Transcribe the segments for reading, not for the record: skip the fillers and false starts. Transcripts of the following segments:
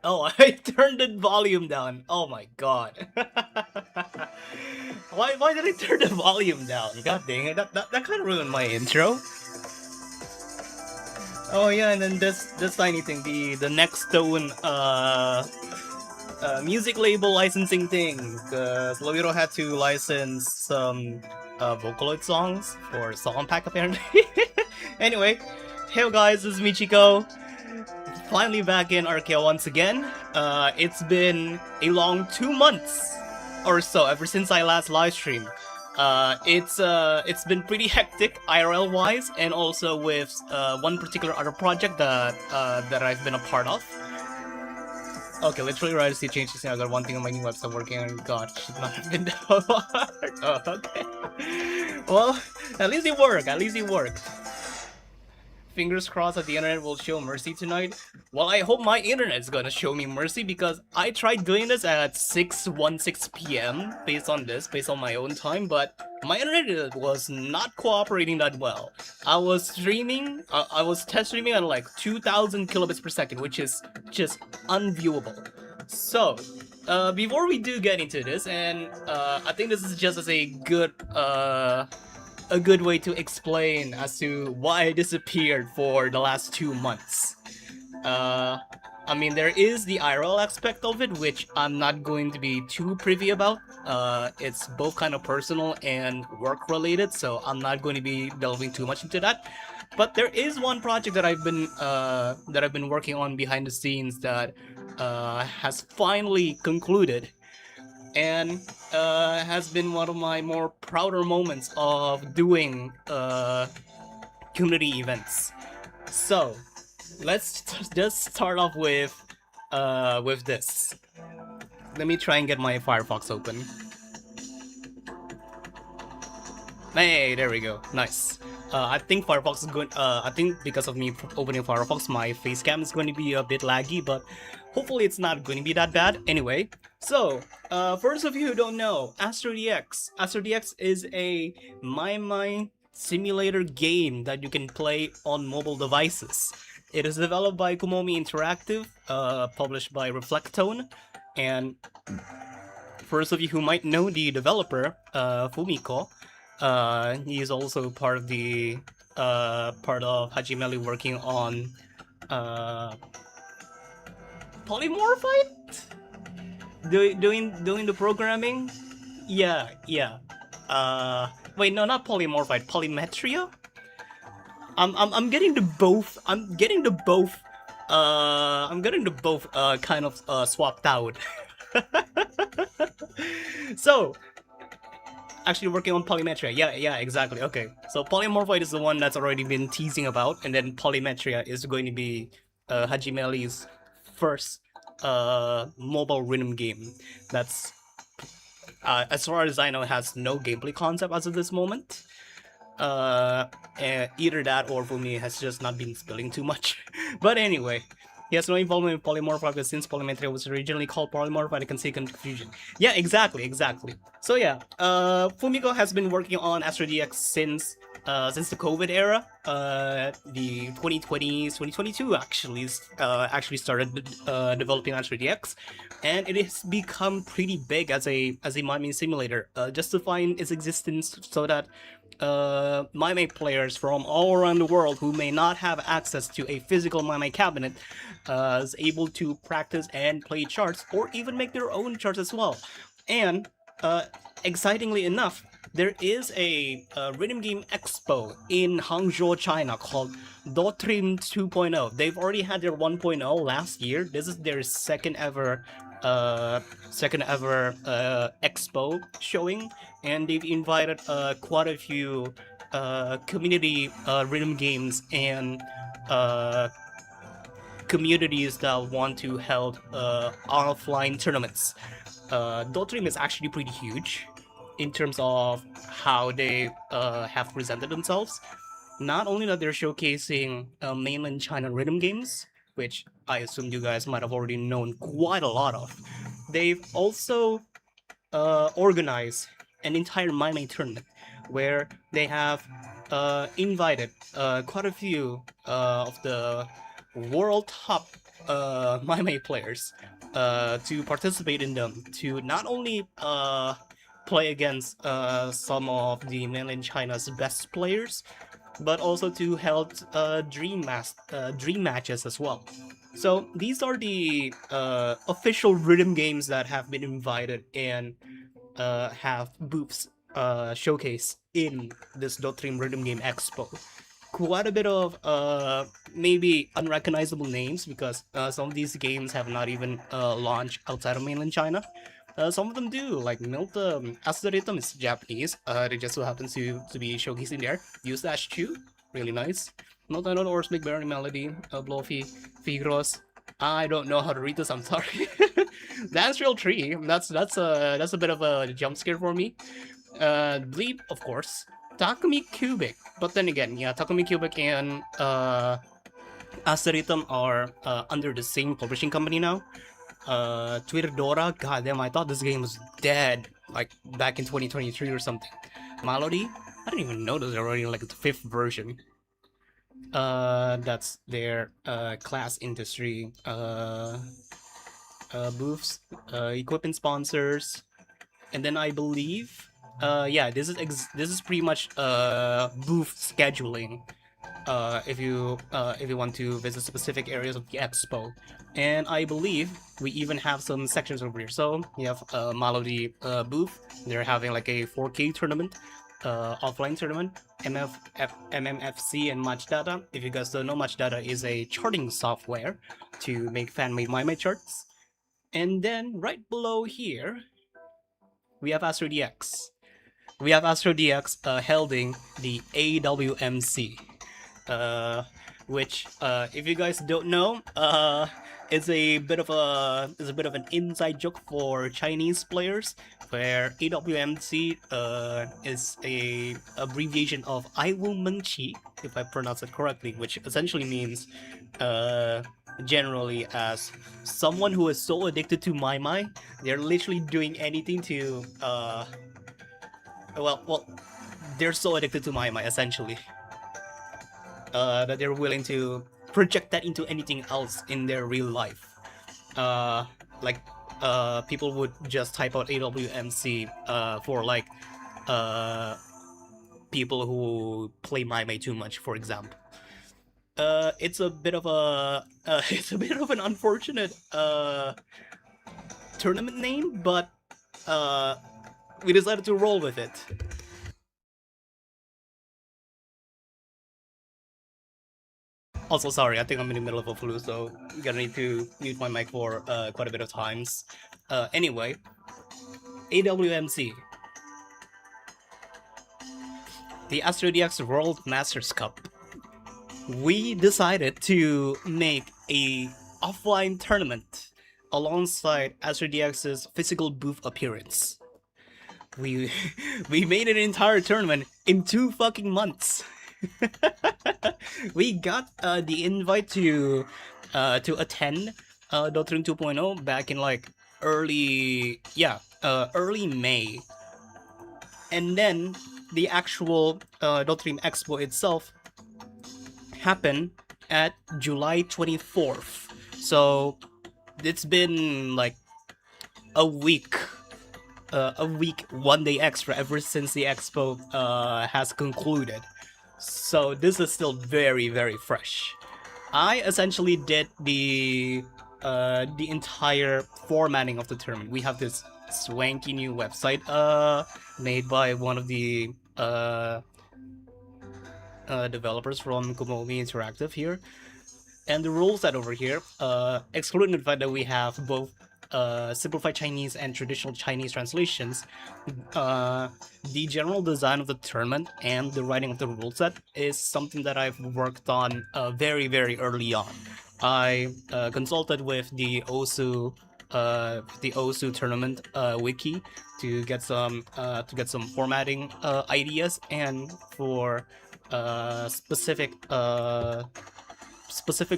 Oh, I turned the volume down. Oh my god. Why did I turn the volume down? God dang it, that kind of ruined my intro. Oh yeah, and then this tiny thing, the next stone music label licensing thing. Because Lobiro had to license some Vocaloid songs for Song Pack apparently. Anyway, hey guys, this is Michiko. Finally back in Arcaea once again. It's been a long 2 months or so ever since I last live streamed. It's been pretty hectic IRL wise, and also with one particular other project that I've been a part of. Okay, literally right as you change this thing, I got one thing on my new website working on. God, should not have been that hard. Oh, okay. Well, at least it worked. At least it worked. Fingers crossed that the internet will show mercy tonight. Well, I hope my internet's gonna show me mercy because I tried doing this at 6:16 p.m. based on my own time, but my internet was not cooperating that well. I was streaming, I was test streaming at like 2,000 kilobits per second, which is just unviewable. So, before we do get into this, and I think this is just as a good way to explain as to why I disappeared for the last 2 months. I mean, there is the IRL aspect of it, which I'm not going to be too privy about. It's both kind of personal and work related, so I'm not going to be delving too much into that. But there is one project that I've been working on behind the scenes that has finally concluded, and has been one of my more prouder moments of doing community events. So let's just start off with this. Let me try and get my Firefox open. Hey, there we go. Nice. I think Firefox is going. I think because of me opening Firefox, my face cam is going to be a bit laggy, but hopefully it's not going to be that bad. Anyway, so for those of you who don't know, Astro DX is a my simulator game that you can play on mobile devices. It is developed by Kumomi Interactive, published by Reflectone, and for those of you who might know the developer, Fumiko, he is also part of Hajimeli working on Polymorphite? Doing the programming? Yeah. Wait, no, not Polymorphite, Polymetria? I'm getting the both. I'm getting the both kind of swapped out. So, actually working on Polymetria. Yeah, exactly. Okay. So Polymorphite is the one that's already been teasing about, and then Polymetria is going to be Hajimeli's first mobile rhythm game. That's as far as I know, has no gameplay concept as of this moment. Either that or Fumi has just not been spilling too much. But anyway, he has no involvement with Polymorphite because since Polymetria was originally called Polymorphite, I can see confusion. Yeah, exactly. So yeah, Fumiko has been working on Astro DX since the COVID era. The 2020s, 2022 actually started developing Astro DX, and it has become pretty big as a miming simulator, justifying its existence so that Mime players from all around the world who may not have access to a physical Mime cabinet is able to practice and play charts, or even make their own charts as well. And excitingly enough, there is a rhythm game expo in Hangzhou, China called Dotrim 2.0. They've already had their 1.0 last year. This is their second ever expo showing, and they've invited quite a few community rhythm games and communities that want to hold offline tournaments. Dotrim is actually pretty huge in terms of how they have presented themselves. Not only that they're showcasing mainland China rhythm games, which I assume you guys might have already known quite a lot of, they've also organized an entire Mime tournament where they have invited quite a few of the world top MyMay players to participate in them, to not only play against some of the mainland China's best players, but also to held dream matches as well. So these are the official rhythm games that have been invited and have booths showcased in this Dotrim Rhythm Game Expo. Quite a bit of maybe unrecognizable names because some of these games have not even launched outside of mainland China. Some of them do, like Milton Asteritum is Japanese. It just so happens to be showcasing there. Use Dash 2, really nice. Milton or Big Berry Melody, Bloffy, Figros. I don't know how to read this. I'm sorry. That's real tree. That's a bit of a jump scare for me. Bleep, of course. Takumi Cubic, but then again, yeah, Takumi Cubic and Asteritum are under the same publishing company now. Twitter Dora, goddamn, I thought this game was dead, like back in 2023 or something. Malody, I didn't even know there's already like the 5th version. That's their class industry booths, equipment sponsors, and then I believe, yeah, this is pretty much booth scheduling. If you want to visit specific areas of the expo, and I believe we even have some sections over here. So you have Malody booth. They're having like a 4K tournament, offline tournament, MMFC and Match Data. If you guys don't know, Match Data is a charting software to make fan-made MyMay charts. And then right below here, we have Astro DX. We have Astro DX holding the AWMC. Which, if you guys don't know, is a bit of an inside joke for Chinese players, where AWMC is a abbreviation of I Wu Meng Qi, if I pronounce it correctly, which essentially means generally as someone who is so addicted to MyMay, they're literally doing anything to well, they're so addicted to MyMay essentially. That they're willing to project that into anything else in their real life. Like, people would just type out AWMC for like people who play MyMay too much, for example. It's a bit of an unfortunate tournament name, but we decided to roll with it. Also, sorry, I think I'm in the middle of a flu, so I'm gonna need to mute my mic for quite a bit of times. Anyway, AWMC. The Astro DX World Masters Cup. We decided to make a offline tournament alongside Astro DX's physical booth appearance. We made an entire tournament in 2 fucking months. We got the invite to attend Dotrim 2.0 back in like early May, and then the actual Dotrim Expo itself happened at July 24th. So it's been like a week, 1 day extra ever since the expo has concluded. So this is still very, very fresh. I essentially did the entire formatting of the tournament. We have this swanky new website made by one of the developers from Komomi Interactive here. And the rule set over here, excluding the fact that we have both simplified Chinese and traditional Chinese translations, the general design of the tournament and the writing of the rule set is something that I've worked on very, very early on. I consulted with the OSU tournament wiki to get some formatting ideas and for specific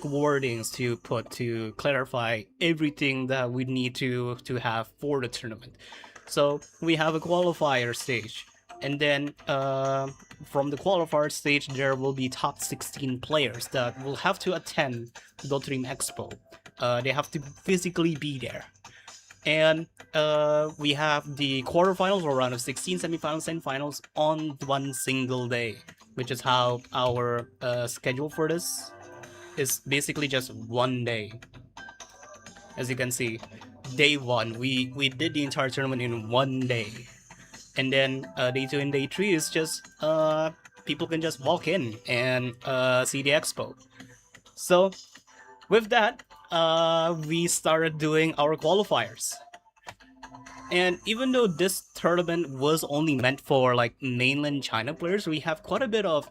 wordings to put to clarify everything that we need to have for the tournament. So we have a qualifier stage, And then from the qualifier stage, there will be top 16 players that will have to attend Dota Dream Expo. They have to physically be there. And we have the quarterfinals or round of 16, semifinals, and finals on one single day, which is how our schedule for this is basically just one day. As you can see, day one, we did the entire tournament in one day. And then day 2 and day 3 is just people can just walk in and see the expo. So with that, we started doing our qualifiers. And even though this tournament was only meant for like mainland China players, we have quite a bit of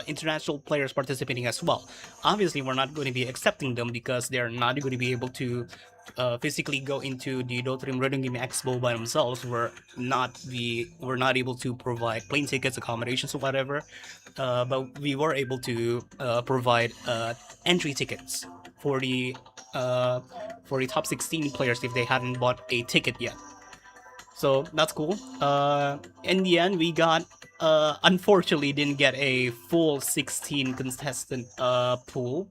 international players participating as well. Obviously, we're not going to be accepting them because they're not going to be able to physically go into the Dota Dream Rhythm Game Expo by themselves. We're not able to provide plane tickets, accommodations, or whatever. But we were able to provide entry tickets for the top 16 players if they hadn't bought a ticket yet. So that's cool. In the end, we got unfortunately didn't get a full 16 contestant pool,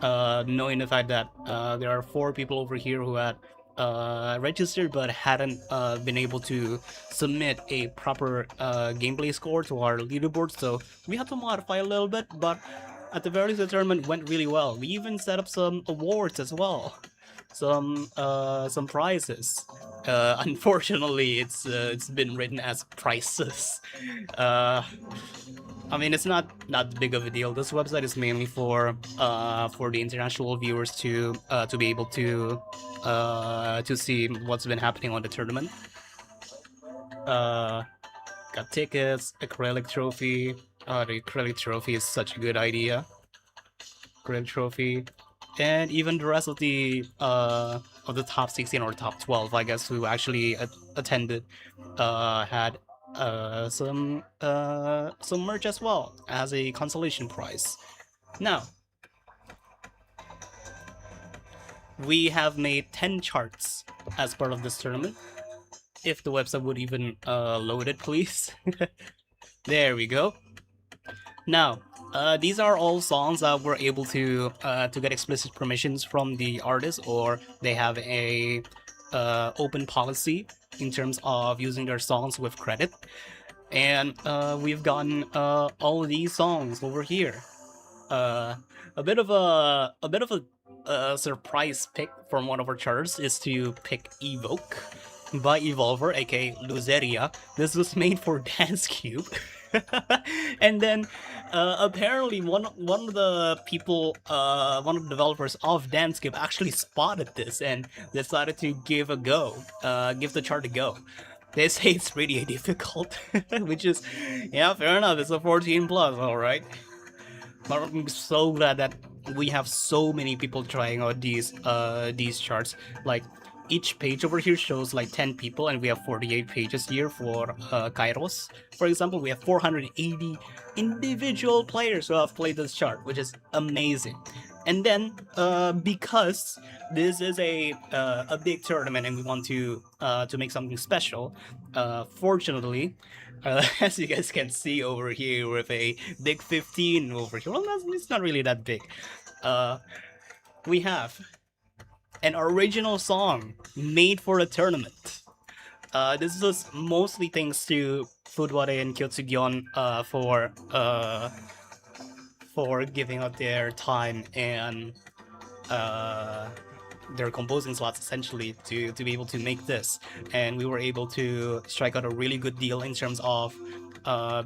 knowing the fact that there are 4 people over here who had registered but hadn't been able to submit a proper gameplay score to our leaderboard. So we had to modify a little bit, but at the very least, the tournament went really well. We even set up some awards as well, some prizes. Unfortunately, it's been written as prices. I mean, it's not that big of a deal. This website is mainly for the international viewers to be able to see what's been happening on the tournament. Got tickets, acrylic trophy. The acrylic trophy is such a good idea. Acrylic trophy, and even the rest of the top 16 or top 12, I guess, who actually attended, had some merch as well as a consolation prize. Now, we have made 10 charts as part of this tournament. If the website would even load it, please. There we go. Now, these are all songs that we're able to get explicit permissions from the artist, or they have a open policy in terms of using their songs with credit. And we've gotten all of these songs over here. A bit of a surprise pick from one of our charters is to pick Evoke by Evolver, aka Luzeria. This was made for Dance Cube. And then apparently one of the people, one of the developers of Dance Cube actually spotted this and decided to give the chart a go. They say it's really difficult, which is, yeah, fair enough. It's a 14 plus, all right. But I'm so glad that we have so many people trying out these charts. Like, each page over here shows like 10 people, and we have 48 pages here for Kairos. For example, we have 480 individual players who have played this chart, which is amazing. And then, because this is a big tournament and we want to make something special, fortunately, as you guys can see over here with a big 15 over here, well, it's not really that big. We have an original song made for a tournament. This was mostly thanks to Foodware and Kyotsugion for giving out their time and their composing slots essentially to be able to make this. And we were able to strike out a really good deal in terms of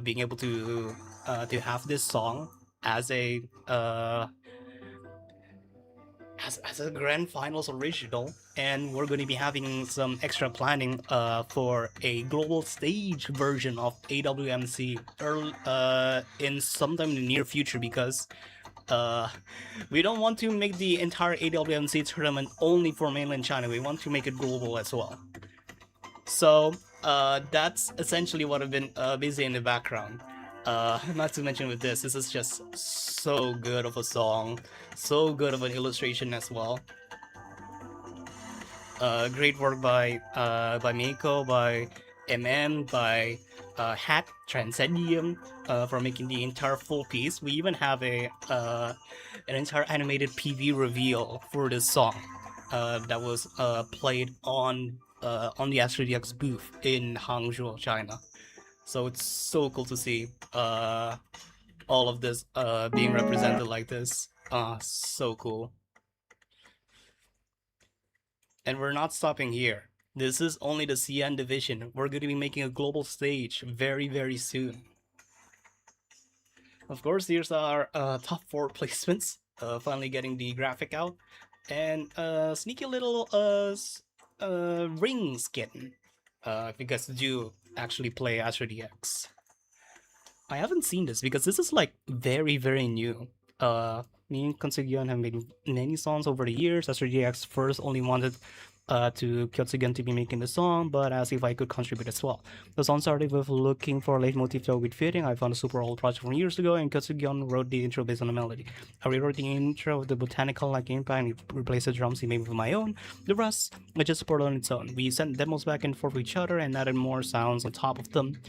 being able to have this song as a as a grand finals original, and we're going to be having some extra planning for a global stage version of AWMC in sometime in the near future, because we don't want to make the entire AWMC tournament only for mainland China. We want to make it global as well. So that's essentially what I've been busy in the background. Not to mention with this is just so good of a song, so good of an illustration as well. Great work by Meiko, by MM by Hat Transcendium for making the entire full piece. We even have an entire animated PV reveal for this song that was played on the Astro DX booth in Hangzhou, China. So it's so cool to see all of this being represented like this. So cool. And we're not stopping here. This is only the CN division. We're going to be making a global stage very, very soon. Of course, here's our top 4 placements. Finally getting the graphic out. And sneaky little ring skin. If you guys do actually play Astro DX. I haven't seen this because this is like very, very new. Me and Konsugyeon have made many songs over the years. Astro DX first only wanted to Kyotsugen to be making the song, but asked if I could contribute as well. The song started with looking for a leitmotif that would fitting. I found a super old project from years ago, and Kyotsugen wrote the intro based on the melody. I rewrote the intro with the botanical like gameplay and replaced the drums he made with my own. The rest I just supported on its own. We sent demos back and forth with each other and added more sounds on top of them.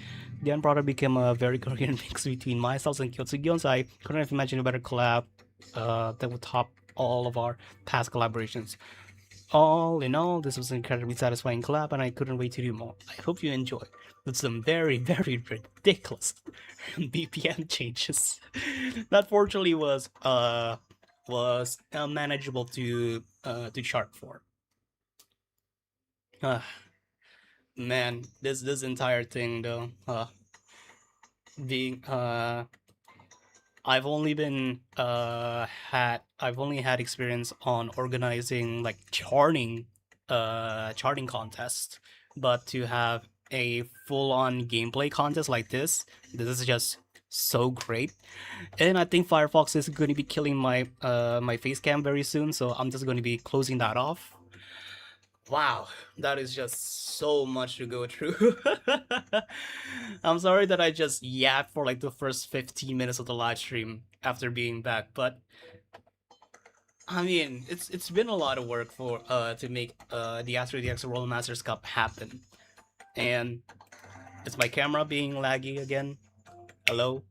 The end product became a very coherent mix between myself and Kyotsugyon's. I couldn't have imagined a better collab that would top all of our past collaborations. All in all, this was an incredibly satisfying collab, and I couldn't wait to do more. I hope you enjoy, with some very, very ridiculous BPM changes. That fortunately was manageable to chart for. Man, this entire thing though, being I've only had experience on organizing like charting contests, but to have a full-on gameplay contest like this is just so great. And I think Firefox is going to be killing my my face cam very soon, so I'm just going to be closing that off. Wow, that is just so much to go through. I'm sorry that I just yapped for like the first 15 minutes of the live stream after being back, but I mean, it's been a lot of work for to make the Astro DX World Masters Cup happen. And is my camera being laggy again? Hello?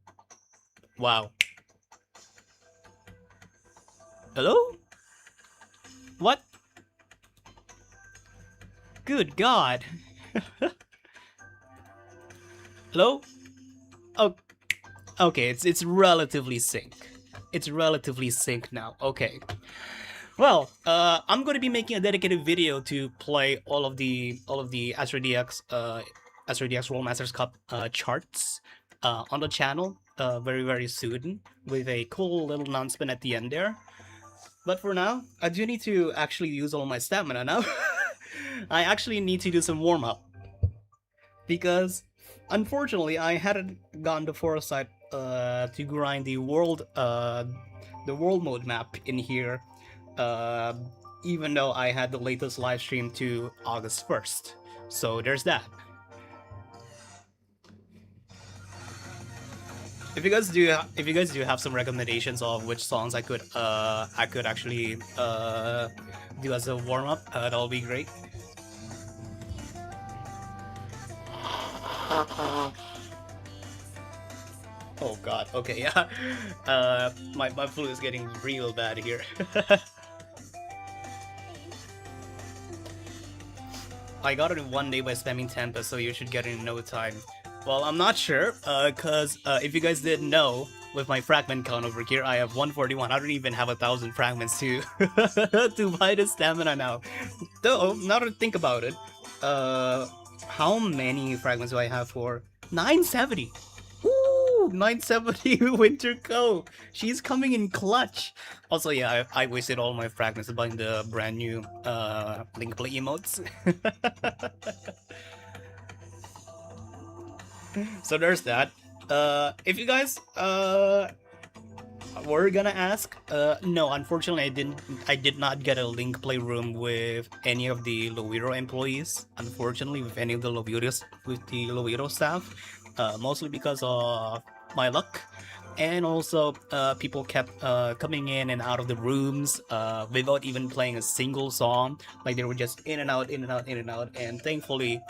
Wow. Hello? What? Good God. Hello? Oh, okay, it's relatively sync. It's relatively sync now. Okay. Well, I'm going to be making a dedicated video to play all of the Astro DX World Masters Cup charts on the channel very, very soon, with a cool little announcement at the end there. But for now, I do need to actually use all my stamina now. I actually need to do some warm-up, because unfortunately I hadn't gotten the foresight to grind the world mode map in here, even though I had the latest live stream to August 1st. So there's that. If you guys do have some recommendations of which songs I could actually do as a warm up, that'll be great. Oh God. Okay, yeah. My flu is getting real bad here. I got it in 1 day by spamming Tempest, so you should get it in no time. Well, I'm not sure, cause if you guys didn't know, with my fragment count over here, I have 141. I don't even have 1,000 fragments to to buy the stamina now. Though, now to think about it, how many fragments do I have for? 970. Woo! 970 Winter Co. She's coming in clutch. Also, yeah, I wasted all my fragments buying the brand new Link Play emotes. So there's that. If you guys were gonna ask, no, unfortunately I did not get a link play room with any of the Lowiro employees. Unfortunately, with any of the Lowiro staff, mostly because of my luck. And also, people kept coming in and out of the rooms without even playing a single song. Like, they were just in and out, in and out, in and out. And thankfully,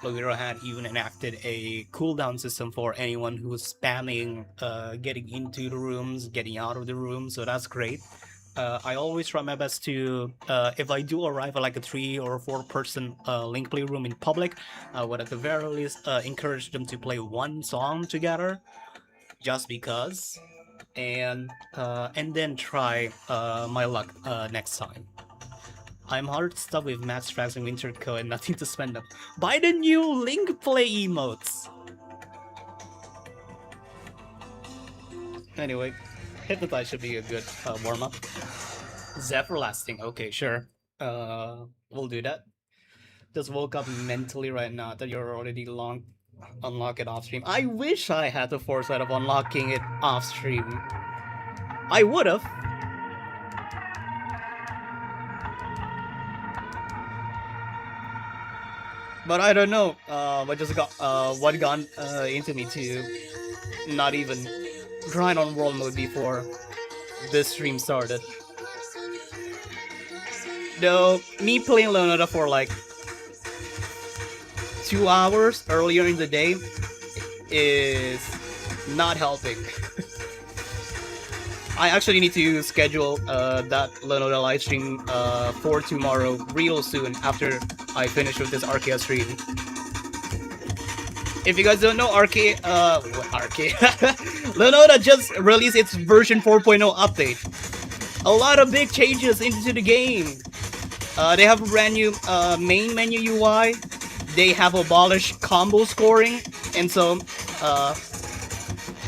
Loviro had even enacted a cooldown system for anyone who was spamming getting into the rooms, getting out of the room, so that's great. I always try my best to, if I do arrive at like a 3 or 4 person link play room in public, I would at the very least encourage them to play one song together, just because, and then try my luck next time. I'm hard stuck with max tracks and winter code and nothing to spend them. Buy the new link play emotes! Anyway, Hypnotize should be a good warm-up. Everlasting, okay, sure. We'll do that. Just woke up mentally right now that you're already unlock it off stream. I wish I had the foresight of unlocking it off stream. I would've. But I don't know what just got into me to not even grind on world mode before this stream started. Though me playing Leonardo for like 2 hours earlier in the day is not helping. I actually need to schedule that Leonardo live stream for tomorrow real soon after I finish with this Arcaea stream. If you guys don't know, Arcaea, Leonardo just released its version 4.0 update. A lot of big changes into the game. They have a brand new main menu UI. They have abolished combo scoring, and so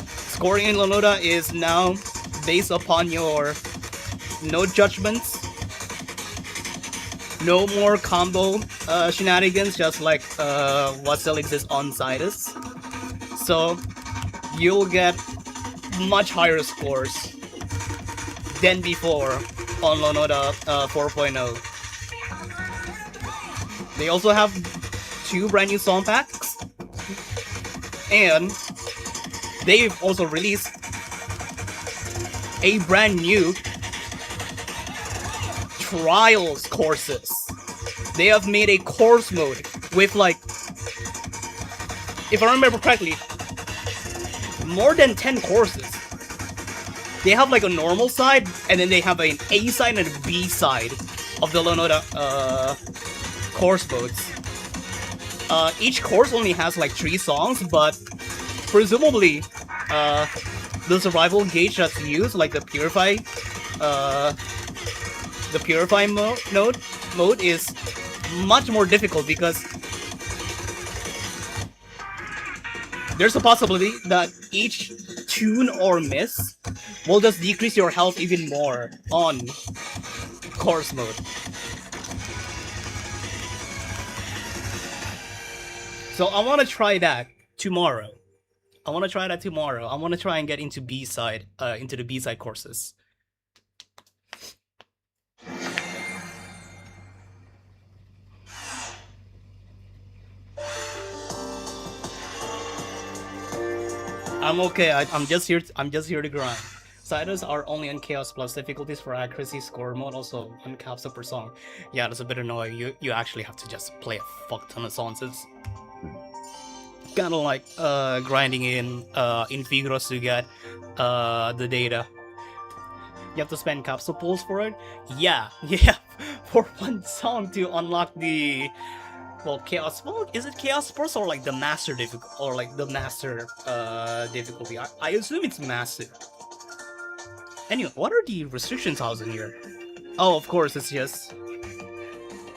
scoring in Leonardo is now based upon your node judgments. No more combo shenanigans, just like what still exists on Zidus. So you'll get much higher scores than before on Leonardo 4.0. They also have 2 brand new song packs, and they've also released a brand new trials courses. They have made a course mode with, like, if I remember correctly, more than 10 courses. They have like a normal side, and then they have an A side and a B side of the Leonardo course modes. Each course only has like 3 songs, but presumably the survival gauge that's used, like the purify mode is much more difficult because there's a possibility that each tune or miss will just decrease your health even more on course mode. So I want to try that tomorrow. I want to try and get into B-side, into the B-side courses. I'm okay. I'm just here to grind. Siders are only on Chaos Plus difficulties for accuracy score mode, also 1 capsule per song. Yeah, that's a bit annoying. You actually have to just play a fuck ton of songs. It's kind of like grinding in Figros to get the data. You have to spend capsule pools for it. Yeah, for 1 song to unlock the Chaos mode. Is it Chaos Plus or like the master difficulty, or like the master difficulty? I assume it's master. Anyway, what are the restriction tiles in here? Oh, of course, it's just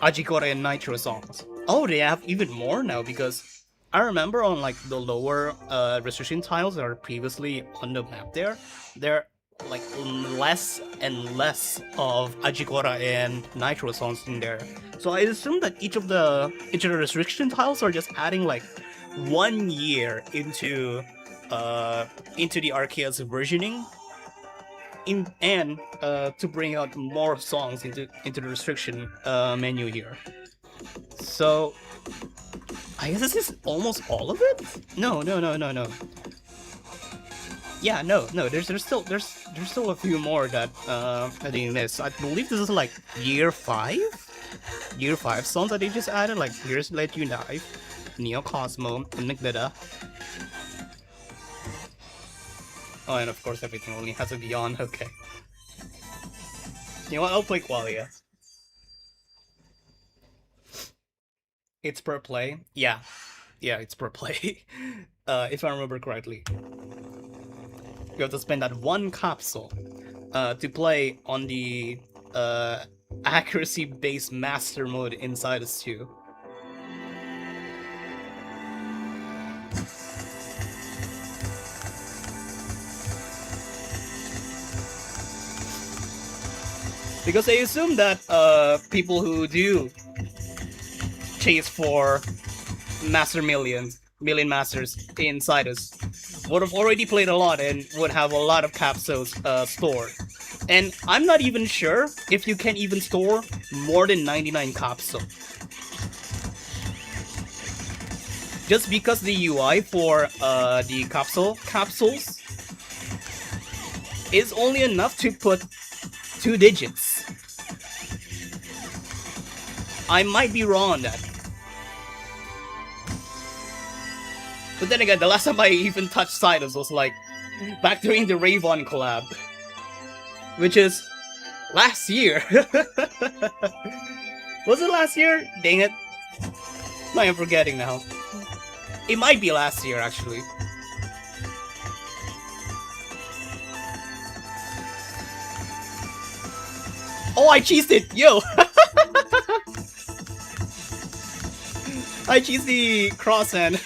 Ajikore and Nitro songs. Oh, they have even more now, because I remember on like the lower restriction tiles that are previously on the map there are like less and less of Ajikora and Nitro songs in there. So I assume that each of the restriction tiles are just adding like 1 year into the Arcaea's versioning, and to bring out more songs into the restriction menu here. So I guess this is almost all of it? No. Yeah, no. There's still a few more that I didn't miss. I believe this is like year 5 songs that they just added. Like Here's Let You Dive. Neo Cosmo, and Nigvida. Oh, and of course everything only has a beyond, okay. You know what, I'll play Qualia. It's per play? Yeah. Yeah, it's per play. If I remember correctly. You have to spend that one capsule to play on the accuracy-based master mode inside us too. Because I assume that people who do chase for million masters inside us would have already played a lot and would have a lot of capsules stored. And I'm not even sure if you can even store more than 99 capsules. Just because the UI for the capsules is only enough to put 2 digits. I might be wrong on that. But then again, the last time I even touched Sidus was like back during the Ravon collab, which is last year. Was it last year? Dang it. I am forgetting now. It might be last year actually. Oh, I cheesed it! Yo! I cheesed the crosshand.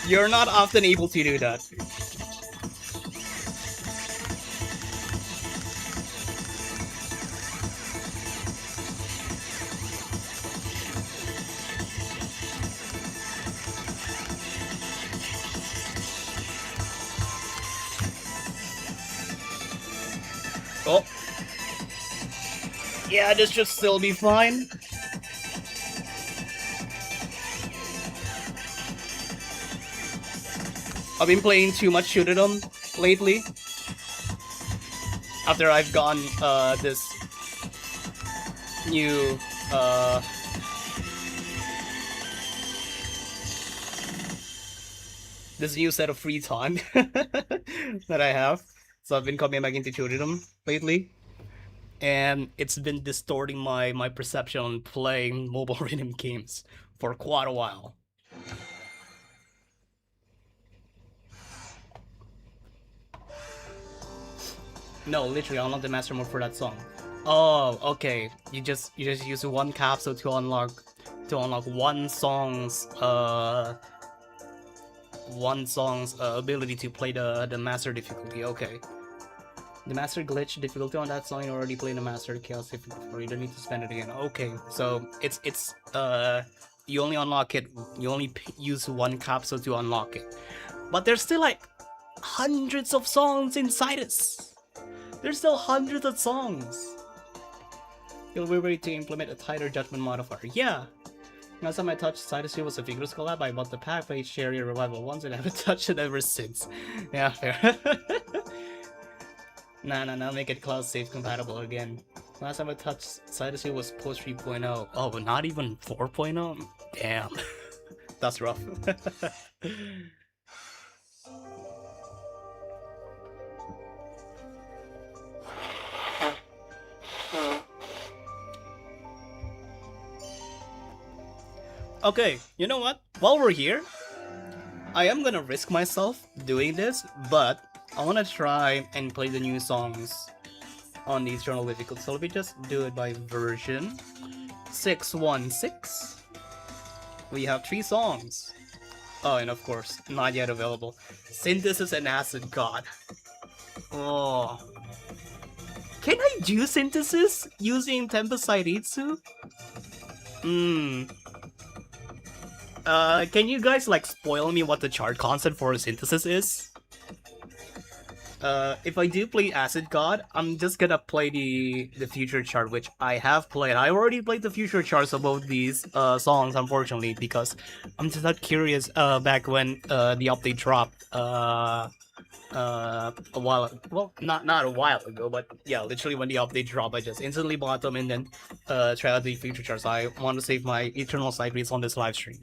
You're not often able to do that. Oh. Yeah, this should still be fine. I've been playing too much Shoot'em lately. After I've gotten this new set of free time that I have. So I've been coming back into Shoot'em lately. And it's been distorting my perception on playing mobile rhythm games for quite a while. No, literally, I unlock the master mode for that song. Oh, okay. You just use one capsule to unlock one song's ability to play the master difficulty. Okay. The master glitch difficulty on that song, you already played the master chaos difficulty, you don't need to spend it again. Okay, so it's you only unlock it, you only use one capsule to unlock it. But there's still like hundreds of songs inside us. There's still hundreds of songs. You'll be ready to implement a tighter judgment modifier. Yeah. Last time I touched Sidus was a Vigorous collab, I bought the pack, played Cherry Revival once and haven't touched it ever since. Yeah, fair. Nah, make it cloud safe compatible again. Last time I touched Sidus was post 3.0. Oh, but not even 4.0? Damn. That's rough. Okay, you know what? While we're here, I am gonna risk myself doing this, but I wanna try and play the new songs on the external difficulty. So let me just do it by version 6.16. We have 3 songs. Oh, and of course, not yet available. Synthesis and Acid God. Oh. Can I do synthesis using Tempest Sairitsu? Can you guys like spoil me what the chart concept for synthesis is? If I do play Acid God, I'm just gonna play the future chart, which I have played. I already played the future charts of both these songs, unfortunately, because I'm just not curious back when the update dropped a while, well, not a while ago, but yeah, literally when the update dropped, I just instantly bought them and then try out the future charts. I want to save my eternal sight reads on this live stream.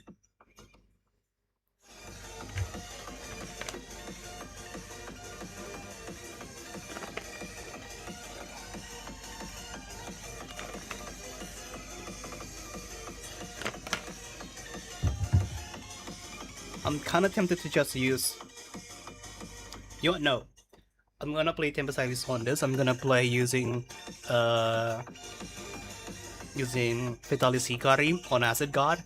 I'm kind of tempted to just use. You know what? No. I'm gonna play Tempest Iris on this. I'm gonna play using Vitalis Hikari on Acid God,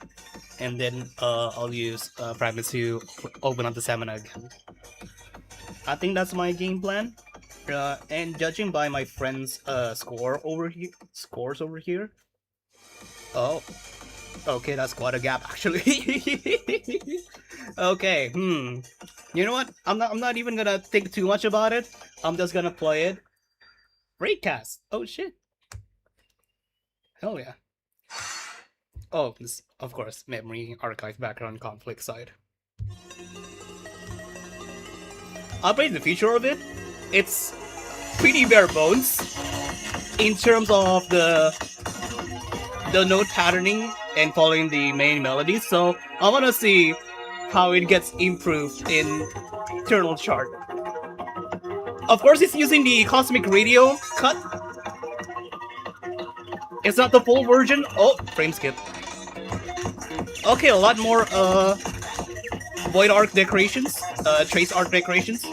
and then I'll use Fragments to open up the stamina again. I think that's my game plan. And judging by my friend's scores over here. Oh, okay, that's quite a gap actually. Okay, you know what? I'm not even gonna think too much about it. I'm just gonna play it. Raidcast. Oh shit. Hell yeah. Oh, this, of course, memory archive background conflict side. Upgrade the feature of it. It's pretty bare bones in terms of the note patterning and following the main melody. So I wanna see how it gets improved in Eternal Chart. Of course, it's using the Cosmic Radio cut. It's not the full version. Oh, frame skip. Okay, a lot more void arc decorations, trace arc decorations.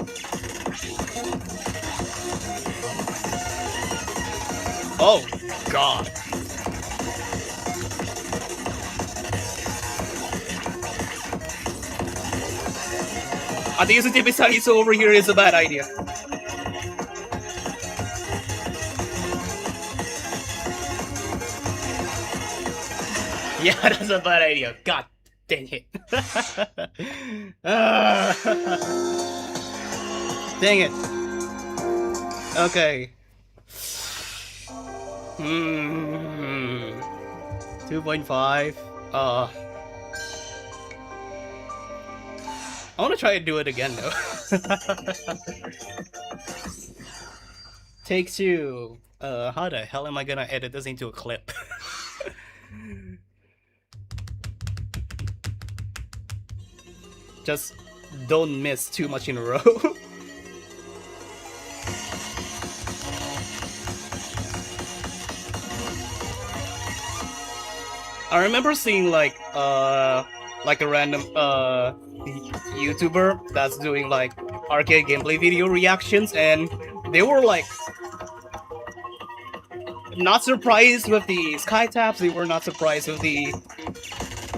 Oh god. I think using Tempest over here is a bad idea. Yeah, that's a bad idea. God dang it. Dang it. Okay. 2.5. I want to try to do it again though. Take 2. How the hell am I gonna edit this into a clip? Just don't miss too much in a row. I remember seeing like a random YouTuber that's doing like Arcaea gameplay video reactions, and they were like not surprised with the sky taps. They were not surprised with the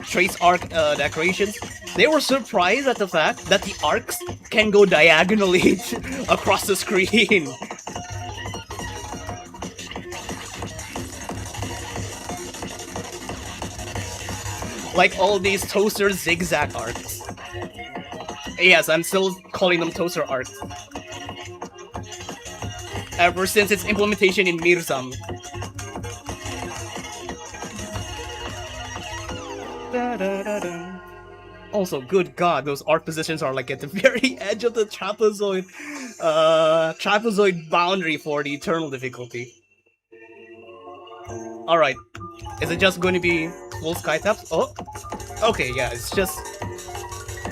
trace arc decorations. They were surprised at the fact that the arcs can go diagonally across the screen. Like all these toaster zigzag arcs. Yes, I'm still calling them toaster arcs. Ever since its implementation in Mirzam. Also, good god, those arc positions are like at the very edge of the trapezoid boundary for the eternal difficulty. Alright, is it just going to be full sky taps? Oh, okay, yeah, it's just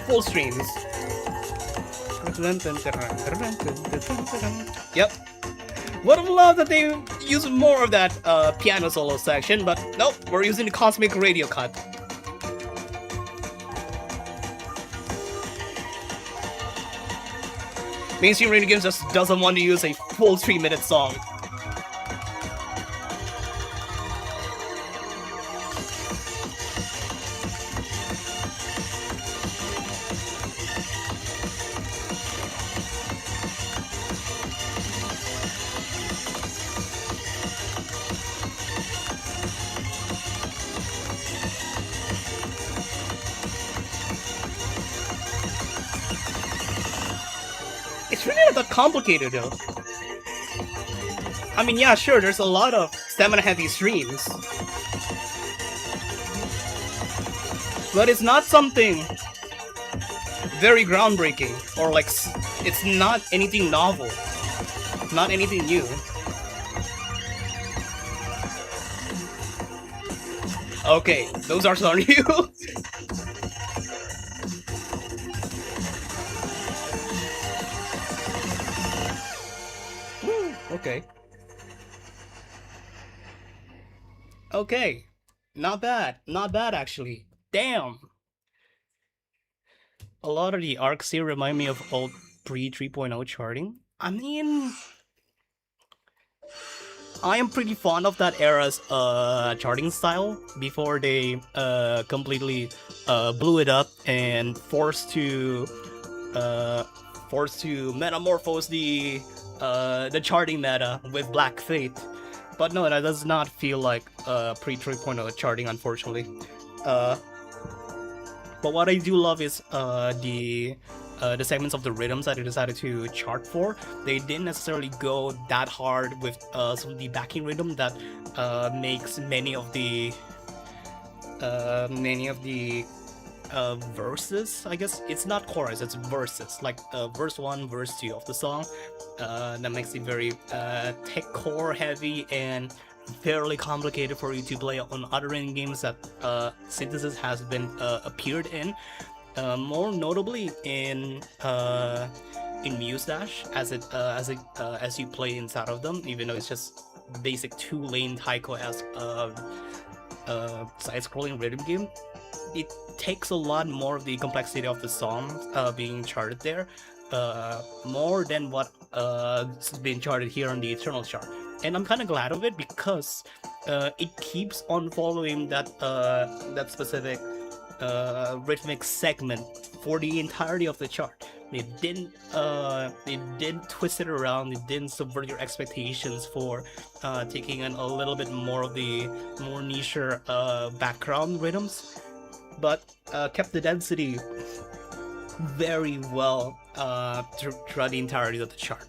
full streams. Yep. Would have loved that they use more of that piano solo section, but nope, we're using the Cosmic Radio cut. Mainstream radio games just doesn't want to use a full 3-minute song. It's really not that complicated though. I mean, yeah, sure, there's a lot of stamina-heavy streams. But it's not something very groundbreaking or like It's not anything novel, not anything new. Okay, those are so new. Okay. Okay. Not bad. Not bad, actually. Damn. A lot of the arcs here remind me of old pre 3.0 charting. I mean, I am pretty fond of that era's charting style before they completely blew it up and forced to metamorphose the charting meta with Black Fate. But no, that does not feel like pre 3.0 charting, unfortunately. But what I do love is the segments of the rhythms that they decided to chart for. They didn't necessarily go that hard with some of the backing rhythm that makes many of the verses. I guess it's not chorus, it's verses, like verse 1, verse 2 of the song. That makes it very tech core heavy and fairly complicated for you to play on other indie games that synthesis has been appeared in. More notably in Mustache, as you play inside of them, even though it's just basic 2-lane taiko-esque side-scrolling rhythm game. It takes a lot more of the complexity of the songs being charted there, more than what has been charted here on the Eternal chart. And I'm kind of glad of it because it keeps on following that specific rhythmic segment for the entirety of the chart. It didn't twist it around. It didn't subvert your expectations for taking in a little bit more of the more niche background rhythms, but kept the density very well throughout the entirety of the chart.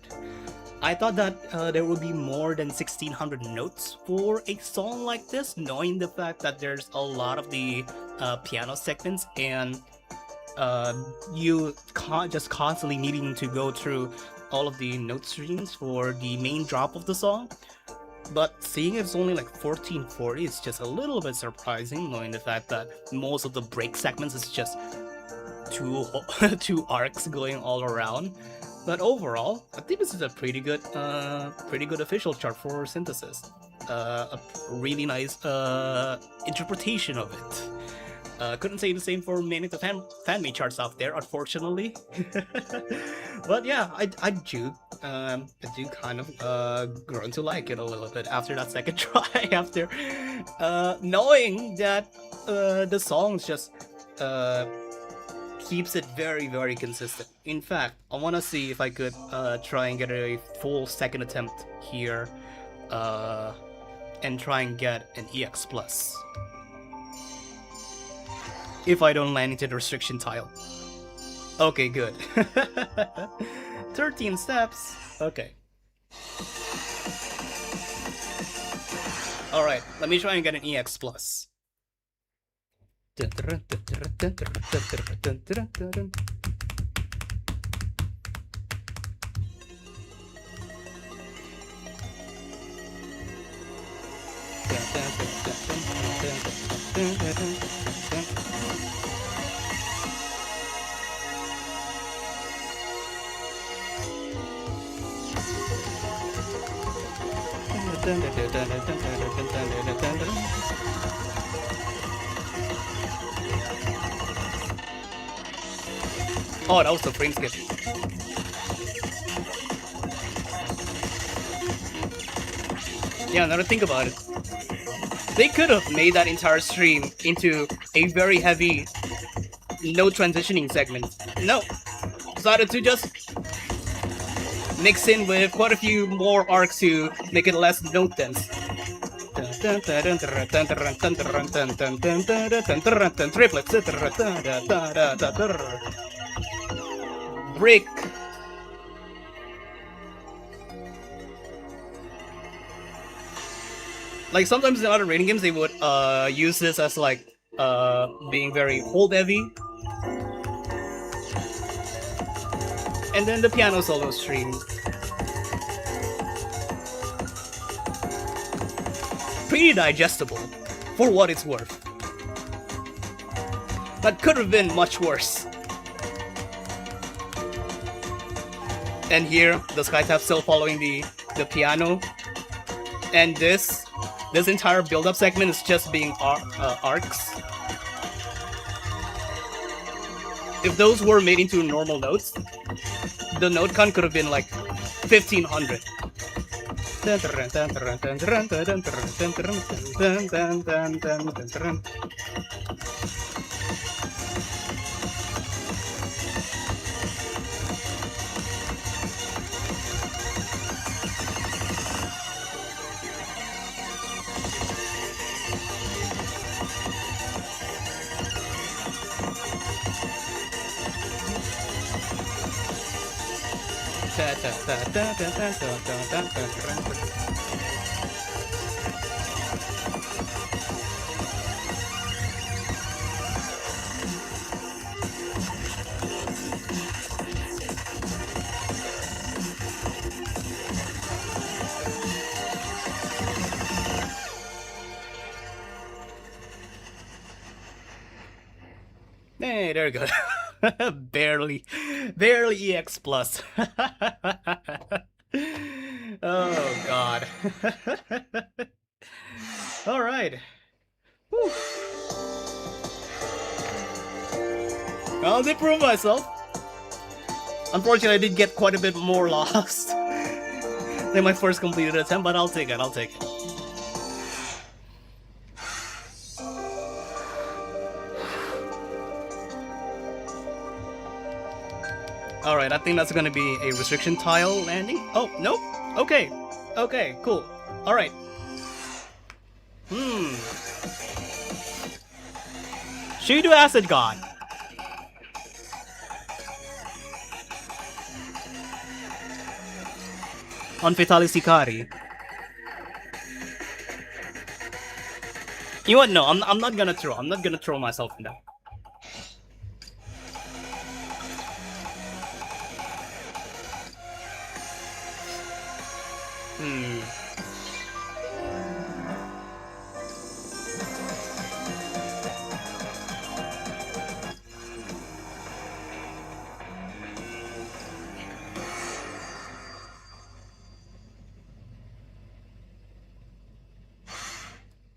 I thought that there would be more than 1,600 notes for a song like this, knowing the fact that there's a lot of the piano segments and you just constantly needing to go through all of the note streams for the main drop of the song. But seeing it's only like 1440 is just a little bit surprising, knowing the fact that most of the break segments is just two arcs going all around. But overall, I think this is a pretty good official chart for synthesis. A really nice interpretation of it. Couldn't say the same for many of the fan-made charts out there, unfortunately. But yeah, I do kind of grown to like it a little bit after that second try. After knowing that the songs just keeps it very, very consistent. In fact, I want to see if I could try and get a full second attempt here and try and get an EX+. If I don't land into the restriction tile. Okay, good. 13 steps. Okay. Alright, let me try and get an EX+. Oh, that was the frame skip. Yeah, now to think about it, they could have made that entire stream into a very heavy note transitioning segment. No, decided to just mix in with quite a few more arcs to make it less note dense. Triplets. Break. Like sometimes in other rating games they would use this as like being very hold heavy. And then the piano solo stream. Pretty digestible, for what it's worth. That could have been much worse. And here, the Skytap still following the piano. And this entire build-up segment is just being arcs. If those were made into normal notes, the note count could have been like 1500. Hey, there we go. barely EX plus. Oh god. All right. Whew. I'll improve myself. Unfortunately, I did get quite a bit more lost than my first completed attempt, but I'll take it. Alright, I think that's gonna be a restriction tile landing. Oh, nope. Okay, cool. Alright. Should we do Acid God? On Fatalis Hikari. You know what? No, I'm not gonna throw. I'm not gonna throw myself in that.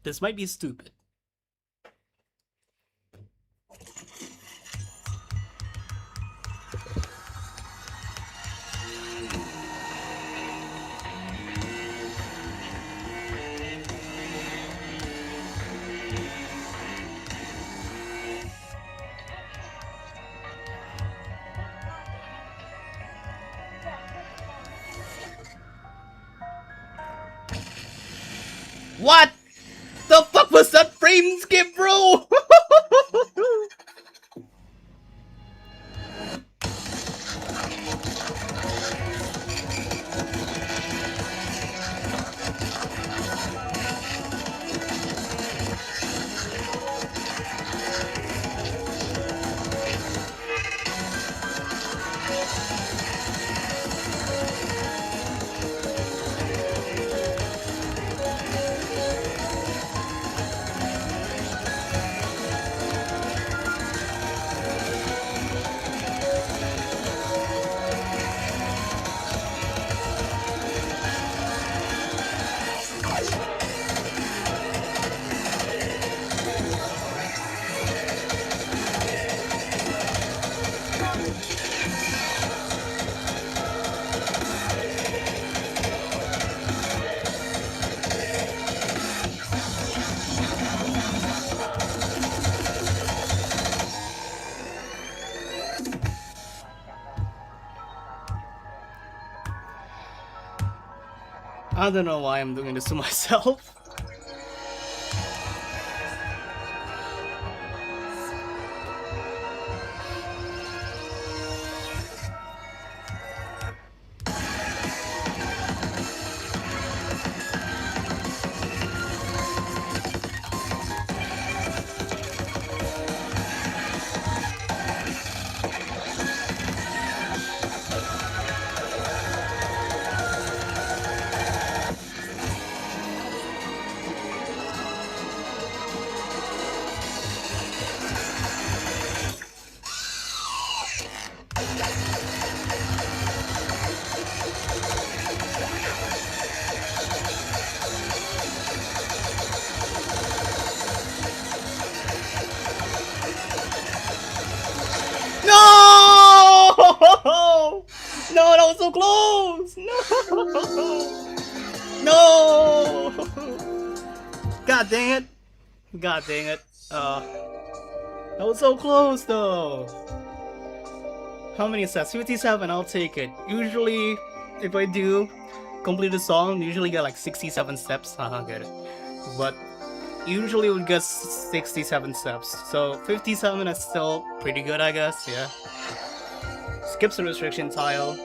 This might be stupid. What the fuck was that frame skip, bro? I don't know why I'm doing this to myself. so close! No! No! God dang it! God dang it! That was so close though. How many steps? 57. I'll take it. Usually, if I do complete a song, usually get like 67 steps. Get it. But usually would get 67 steps. So 57 is still pretty good, I guess. Yeah. Skips the restriction tile.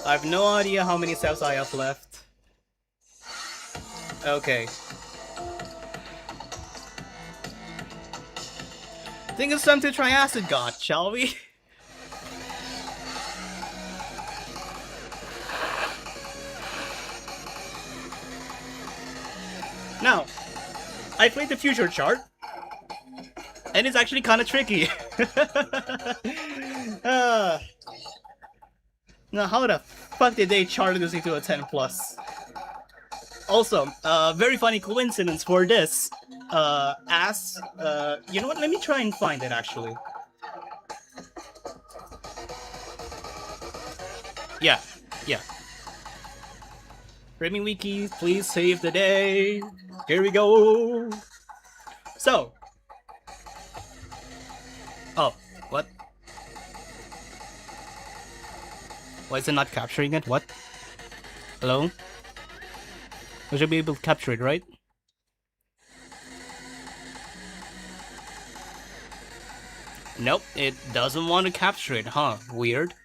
I have no idea how many steps I have left. Okay. I think it's time to try Acid God, shall we? Now, I played the future chart, and it's actually kind of tricky. Now, how the fuck did they chart this into a 10+? Also, very funny coincidence for this. You know what? Let me try and find it actually. Yeah. Framing Wiki, please save the day. Here we go. So. Oh, what? Why is it not capturing it? What? Hello? I should be able to capture it, right? Nope, it doesn't want to capture it, huh? Weird.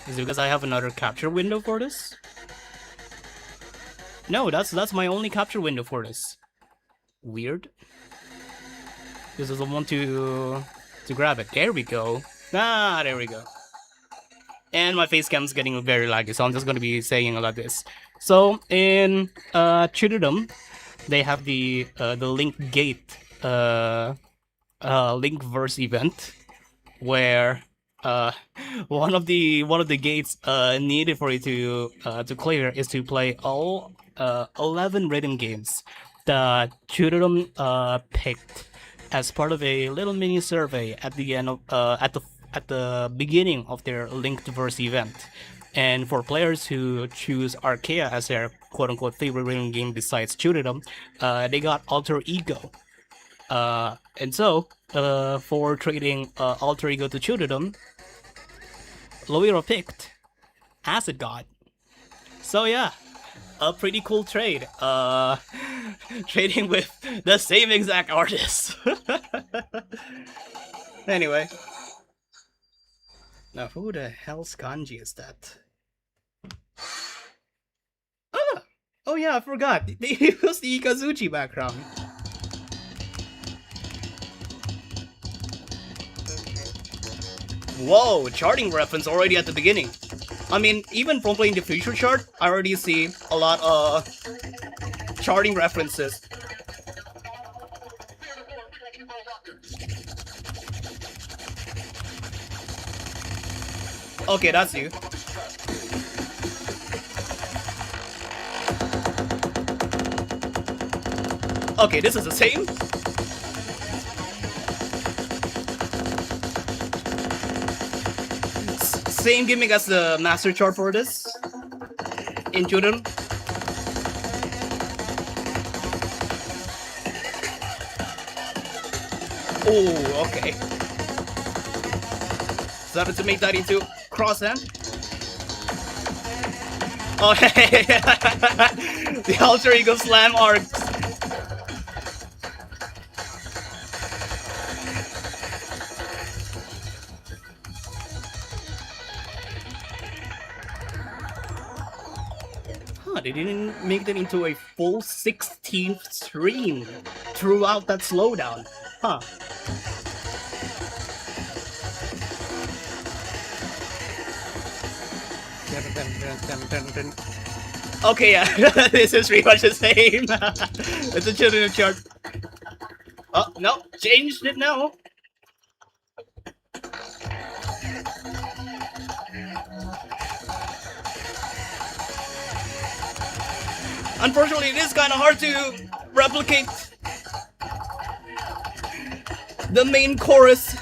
Is it because I have another capture window for this? No, that's my only capture window for this. Weird. This doesn't want to grab it. There we go. Ah, there we go. And my face cam's getting very laggy, so I'm just gonna be saying a lot of this. So in Chudodom, they have the Link Gate Link Verse event where one of the gates needed for you to clear is to play all 11 rhythm games that Chudodom picked as part of a little mini survey at the end of at the beginning of their Linked Verse event. And for players who choose Arcaea as their quote-unquote favorite rhythm game besides Chudodom, they got Alter Ego. And so, for trading Alter Ego to Chudodom, Loiro picked Acid God. So yeah, a pretty cool trade. Trading with the same exact artist. Anyway. Now, who the hell's kanji is that? Ah! Oh yeah, I forgot. They used the Ikazuchi background. Whoa, charting reference already at the beginning. I mean, even from playing the future chart, I already see a lot of charting references. Okay, that's you. Okay, this is the same. Same gimmick as the master chart for this. In Chudodom. Oh, okay. Started to make that into crosshand. Oh, the Alter Ego Slam arcs. Huh, they didn't make them into a full 16th stream throughout that slowdown. Huh. Okay, yeah, this is pretty much the same. It's a children chart. Oh, no, changed it now. Unfortunately, it is kind of hard to replicate the main chorus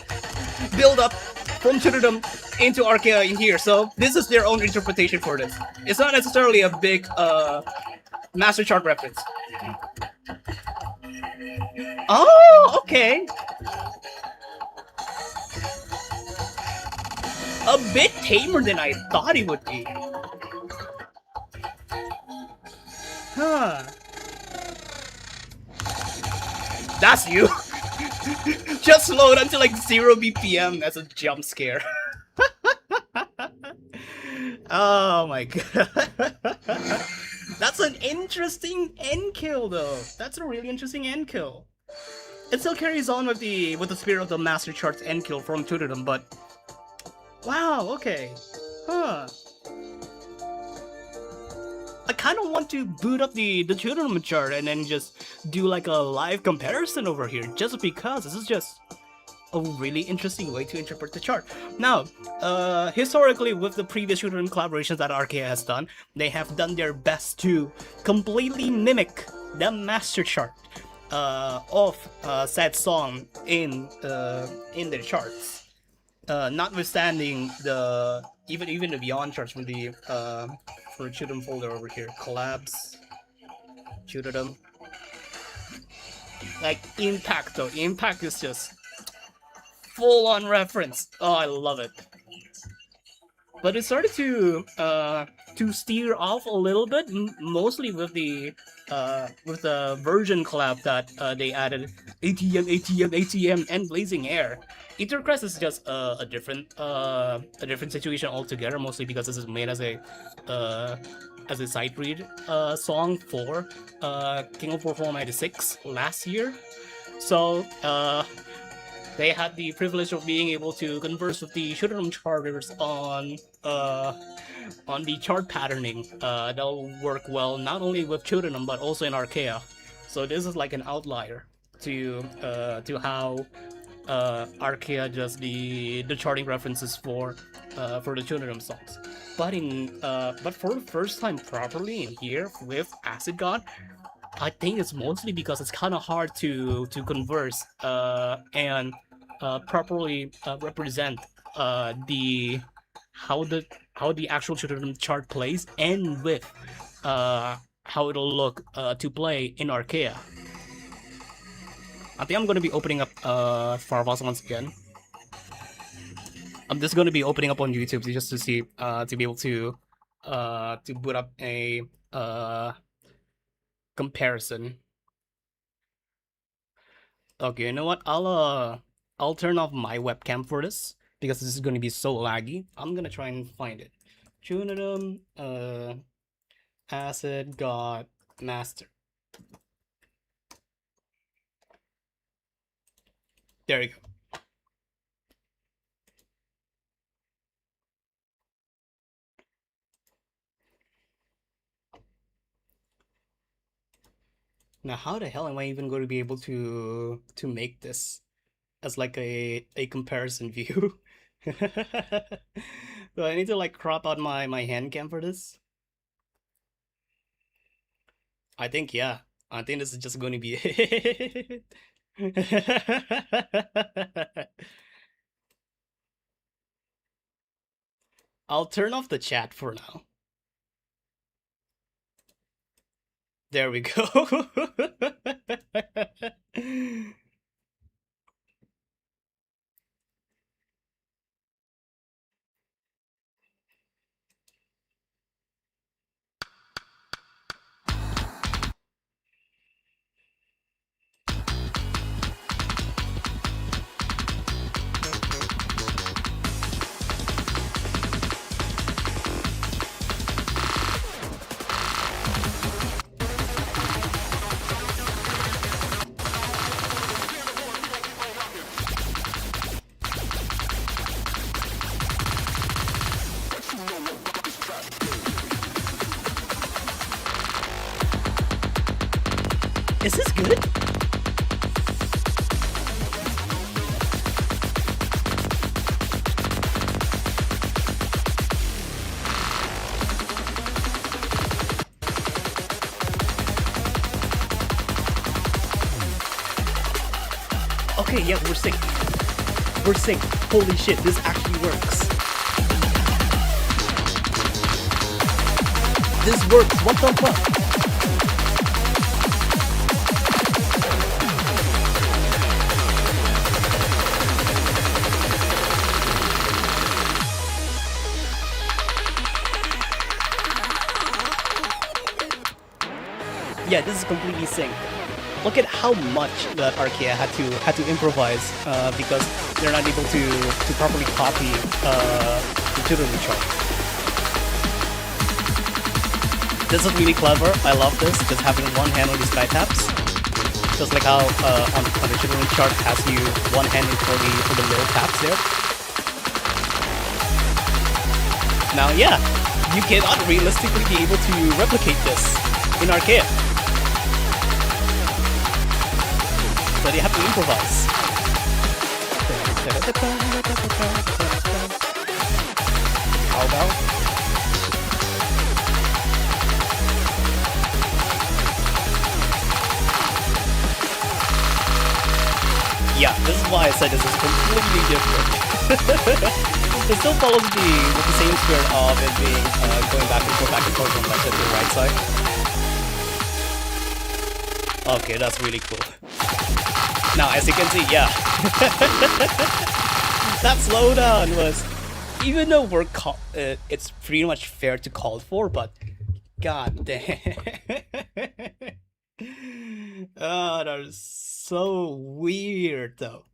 build up from Chudodom into Arcaea in here. So this is their own interpretation for this. It's not necessarily a big master chart reference. Oh, okay. A bit tamer than I thought it would be. Huh. That's you. Just load until like 0 BPM as a jump scare. Oh my god. That's an interesting end kill though. That's a really interesting end kill. It still carries on with the spirit of the Master Chart's end kill from Chudodom, but wow, okay. Huh. I kind of want to boot up the Chudodom chart and then just do like a live comparison over here, just because this is just a really interesting way to interpret the chart. Now, historically, with the previous Chudodom collaborations that Arcaea has done, they have done their best to completely mimic the master chart of said song in their charts. Notwithstanding the even the beyond charts from the for Chudodom folder over here, collabs, Chudodom. Like Impact though, Impact is just full-on reference. Oh, I love it. But it started to steer off a little bit, mostly with the version collab that they added ATM, ATM, ATM, and Blazing Air. Ethercrest is just a different situation altogether, mostly because this is made as a sight read song for King of War 496 last year. So they had the privilege of being able to converse with the Chudodom charters on the chart patterning that'll work well not only with Chudodom but also in Arcaea. So this is like an outlier to how Arcaea does the charting references for the Chudodom songs. But for the first time properly in here with Acid God, I think it's mostly because it's kind of hard to converse and properly represent how the actual Chudodom chart plays, and with how it'll look to play in Arcaea. I think I'm going to be opening up Farvas once again. I'm just going to be opening up on YouTube just to see to be able to boot up a comparison. Okay, you know what? I'll turn off my webcam for this because this is going to be so laggy. I'm gonna try and find it. Chudodom, Acid God Master. There you go. Now, how the hell am I even going to be able to make this as like a comparison view? Do I need to like crop out my hand cam for this? I think yeah. I think this is just going to be it. I'll turn off the chat for now. There we go. Is this good? Okay, yeah, we're synced. We're synced. Holy shit, this actually works. This works, what the fuck? Yeah, this is completely synced. Look at how much that Arcaea had to improvise because they're not able to properly copy the tutorial chart. This is really clever. I love this. Just having one hand on the sky taps, just like how on the tutorial chart has you one hand for the middle taps there. Now, yeah, you cannot realistically be able to replicate this in Arcaea. So they have to improvise. How about? Yeah, this is why I said this is completely different. It still follows with the same spirit of it being going back and forth on left and the right side. Okay, that's really cool. Now, as you can see, yeah, that slowdown was, even though it's pretty much fair to call for, but god damn. Oh, that is so weird, though.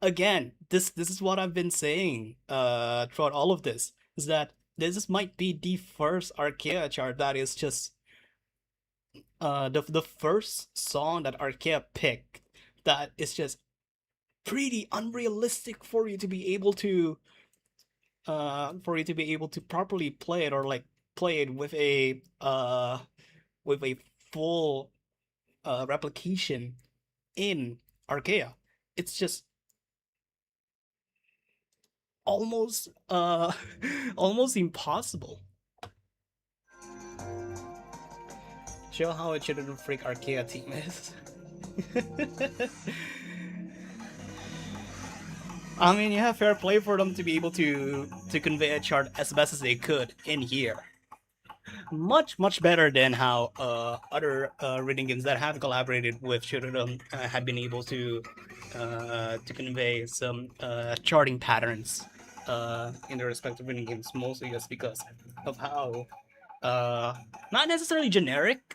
Again, this is what I've been saying throughout all of this, is that this might be the first Arcaea chart that is just the first song that Arcaea picked that is just pretty unrealistic for you to be able to properly play it, or like play it with a full replication in Arcaea. It's just almost almost impossible. Show how it shouldn't freak Arcaea team is. I mean, yeah, fair play for them to be able to convey a chart as best as they could in here. Much better than how other reading games that have collaborated with Shuriram have been able to convey some charting patterns in their respective reading games, mostly just because of how not necessarily generic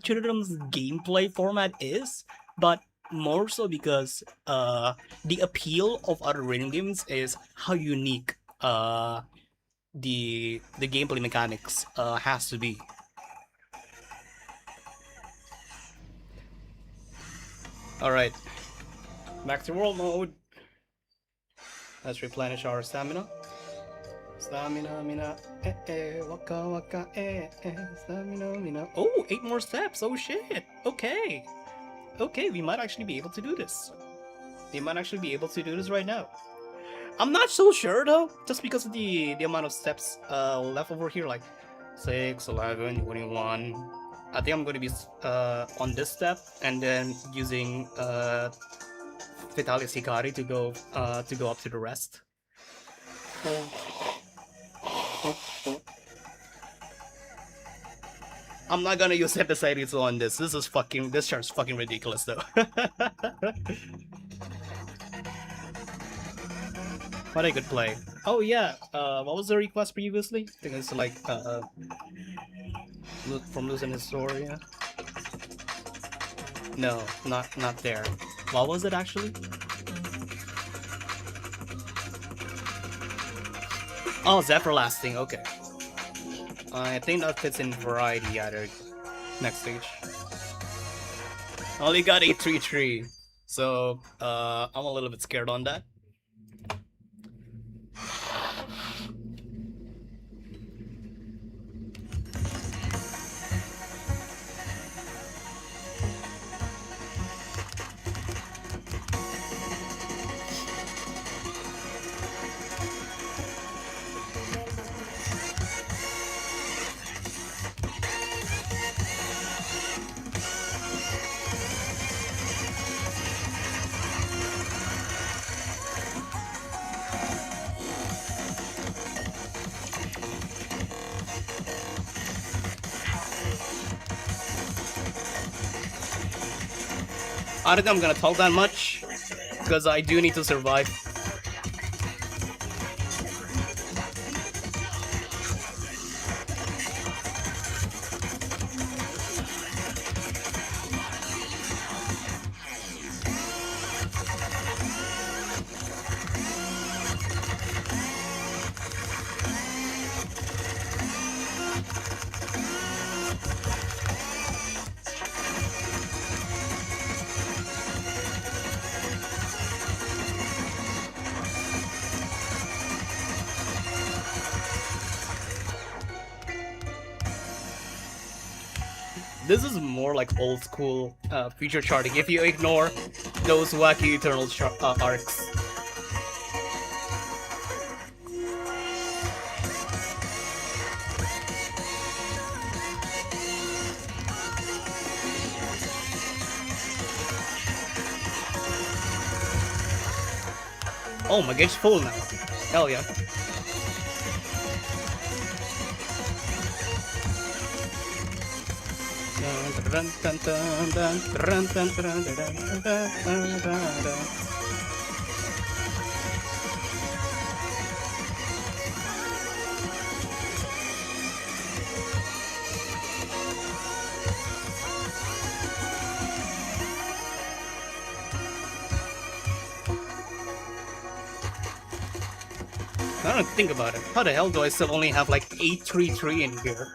Children's gameplay format is, but more so because the appeal of other rating games is how unique the gameplay mechanics has to be. Alright, back to world mode. Let's replenish our stamina. Stamina, waka waka, stamina. Oh, 8 more steps. Oh shit. Okay. Okay, we might actually be able to do this. We might actually be able to do this right now. I'm not so sure though, just because of the amount of steps left over here, like 6, 11, 21. I think I'm going to be on this step and then using Vitalis Hikari to go up to the rest. I'm not gonna use Epicytes on this. This chart's fucking ridiculous though. What a good play. Oh yeah, what was the request previously? I think it's like from Losing Historia. No, not there. What was it actually? Oh, Zephyrlasting, okay. I think that fits in variety either next stage. Only got a 3-3, so I'm a little bit scared on that. I don't think I'm gonna talk that much, because I do need to survive. This is more like old school feature charting if you ignore those wacky eternal arcs. Oh, my game's full now. Hell yeah. I don't think about it. How the hell do I still only have like 833 in here?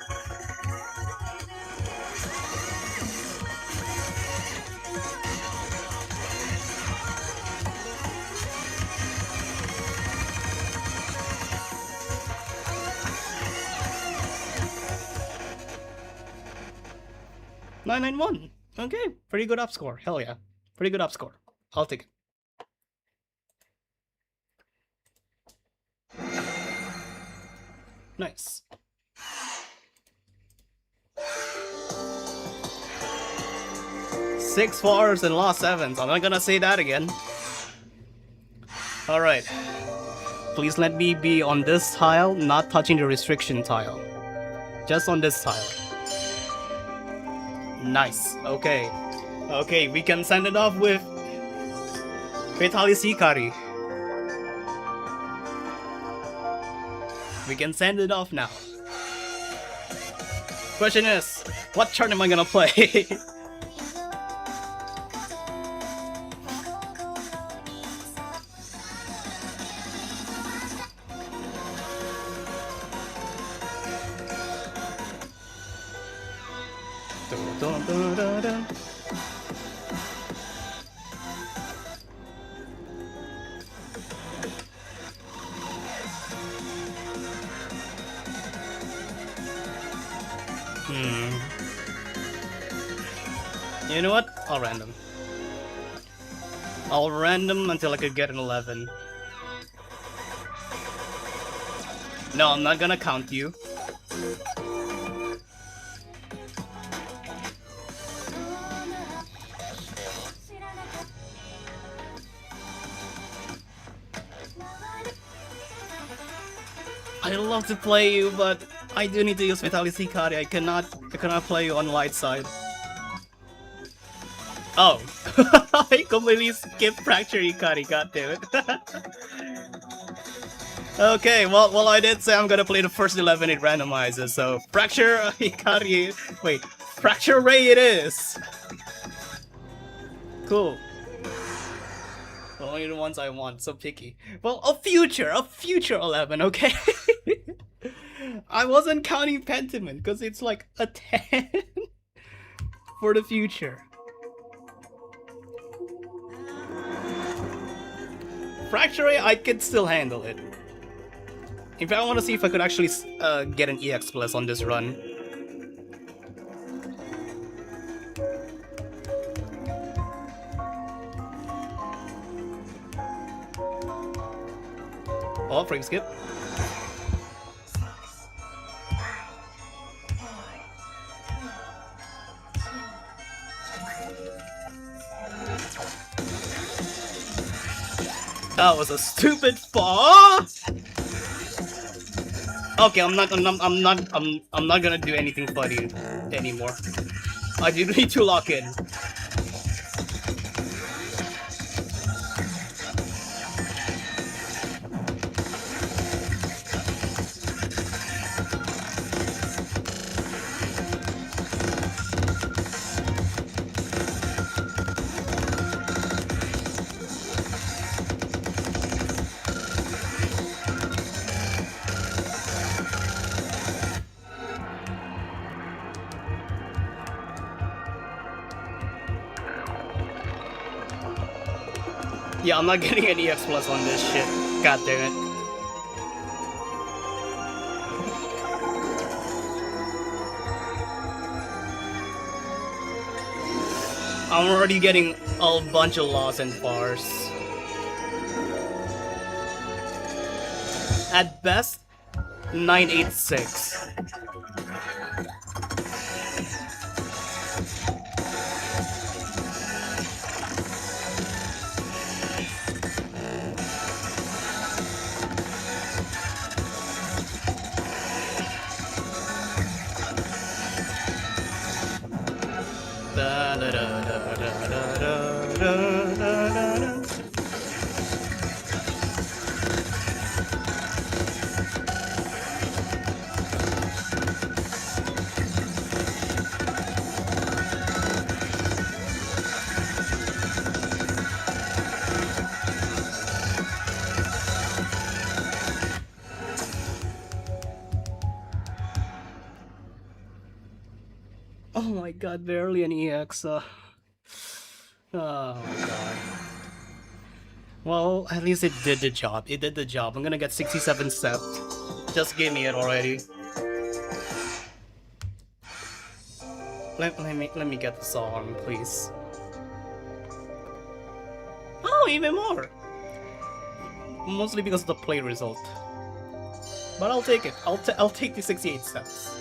$991. Okay, pretty good up score. Hell yeah, pretty good up score. I'll take it. Nice. Six fours and lost sevens. I'm not gonna say that again. Alright. Please let me be on this tile, not touching the restriction tile. Just on this tile. Nice. Okay. Okay, we can send it off with Vitalis Hikari. We can send it off now. Question is, what chart am I gonna play? You know what? I'll random. I'll random until I could get an 11. No, I'm not gonna count you. I love to play you, but I do need to use Vitalis Hikari. I cannot play you on light side. Oh, I completely skipped Fracture Hikari, goddammit. Okay, well I did say I'm gonna play the first 11 it randomizes, so Fracture Hikari, wait, Fracture Ray it is! Cool. Only the ones I want, so picky. Well, a future 11, okay? I wasn't counting Pentiment, because it's like a 10 for the future. Fracture Ray, I could still handle it. In fact, I want to see if I could actually get an EX plus on this run. Oh, frame skip. That was a stupid fall. Okay, I'm not gonna do anything funny anymore. I do need to lock in. Yeah, I'm not getting an EX plus on this shit. God damn it. I'm already getting a bunch of loss and fars. At best, 986. Da, da, da, da, da, da, da, da, da. Oh my god, barely an EX. Oh my god. Well, at least it did the job. It did the job. I'm gonna get 67 sept. Just give me it already. Let me get the song, please. Oh, even more! Mostly because of the play result. But I'll take it. I'll take the 68 steps.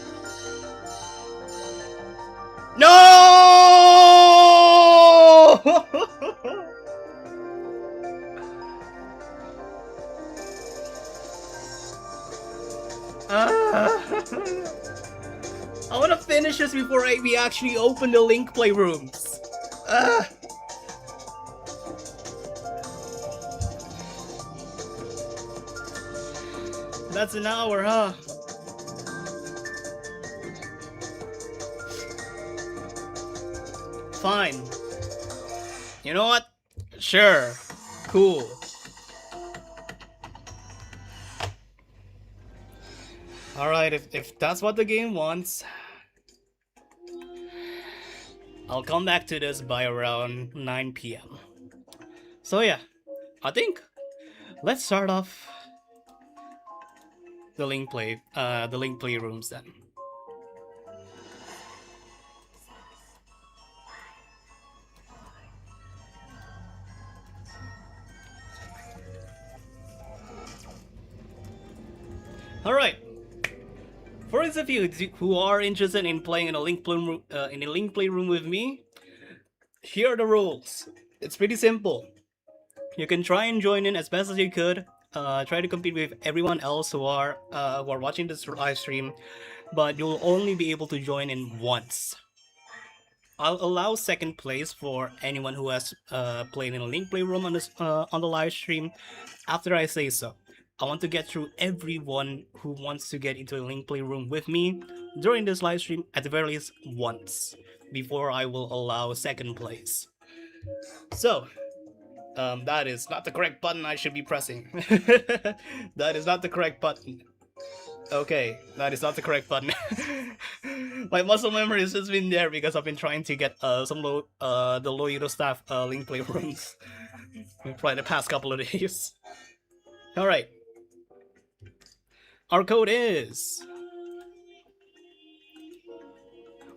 No! I wanna finish this before we actually open the link playrooms. That's an hour, huh? Fine. You know what? Sure. Cool. Alright, if that's what the game wants, I'll come back to this by around 9 PM. So yeah, I think let's start off the link play rooms then. Alright. For those of you who are interested in playing in a link play room with me, here are the rules. It's pretty simple. You can try and join in as best as you could. Try to compete with everyone else who are watching this live stream, but you'll only be able to join in once. I'll allow second place for anyone who has played in a link play room on the live stream after I say so. I want to get through everyone who wants to get into a link play room with me during this live stream at the very least once before I will allow second place. So, that is not the correct button I should be pressing. That is not the correct button. Okay, that is not the correct button. My muscle memory has just been there because I've been trying to get some the low Euro staff link play rooms for the past couple of days. Alright. Our code is...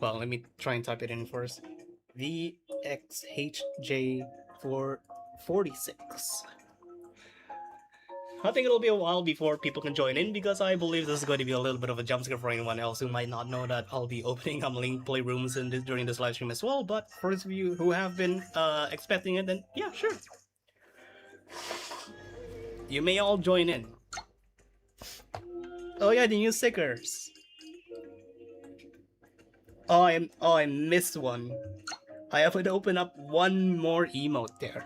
Well, let me try and type it in first. v6.16. I think it'll be a while before people can join in because I believe this is going to be a little bit of a jump scare for anyone else who might not know that I'll be opening up link play rooms during this live stream as well. But for those of you who have been expecting it, then yeah, sure. You may all join in. Oh yeah, the new stickers. Oh, I missed one. I have to open up one more emote there.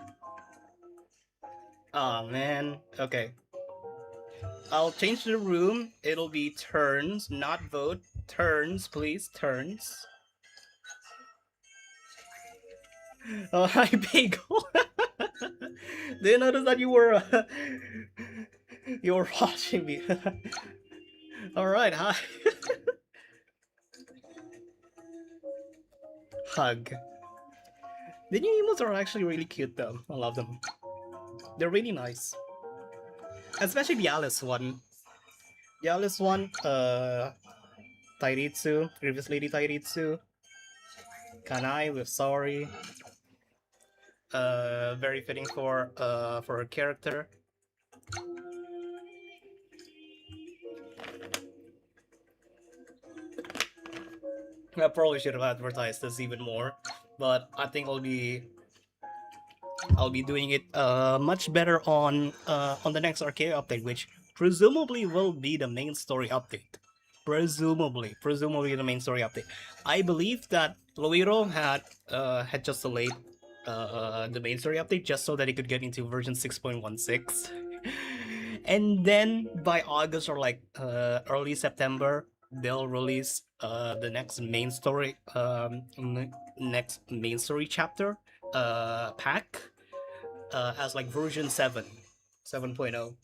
Oh man. Okay. I'll change the room. It'll be turns, not vote. Turns, please. Turns. Oh, hi, Bagel. Did you notice that you were watching me? All right, hi. Hug. The new emotes are actually really cute, though. I love them. They're really nice. Especially the Alice one. The Alice one, Tairitsu, Previous Lady Tairitsu, Kanai with Sorry. Very fitting for her character. I probably should have advertised this even more, but I think I'll be doing it much better on the next Arcaea update, which presumably will be the main story update. Presumably the main story update. I believe that Loiro had just delayed the main story update just so that it could get into version 6.16. And then by August or like early September, they'll release the next main story chapter pack as like version 7.0.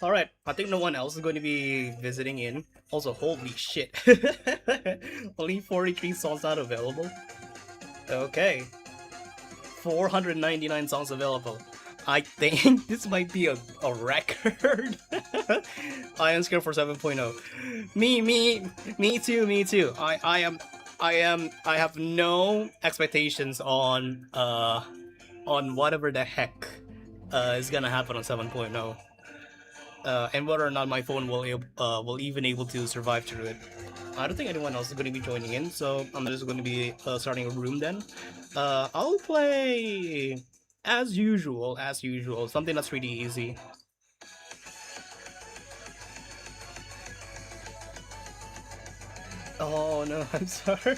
Alright, I think no one else is going to be visiting in. Also, holy shit. Only 43 songs not available. Okay. 499 songs available. I think this might be a record. I am scared for 7.0. Me too. I have no expectations on whatever the heck is gonna happen on 7.0. And whether or not my phone will even able to survive through it. I don't think anyone else is going to be joining in, so I'm just going to be starting a room then. I'll play as usual, something that's really easy. Oh no, I'm sorry.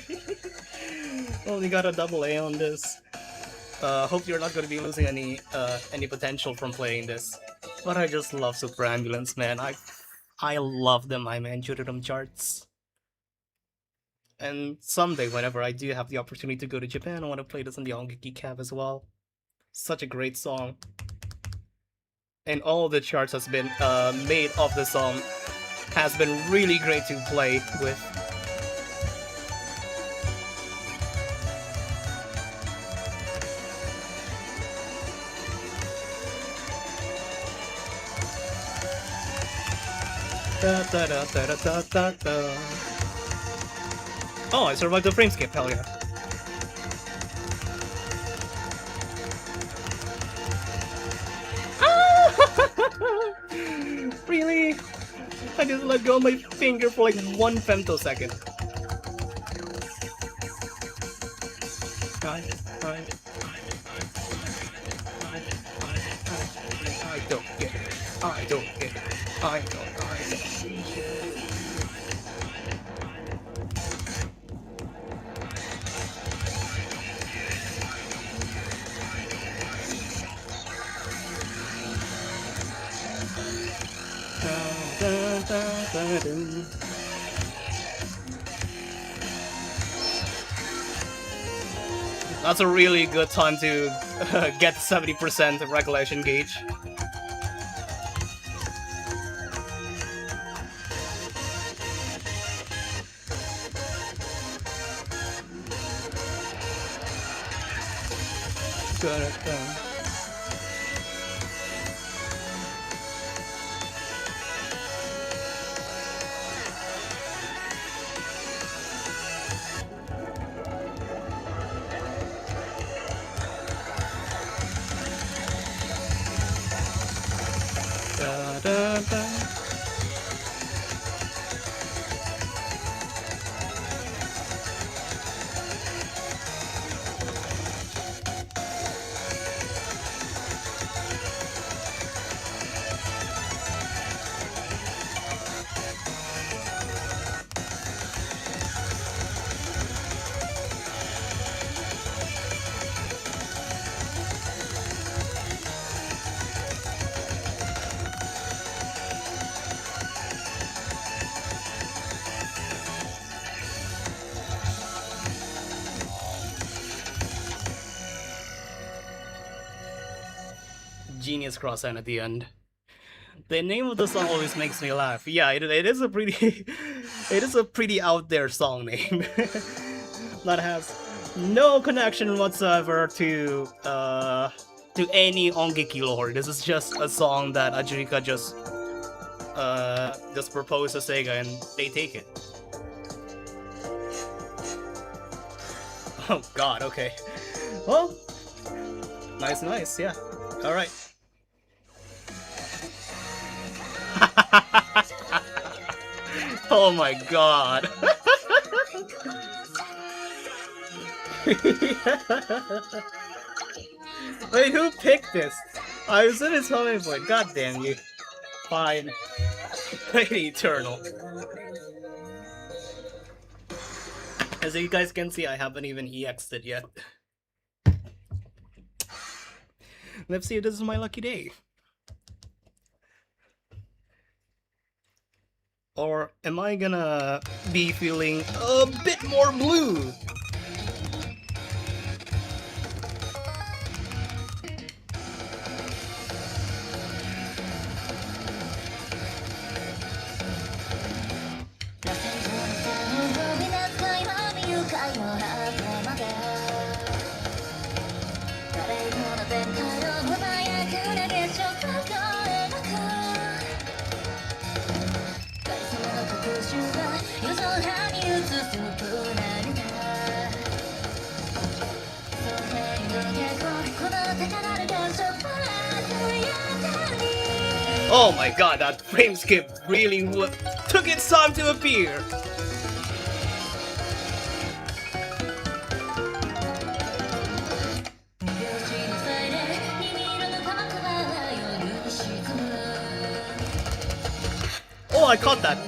Only got a double A on this. Hope you're not going to be losing any potential from playing this. But I just love Super Ambulance, man. I love them, I man, Juriram charts. And someday, whenever I do have the opportunity to go to Japan, I want to play this in the Ongeki Cab as well. Such a great song. And all the charts has been made of the song. Has been really great to play with. Oh, I survived the frame skip, hell yeah. Really? I just let go of my finger for like 1 femtosecond. I don't get it. I don't get it. I don't. That's a really good time to get 70% recollection gauge. Genius cross end at the end. The name of the song always makes me laugh. Yeah, it is a pretty it is a pretty out there song name. that no connection whatsoever to any Ongeki lore. This is just a song that Ajurika just proposed to Sega and they take it. Oh god, okay. Well, nice, yeah. Alright. Oh my god. Wait, who picked this? I was in his home point. God damn you. Fine. Eternal. As you guys can see, I haven't even EX'd it yet. Let's see if this is my lucky day. Or am I gonna be feeling a bit more blue? Oh my god, that frame skip really took its time to appear! Oh, I caught that!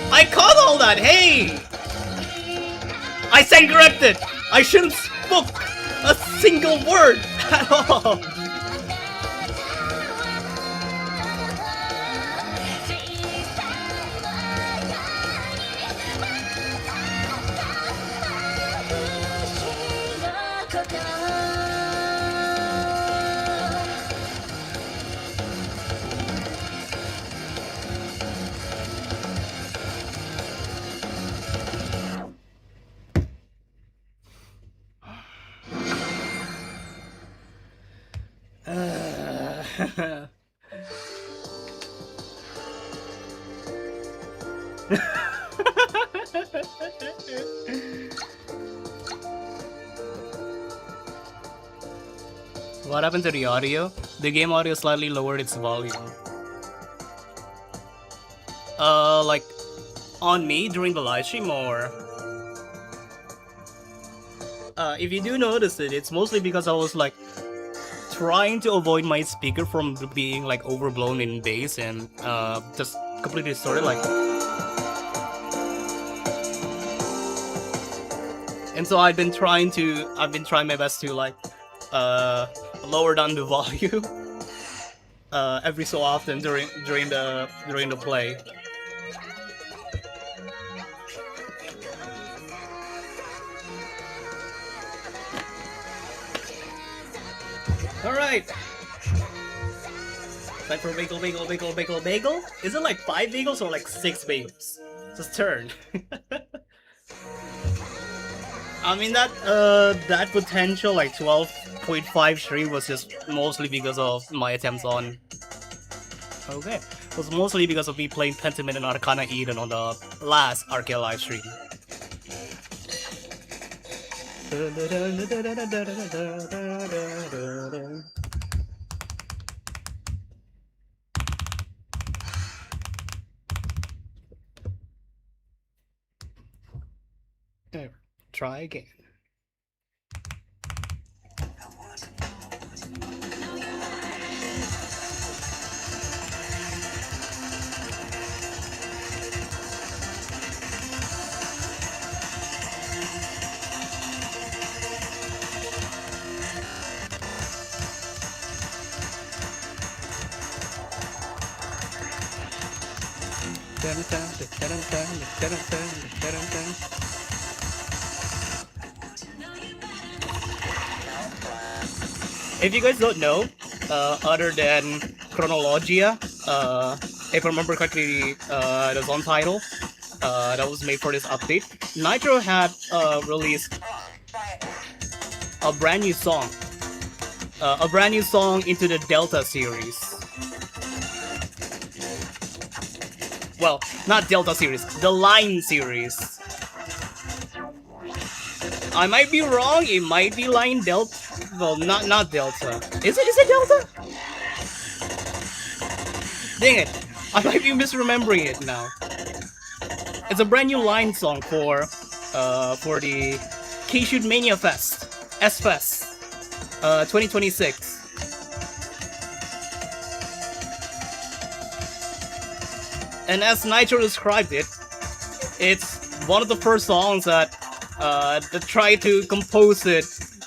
I caught all that, hey! I stand corrected! I shouldn't spoke a single word at all! What happened to the audio? The game audio slightly lowered its volume. Like on me during the live stream, or if you do notice it, it's mostly because I was like trying to avoid my speaker from being like overblown in bass and just completely distorted, like. And so I've been trying my best to like lower down the volume every so often during the play. All right. Time for bagel. Is it like 5 bagels or like 6 bagels? Just turn. I mean that potential like 12.5 stream was just mostly because of my attempts on Okay. It was mostly because of me playing Pentiment and Arcana Eden on the last Arcaea livestream. Try again. If you guys don't know, other than Chronologia, if I remember correctly, the song title that was made for this update, Nitro had released a brand new song. Into the Delta series. Well, not Delta series, the Line series. I might be wrong, it might be Line Delta. Well, not Delta. Is it Delta? Dang it, I might be misremembering it now. It's a brand new Line song for the K-Shoot Mania Fest, S-Fest, 2026. And as Nitro described it, it's one of the first songs that tried to compose it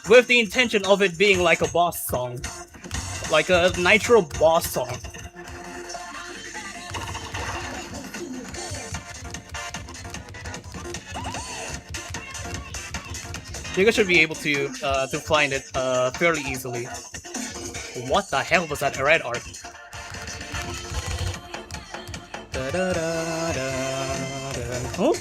with the intention of it being like a boss song. Like a Nitro boss song. You guys should be able to find it fairly easily. What the hell was that red art? Huh?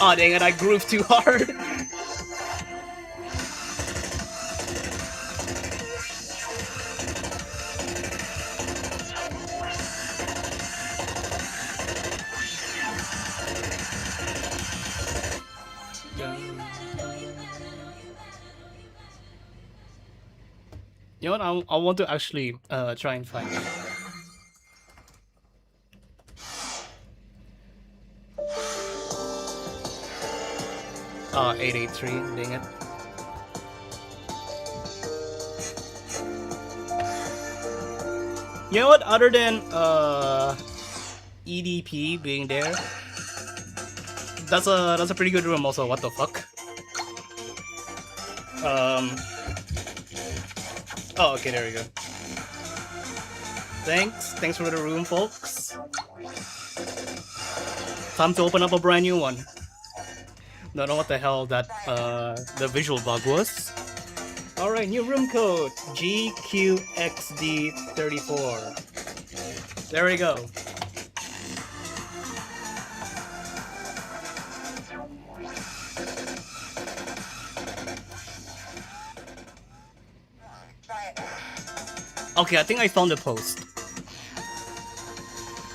Aw, dang it, I grooved too hard. You know what, I want to actually try and find it. 883, dang it. You know what, other than EDP being there, that's a pretty good room also, what the fuck? Oh, okay, there we go. Thanks for the room, folks. Time to open up a brand new one. Don't know what the hell that the visual bug was. Alright, new room code GQXD34. There we go. Okay, I think I found the post.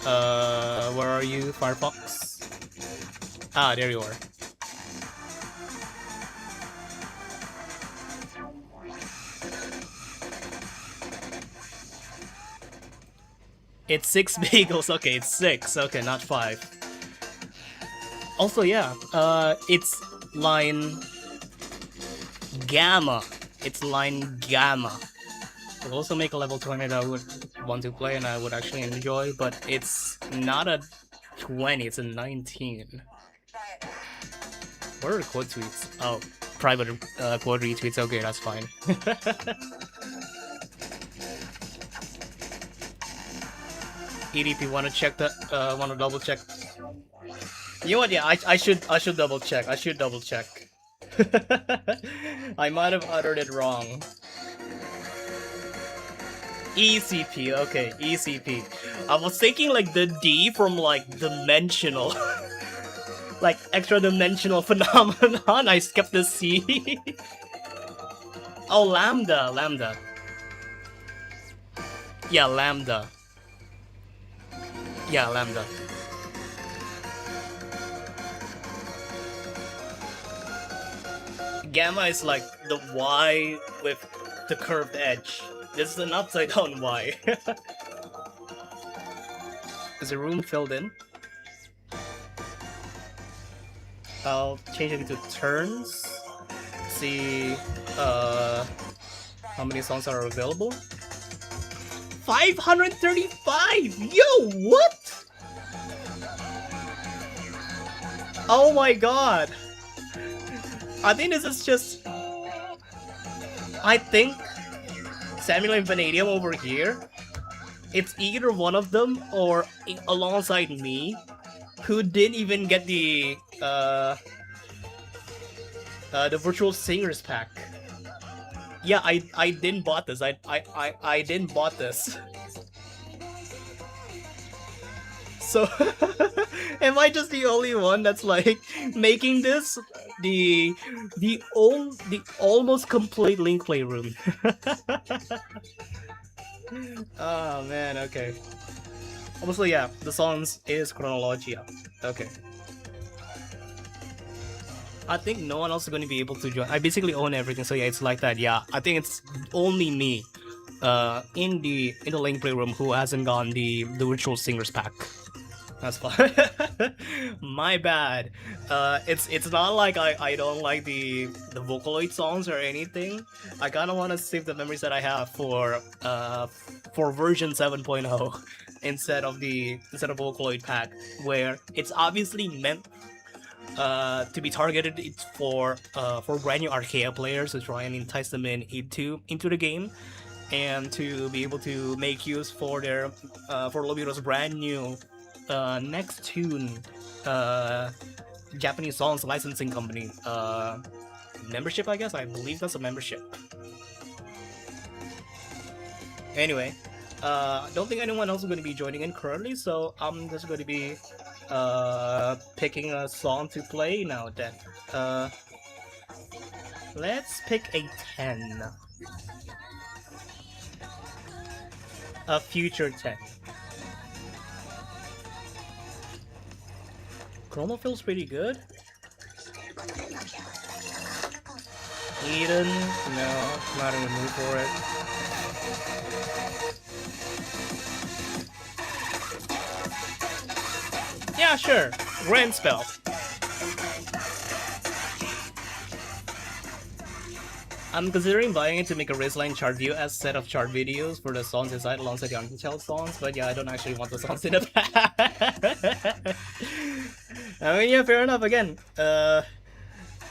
Where are you, Firefox? Ah, there you are. It's 6 bagels. Okay, it's 6. Okay, not 5. Also, yeah, it's line Gamma. It's line Gamma. It'll also make a level 20 that I would want to play and I would actually enjoy, but it's not a 20, it's a 19. What are the quote tweets? Oh, private quote retweets. Okay, that's fine. EDP, wanna check that? Wanna double check? You know what? Yeah, I should double check. I should double check. I might have uttered it wrong. ECP, okay, ECP. I was thinking like the D from like dimensional. Like extra dimensional phenomenon. I skipped the C. Oh, lambda, lambda. Yeah, lambda. Yeah, lambda. Gamma is like the Y with the curved edge. This is an upside down Y. Is the room filled in? I'll change it into turns. See how many songs are available. 535! Yo, what? Oh my god. I think this is just... I think Samuel and Vanadium over here, it's either one of them or alongside me, who didn't even get the virtual singers pack. Yeah, I didn't bought this. I didn't bought this. So am I just the only one that's like making this the almost complete link playroom? Oh man, okay. Obviously, yeah, the songs is Chronologia. Okay. I think no one else is going to be able to join. I basically own everything, so yeah, it's like that. Yeah, I think it's only me in the link playroom who hasn't gotten the virtual singers pack. That's fine. My bad. It's not like I don't like the Vocaloid songs or anything. I kind of want to save the memories that I have for version 7.0 instead of Vocaloid pack, where it's obviously meant to be targeted for brand new Arcaea players to try and entice them into the game, and to be able to make use for their for Lobiro's brand new next tune Japanese songs licensing company membership. I guess I believe that's a membership. Anyway, don't think anyone else is going to be joining in currently, so I'm just going to be picking a song to play now then. Let's pick a 10. A future 10. Chrono feels pretty good. Eden? No, not in the mood for it. Yeah, sure. Grand spell. I'm considering buying it to make a Raceline chart view as set of chart videos for the songs inside alongside the Uncontrolled songs, but yeah, I don't actually want the songs in the back. I mean, yeah, fair enough. Again, as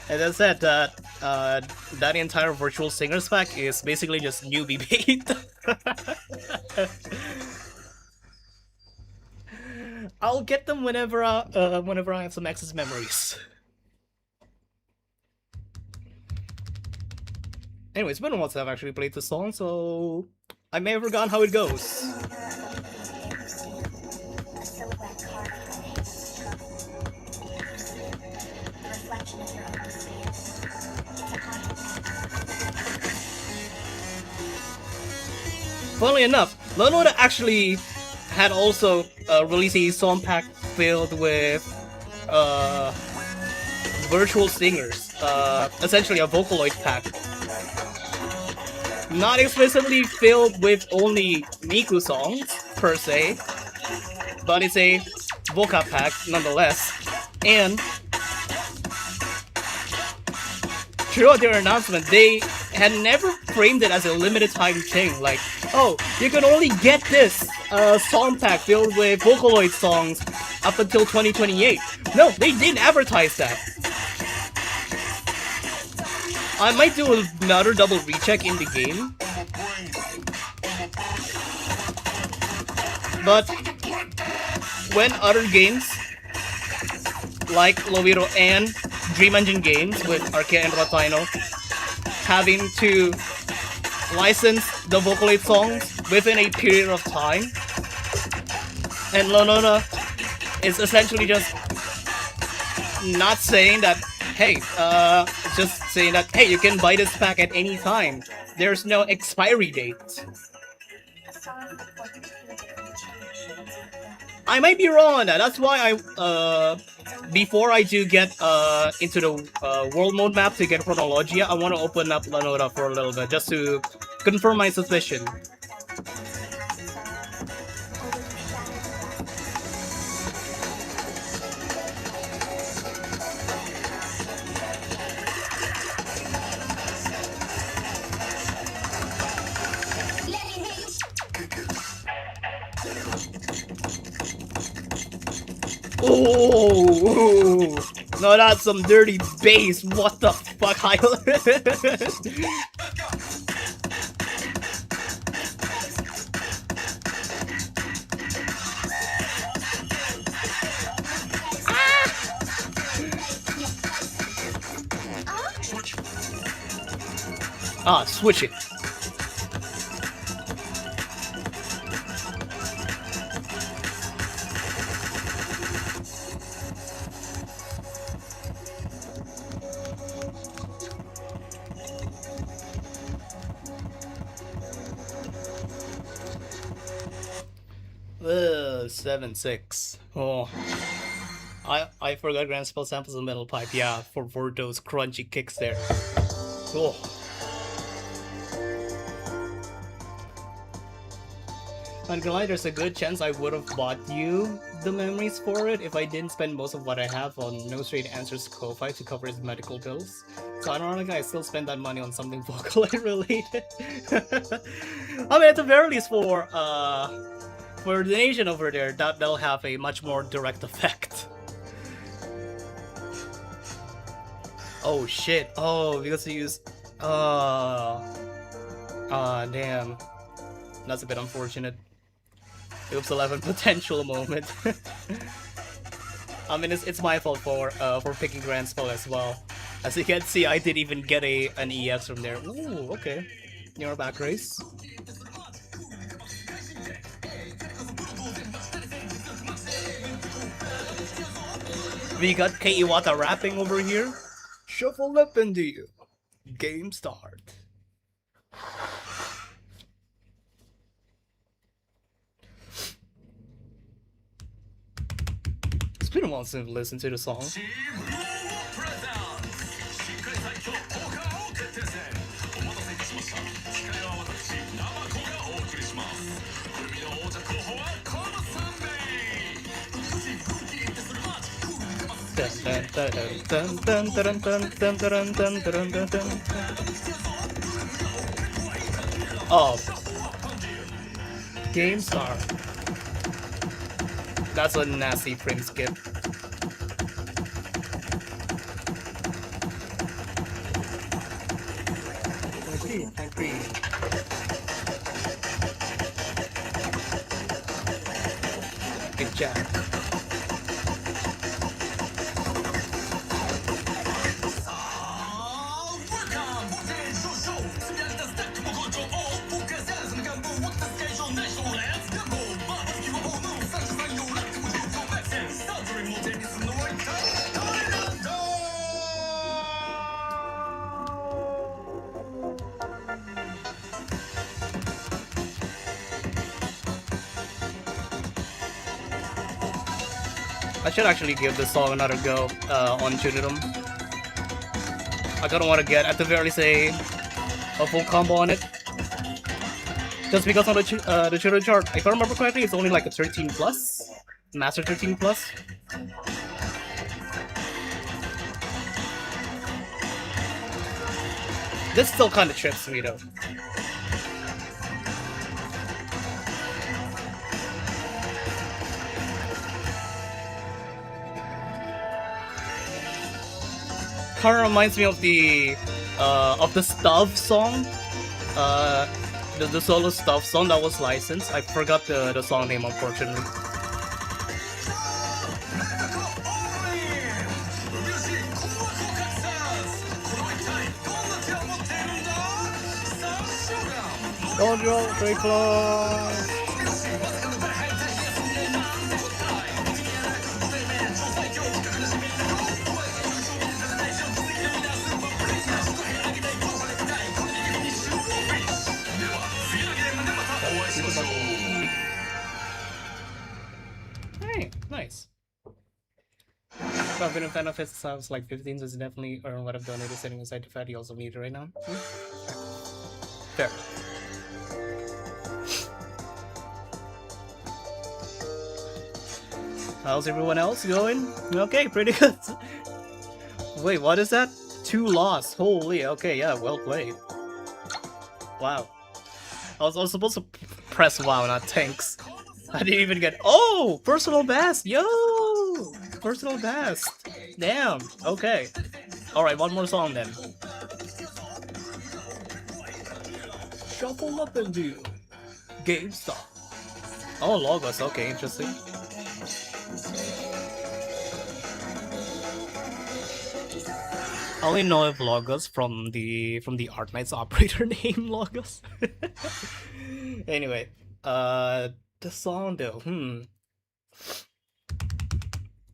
I said, that entire virtual singers pack is basically just newbie bait. I'll get them whenever I have some excess memories. Anyway, it's been a while since I've actually played the song, so I may have forgotten how it goes. Funnily enough, Lenoda actually had also released a song pack filled with virtual singers, essentially a Vocaloid pack. Not explicitly filled with only Miku songs, per se, but it's a Voca pack nonetheless. And throughout their announcement, they had never framed it as a limited time thing, like, oh, you can only get this song pack filled with Vocaloid songs up until 2028. No, they didn't advertise that. I might do another double recheck in the game, but when other games like Lobiro and Dream Engine games with Arcaea and Rataino having to license the Vocaloid songs within a period of time. And Lanona is essentially just not saying that, hey, just saying that, hey, you can buy this pack at any time. There's no expiry date. I might be wrong on that. That's why before I do get into the world mode map to get Chronologia, I want to open up Lanora for a little bit just to confirm my suspicion. Oh, no, that's some dirty bass. What the fuck, Hyler? Switch it. Ugh, 7-6. Oh, I forgot Grand Spell samples of Metal Pipe. Yeah, for those crunchy kicks there. Oh. On July, there's a good chance I would have bought you the memories for it if I didn't spend most of what I have on No Straight Answers Ko-Fi to cover his medical bills. So ironically, I still spend that money on something Vocaloid related. I mean, at the very least for the nation over there, that'll have a much more direct effect. Oh shit! Oh, because you use damn, that's a bit unfortunate. Oops, 11 potential moment. I mean, it's my fault for picking Grand Spell as well. As you can see, I didn't even get an EX from there. Ooh, okay. You're back race. We got K. Iwata rapping over here. Shuffle up into you. Game start. It's been a while since I've listened to the song. Oh, Game Star. That's a nasty frame skip. Good job. I should actually give this song another go on Junidum. I kinda wanna get, at the very least, a full combo on it. Just because on the Children chart, if I remember correctly, it's only like a 13 plus? Master 13 plus? This still kinda trips me though. Kinda reminds me of the Stuff song, the solo Stuff song that was licensed. I forgot the song name, unfortunately. Don't roll, very close. Hey, nice. I've been a fan of his since I was like 15, so it's definitely earned what I've donated sitting inside the fat he also needs right now. Fair. How's everyone else going? Okay, pretty good. Wait, what is that? 2 lost. Holy, okay, yeah, well played. Wow. I was supposed to press WoW, not tanks. I didn't even get. Oh! Personal best! Yo! Personal best! Damn, okay. Alright, one more song then. Shuffle up and do. GameStop. Oh, Logos, okay, interesting. I only know of Logos from the Art Knight's operator name, Logos. Anyway, the song though,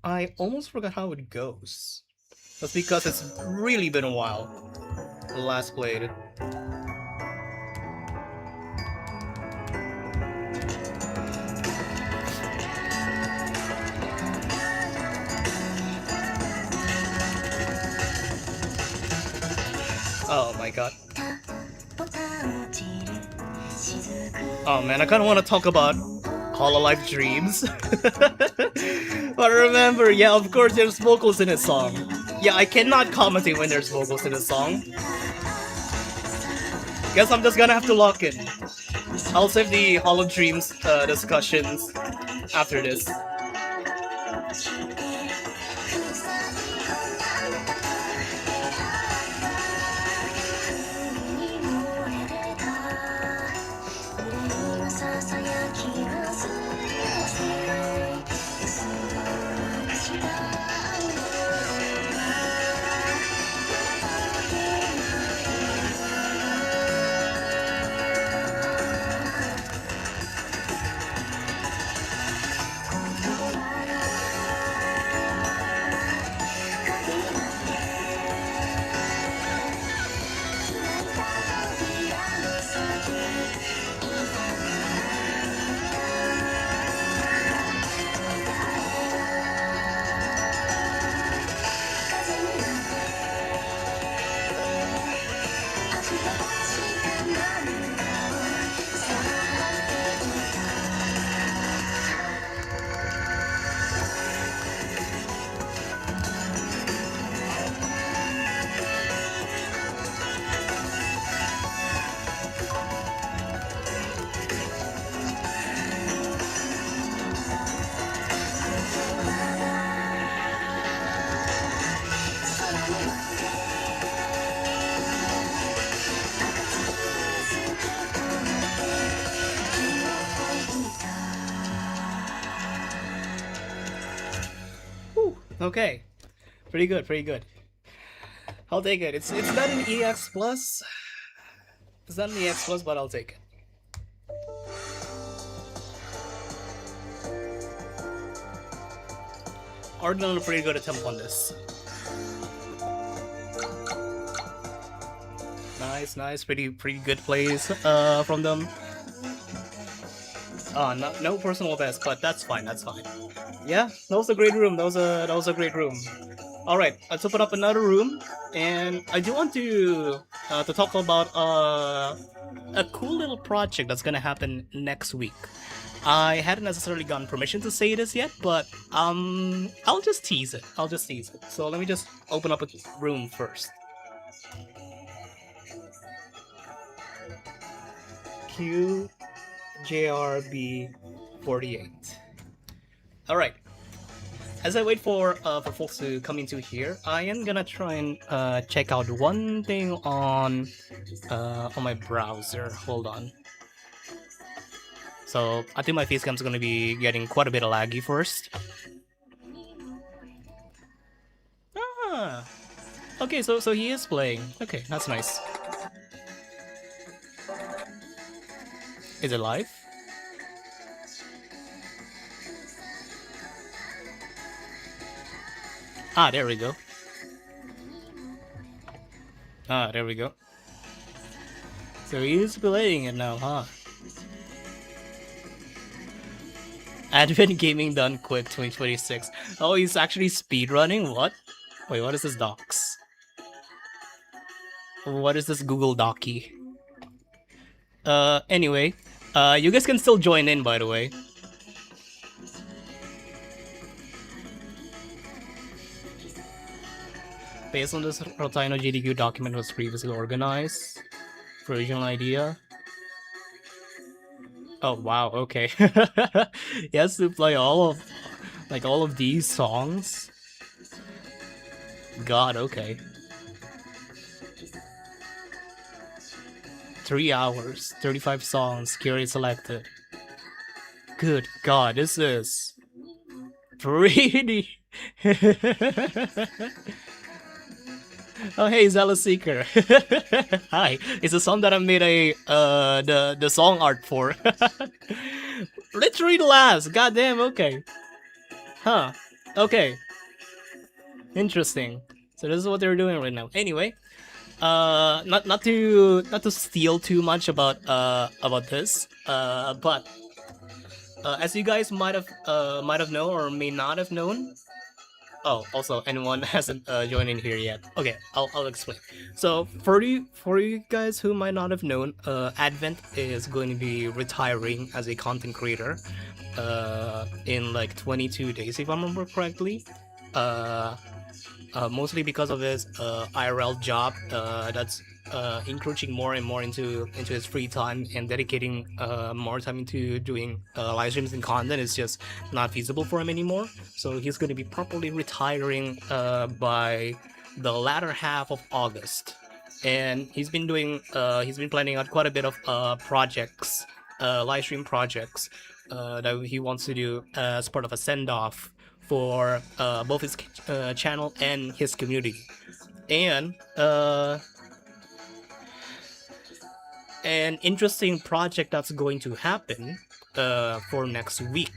I almost forgot how it goes. That's because it's really been a while. I last played it. Oh my god. Oh man, I kinda wanna talk about Hololive Dreams. But remember, yeah, of course there's vocals in a song. Yeah, I cannot commentate when there's vocals in a song. Guess I'm just gonna have to lock in. I'll save the Holo Dreams discussions after this. Okay, pretty good, pretty good. I'll take it. It's not an EX plus. It's not an EX plus, but I'll take it. Already done a pretty good attempt on this. Nice, nice, pretty good plays from them. No personal best, but that's fine, that's fine. Yeah, that was a great room. That was a great room. All right, let's open up another room, and I do want to talk about a cool little project that's gonna happen next week. I hadn't necessarily gotten permission to say this yet, but I'll just tease it. So let me just open up a room first. QJRB48. All right. As I wait for folks to come into here, I am gonna try and check out one thing on my browser. Hold on. So I think my facecam's gonna be getting quite a bit of laggy first. Ah, okay. So he is playing. Okay, that's nice. Is it live? Ah, there we go. Ah, there we go. So he's playing it now, huh? Advent Gaming Done Quick 2026. Oh, he's actually speedrunning? What? Wait, what is this docs? What is this Google Docky? Anyway, you guys can still join in, by the way. Based on this Rotino GDQ document was previously organized. For original idea. Oh wow, okay. He has to play all of these songs. God, okay. 3 hours, 35 songs, Curie selected. Good God, this is pretty. Oh hey, Zealous Seeker. Hi, it's a song that I made the song art for. Let's read last. Goddamn. Okay. Huh. Okay. Interesting. So this is what they're doing right now. Anyway, not to steal too much about this. But as you guys might have known or may not have known. Oh, also, anyone hasn't joined in here yet. Okay, I'll explain. So, for you guys who might not have known, Advent is going to be retiring as a content creator in like 22 days, if I remember correctly. Mostly because of his IRL job that's encroaching more and more into his free time, and dedicating more time into doing live streams and content is just not feasible for him anymore. So he's going to be properly retiring by the latter half of August, and he's been planning out quite a bit of projects, live stream projects that he wants to do as part of a send-off for both his channel and his community. And an interesting project that's going to happen for next week,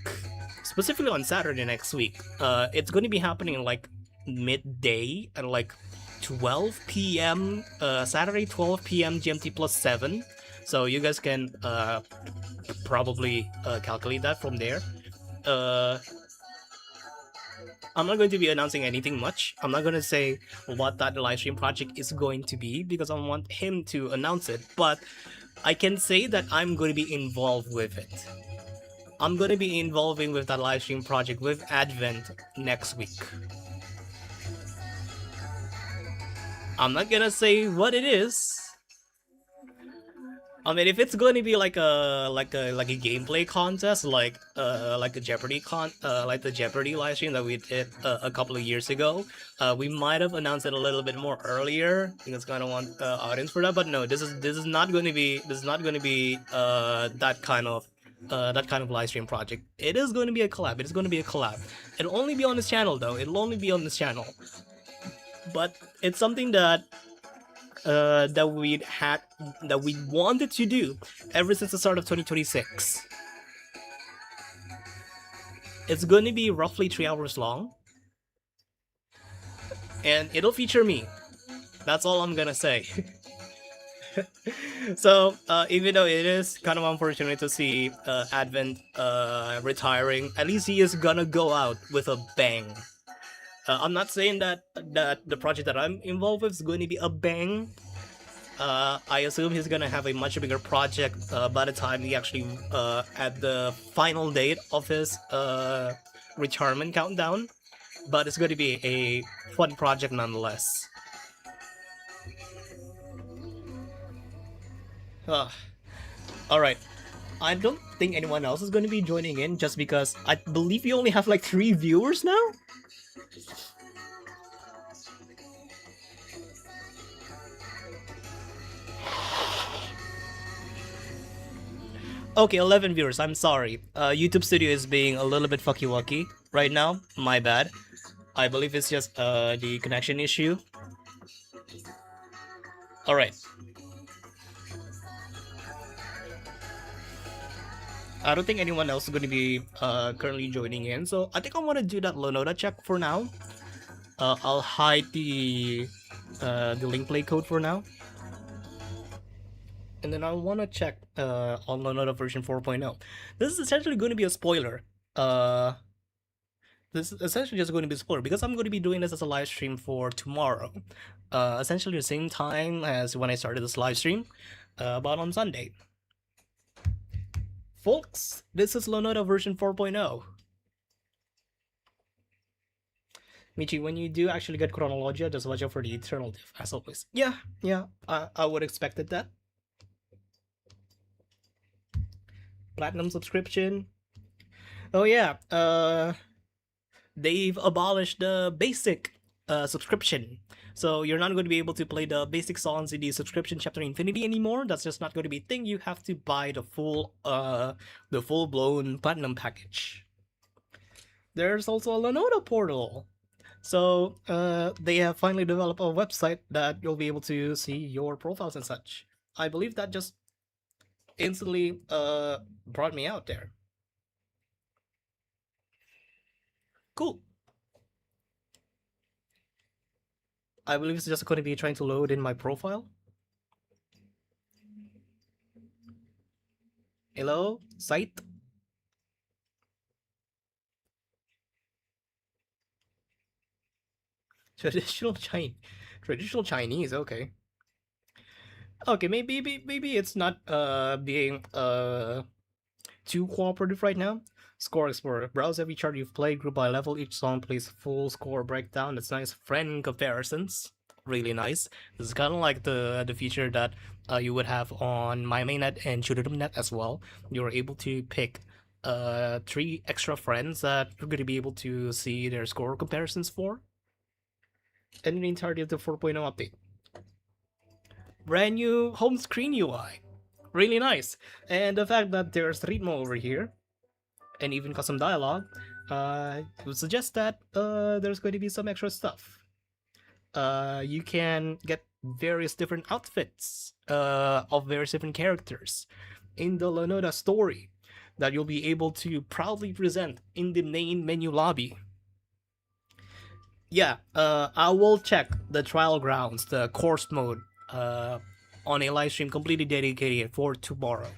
specifically on Saturday next week. It's going to be happening like midday at like 12 p.m. Saturday 12 p.m. GMT plus 7. So you guys can probably calculate that from there. I'm not going to be announcing anything much. I'm not going to say what that livestream project is going to be because I want him to announce it, but I can say that I'm going to be involved with it. I'm going to be involving with that livestream project with Advent next week. I'm not going to say what it is. I mean, if it's going to be like a gameplay contest, like a Jeopardy like the Jeopardy livestream that we did a couple of years ago, we might have announced it a little bit more earlier because kind of want audience for that. But no, this is not going to be that kind of live stream project. It is going to be a collab. It is going to be a collab. It'll only be on this channel though. It'll only be on this channel. But it's something that we wanted to do ever since the start of 2026. It's going to be roughly 3 hours long, and it'll feature me. That's all I'm gonna say. So even though it is kind of unfortunate to see Advent retiring, at least he is gonna go out with a bang. I'm not saying that the project that I'm involved with is going to be a bang. I assume he's gonna have a much bigger project by the time he actually at the final date of his retirement countdown. But it's going to be a fun project nonetheless. Alright. I don't think anyone else is going to be joining in just because I believe we only have like 3 viewers now? Okay, 11 viewers, I'm sorry. YouTube Studio is being a little bit fucky-wucky right now. My bad. I believe it's just the connection issue. Alright. I don't think anyone else is going to be currently joining in, so I think I want to do that Lonoda check for now. I'll hide the link play code for now, and then I want to check on Lonoda version 4.0. This is essentially going to be a spoiler. Uh, this is essentially just going to be a spoiler because I'm going to be doing this as a live stream for tomorrow. Essentially the same time as when I started this live stream, but on Sunday. Folks, this is Lonoda version 4.0. Michi, when you do actually get Chronologia, just watch out for the Eternal Diff, as always. Yeah, I would expected that. Platinum subscription. Oh yeah, they've abolished the basic subscription. So you're not going to be able to play the basic songs in the subscription chapter Infinity anymore. That's just not going to be a thing. You have to buy the full-blown platinum package. There's also a Lenoda portal. So they have finally developed a website that you'll be able to see your profiles and such. I believe that just instantly brought me out there. Cool. I believe it's just going to be trying to load in my profile. Hello, site. Traditional Chinese. Okay. Okay, maybe it's not being too cooperative right now. Score Explorer. Browse every chart you've played, group by level. Each song plays full score breakdown. That's nice. Friend comparisons. Really nice. This is kind of like the feature that you would have on My Mainnet and Net as well. You're able to pick 3 extra friends that you're going to be able to see their score comparisons for. And the entirety of the 4.0 update. Brand new home screen UI. Really nice. And the fact that there's ritmo over here, and even custom dialogue, would suggest that there's going to be some extra stuff. You can get various different outfits of various different characters in the Lenoda story that you'll be able to proudly present in the main menu lobby. Yeah, I will check the trial grounds, the course mode, on a live stream completely dedicated for tomorrow.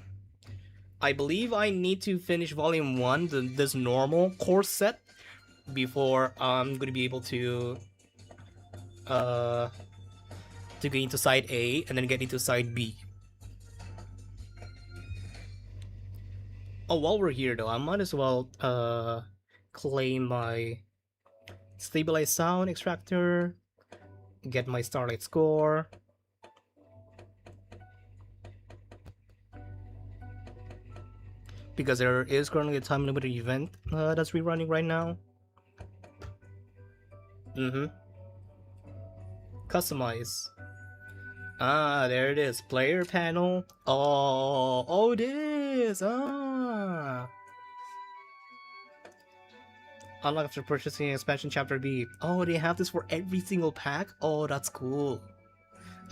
I believe I need to finish volume 1, this normal course set, before I'm going to be able to get into side A and then get into side B. Oh, while we're here though, I might as well claim my stabilized sound extractor, get my Starlight score. Because there is currently a time limited event that's rerunning right now. Customize. Ah, there it is. Player panel. Oh, this. Unlock after purchasing expansion chapter B. Oh, they have this for every single pack? Oh, that's cool.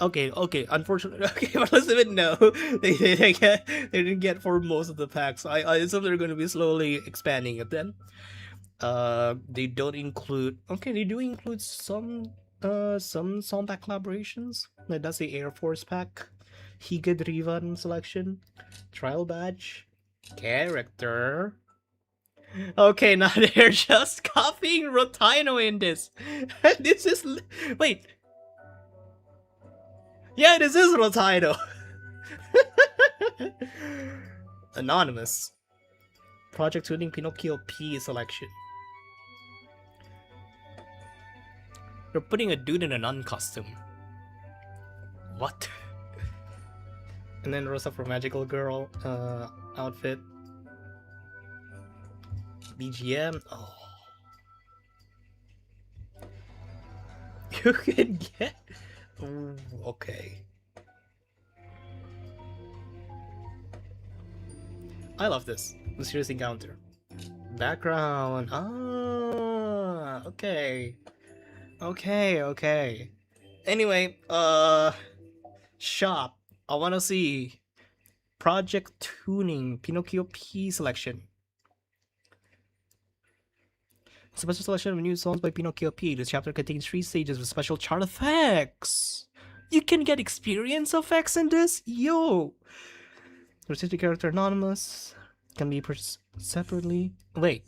Okay. Unfortunately, okay, but let's admit no. They didn't get for most of the packs. I assume they're going to be slowly expanding it then. They don't include. Okay, they do include some song pack collaborations. Like that's the Air Force pack, Higa Drivan selection, trial badge, character. Okay, now they're just copying Rotino in this. This is wait. Yeah, this is Rotino. Anonymous. Project Tuning Pinocchio P selection. They're putting a dude in a nun costume. What? And then Rosa for Magical Girl outfit. BGM. Oh. You can get. Ooh, okay. I love this. Mysterious encounter. Background. Ah, okay. Okay. Anyway, shop. I wanna see Project Tuning Pinocchio P selection. Special selection of new songs by Pinocchio P. This chapter contains 3 stages with special chart effects. You can get experience effects in this? Yo! Artistic character anonymous. Can be purchased separately. Wait.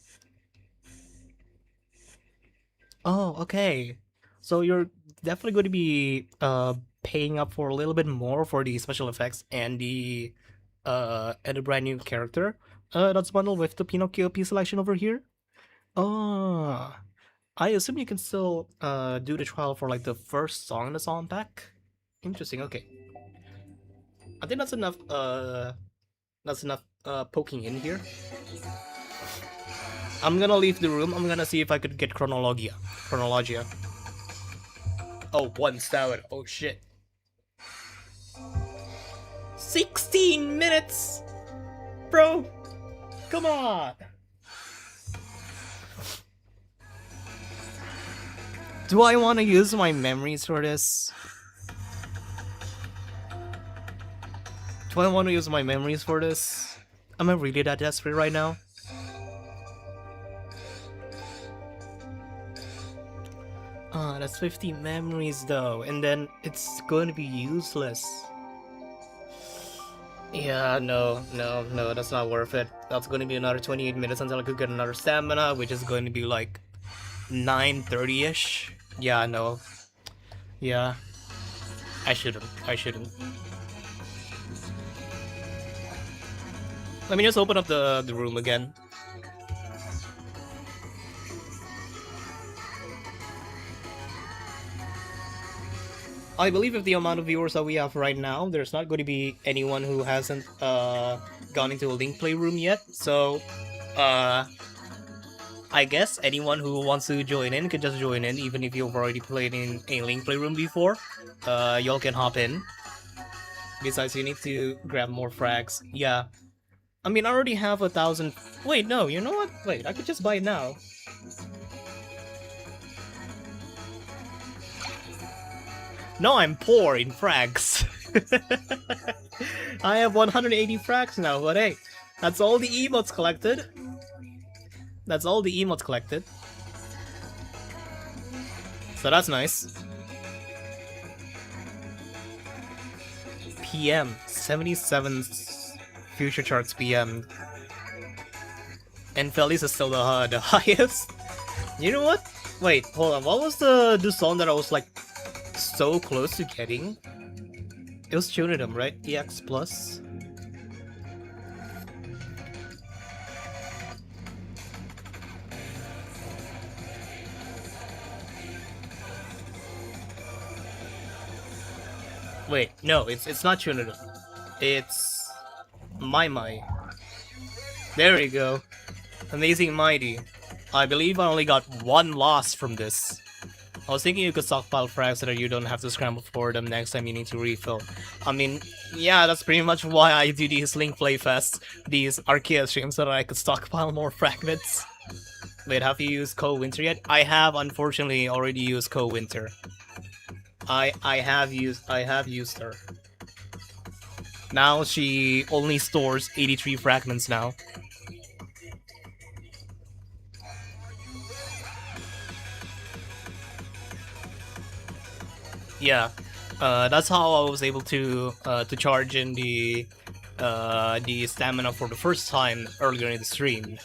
Oh, okay. So you're definitely going to be paying up for a little bit more for the special effects and the brand new character. That's bundled with the Pinocchio P selection over here. Oh, I assume you can still do the trial for like the first song in the song pack. Interesting. Okay, I think that's enough. Poking in here. I'm gonna leave the room. I'm gonna see if I could get Chronologia. Oh, 1 star. Oh shit. 16 minutes, bro. Come on. Do I want to use my memories for this? Am I really that desperate right now? That's 50 memories though, and then it's going to be useless. Yeah, no, that's not worth it. That's going to be another 28 minutes until I could get another stamina, which is going to be like 9:30ish. Yeah, no. Yeah. I shouldn't. Let me just open up the room again. I believe with the amount of viewers that we have right now, there's not going to be anyone who hasn't gone into a link play room yet. So, I guess anyone who wants to join in could just join in, even if you've already played in a link play room before. Y'all can hop in. Besides, you need to grab more frags. Yeah. I mean, I already have 1,000. Wait, no, you know what? Wait, I could just buy it now. No, I'm poor in frags. I have 180 frags now, but hey, that's all the emotes collected. So that's nice. PM, 77 future charts PM. And Felice is still the highest. You know what? Wait, hold on. What was the song that I was like so close to getting? It was Tunidum, right? EX Plus. Wait, no, it's not Tunidum. It's Mai. There you go. Amazing Mighty. I believe I only got 1 loss from this. I was thinking you could stockpile frags so that you don't have to scramble for them next time you need to refill. I mean, yeah, that's pretty much why I do these Link Playfests, these Arcaea streams, so that I could stockpile more fragments. Wait, have you used Co-Winter yet? I have unfortunately already used Co-Winter. I have used her. Now she only stores 83 fragments now. Yeah, that's how I was able to charge in the stamina for the first time earlier in the stream.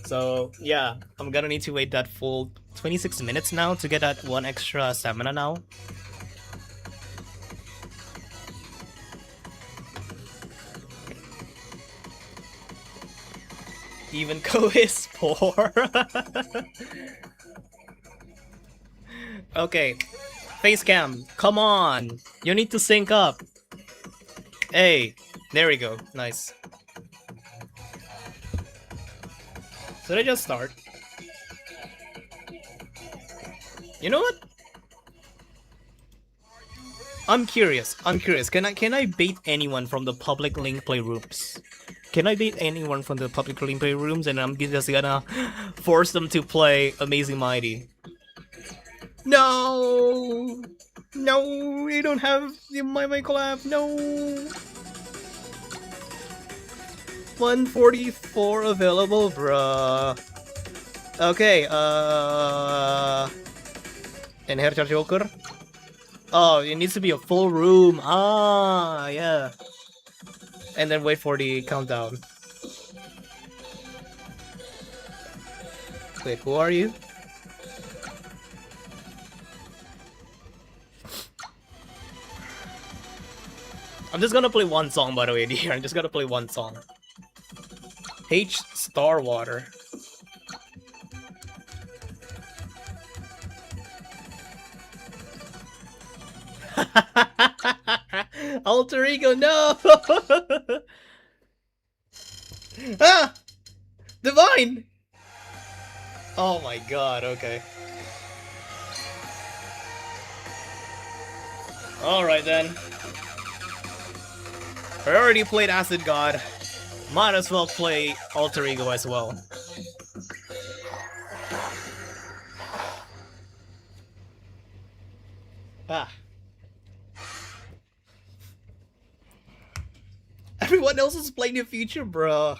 So yeah, I'm gonna need to wait that full 26 minutes now to get that 1 extra stamina now. Even Ko is poor. Okay, Facecam, come on! You need to sync up! Hey, there we go, nice. Should I just start? You know what? I'm curious. Can I bait anyone from the public link play rooms? Can I bait anyone from the public link play rooms and I'm just gonna force them to play Amazing Mighty? No! No, you don't have my collab, no! 144 available, bruh. Okay, Inherit Joker. Oh, it needs to be a full room. Ah, yeah. And then wait for the countdown. Wait, who are you? I'm just gonna play one song, by the way, here. I'm just gonna play one song. H Star Water. Alter Ego, no! Ah! Divine! Oh my god, okay. Alright then. I already played Acid God. Might as well play Alter Ego as well. Ah. Everyone else is playing the future, bro.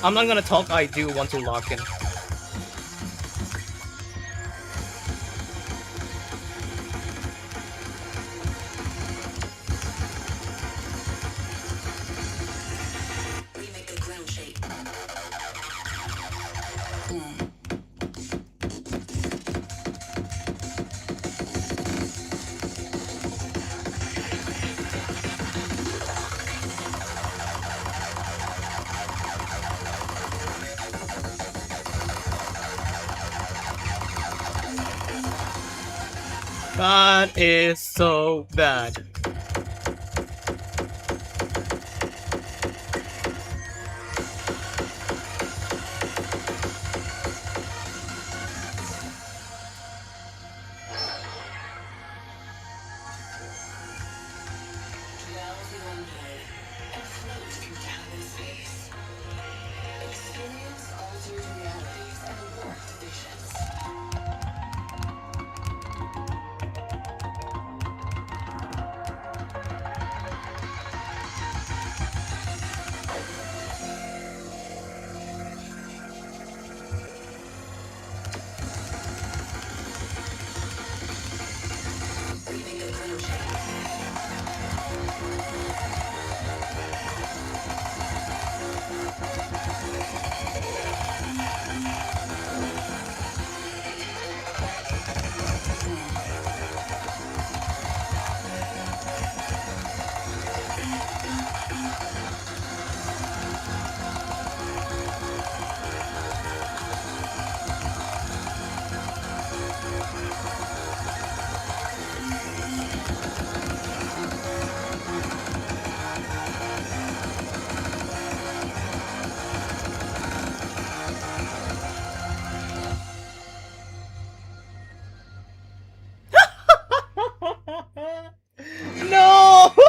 I'm not gonna talk, I do want to lock in. That is so bad. No! 79!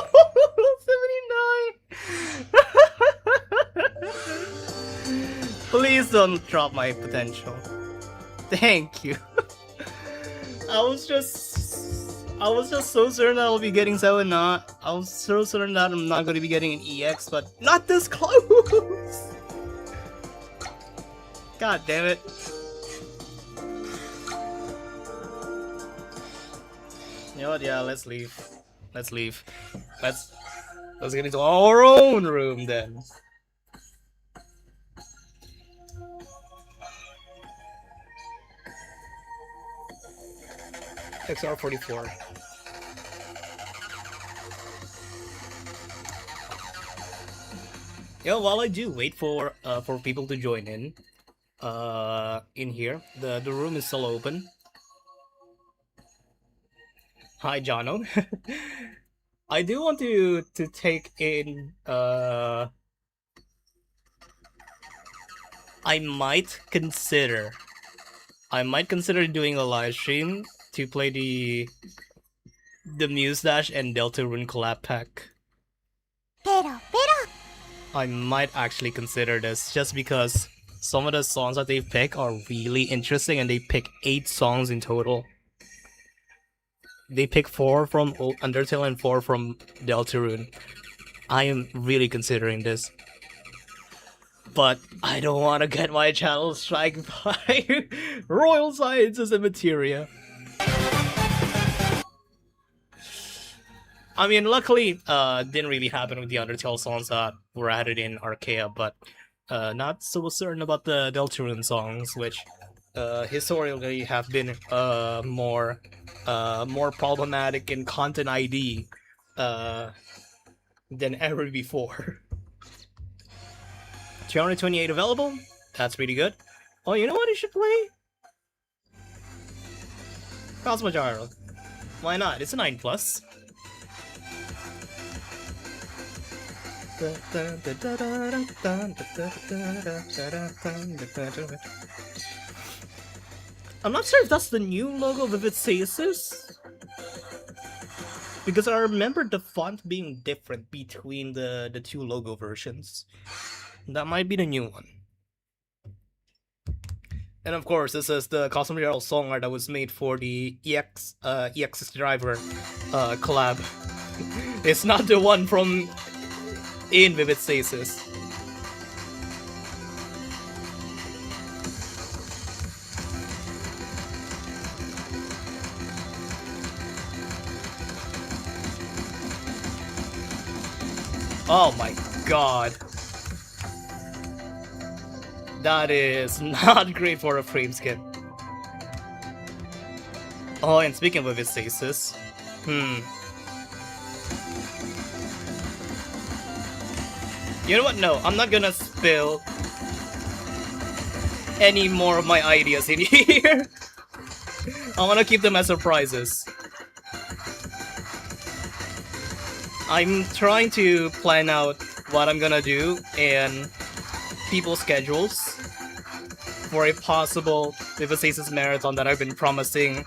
Please don't drop my potential. Thank you. I was just so certain that I'll be getting 7 not. I was so certain that I'm not gonna be getting an EX, but not this close! God damn it. You know what, yeah, let's leave. Let's leave. Let's get into our own room then. XR44. Yeah, while I do wait for people to join in here, the room is still open. Hi, Jono. I do want to take in I might consider doing a live stream to play the Muse Dash and Deltarune collab pack. I might actually consider this just because some of the songs that they pick are really interesting, and they pick 8 songs in total. They pick 4 from Undertale and 4 from Deltarune. I am really considering this. But I don't want to get my channel struck by Royal Sciences and Materia. I mean, luckily, didn't really happen with the Undertale songs that were added in Arcaea, but not so certain about the Deltarune songs, which historically have been more problematic in content ID than ever before. 328 available. That's pretty good. Oh, you know what you should play? Cosmogyro. Why not? It's a 9+. I'm not sure if that's the new logo of v6.16, because I remember the font being different between the 2 logo versions. That might be the new one. And of course, this is the Cosmogyro song art that was made for the EX driver collab. It's not the one from in Vivid Stasis. Oh my god. That is not great for a frame skip. Oh, and speaking of Vivid Stasis, you know what? No, I'm not gonna spill any more of my ideas in here. I wanna keep them as surprises. I'm trying to plan out what I'm gonna do and people's schedules for a possible Vivid Stasis marathon that I've been promising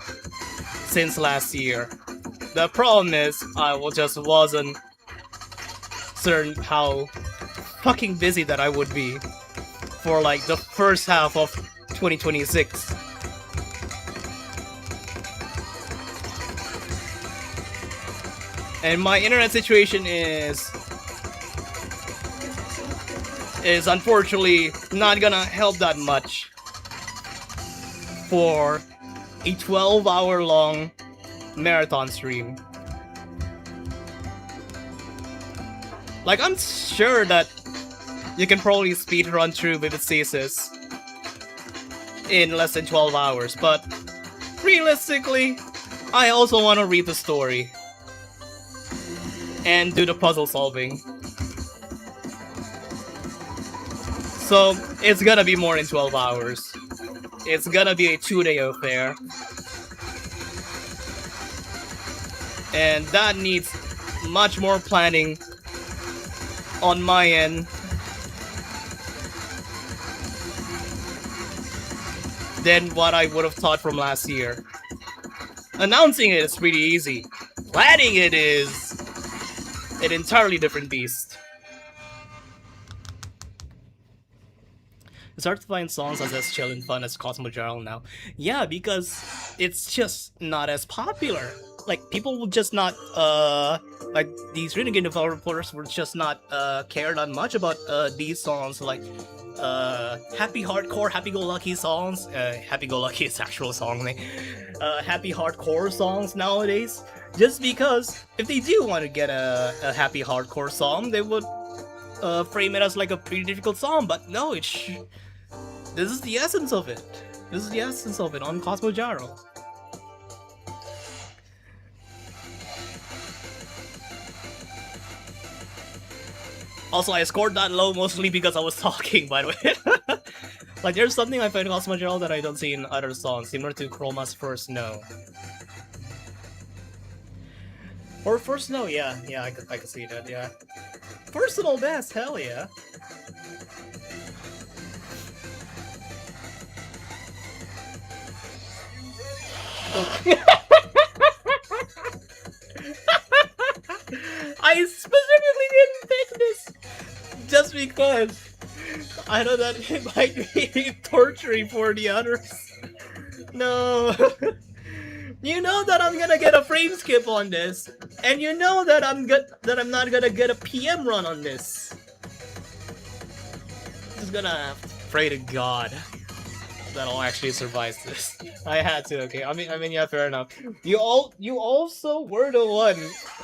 since last year. The problem is, I just wasn't certain how fucking busy that I would be for like the first half of 2026. And my internet situation is unfortunately not gonna help that much for a 12-hour long marathon stream. Like, I'm sure that you can probably speedrun through Vivid Stasis in less than 12 hours, but realistically, I also want to read the story and do the puzzle solving. So, it's gonna be more than 12 hours. It's gonna be a 2-day affair. And that needs much more planning on my end than what I would have thought from last year. Announcing it is pretty easy. Planning it is an entirely different beast. It's hard to find songs as chill and fun as Cosmogyro now. Yeah, because it's just not as popular. Like, people will just not, like, these renegade developers were just not, care that much about, these songs, like, happy hardcore, happy-go-lucky songs. Happy-go-lucky is actual song name. Happy hardcore songs nowadays. Just because, if they do want to get a happy hardcore song, they would, frame it as, like, a pretty difficult song, but no, this is the essence of it. This is the essence of it on Cosmogyro. Also, I scored that low mostly because I was talking, by the way. Like, there's something I find in Cosmogyro that I don't see in other songs, similar to Chroma's First No. Or first, no, yeah, I could see that, yeah. Personal best, hell yeah. I specifically didn't pick this just because I know that it might be torturing for the others. No. You know that I'm gonna get a frame skip on this, and you know that I'm not gonna get a PM run on this. Just gonna have to pray to God that I'll actually survive this. I had to, okay. I mean, yeah, fair enough. You also were the one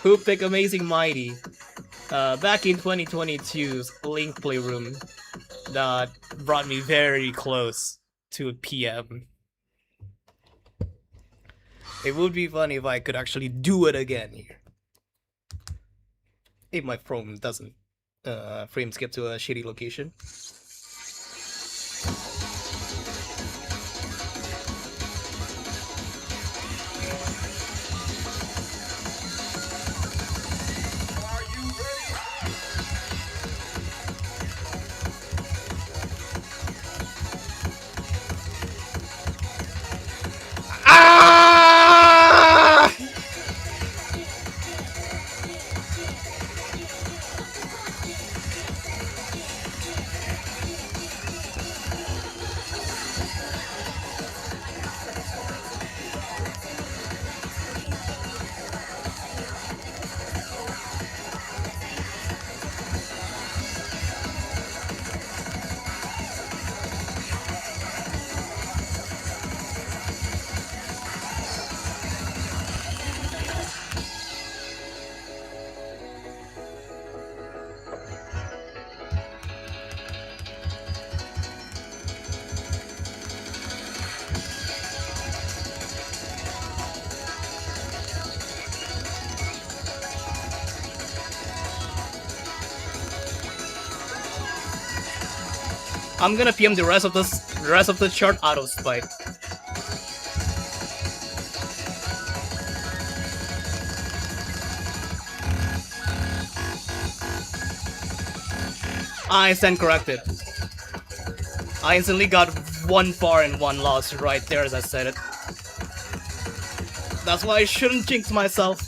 who picked Amazing Mighty, back in 2022's Link Playroom, that brought me very close to a PM. It would be funny if I could actually do it again here. If my phone doesn't frame skip to a shitty location. I'm gonna PM the rest of the chart out of spite. I stand corrected. I instantly got 1 far and 1 loss right there as I said it. That's why I shouldn't jinx myself.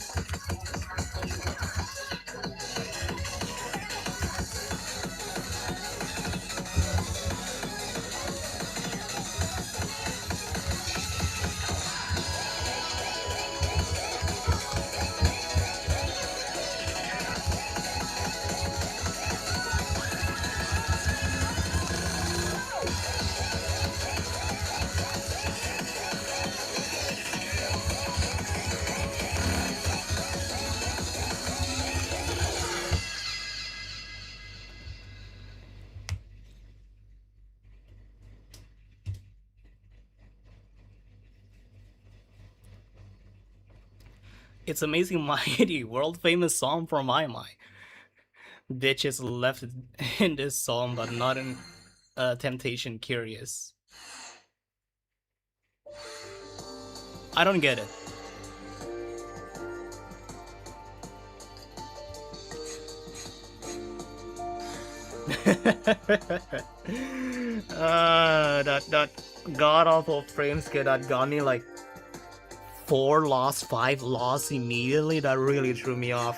It's Amazing Mighty, world famous song from My. Bitches left in this song, but not in Temptation Curious. I don't get it. That god awful frame skip that got me like 4 loss, 5 loss immediately. That really threw me off.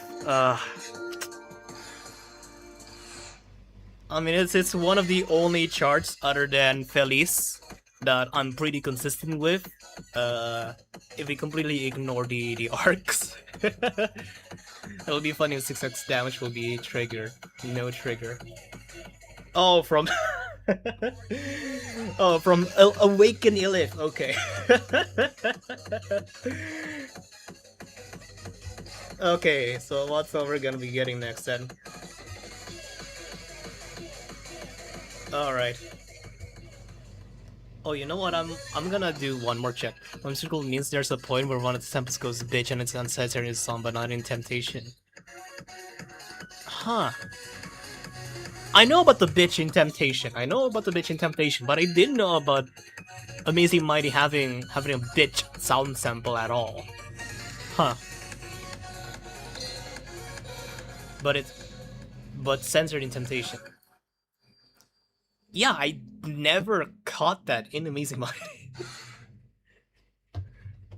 I mean, it's one of the only charts other than Feliz that I'm pretty consistent with. If we completely ignore the arcs. It'll be funny if 6x damage will be trigger. No trigger. Oh, from... oh, from Awaken Illith. Okay. Okay, so what's we're gonna be getting next then? Alright. Oh, you know what? I'm gonna do one more check. Whimsical means there's a point where one of the temples goes bitch and it's unnecessary in song, but not in Temptation. Huh. I know about the bitch in Temptation. But I didn't know about Amazing Mighty having a bitch sound sample at all. Huh. but censored in Temptation. Yeah, I never caught that in Amazing Mighty.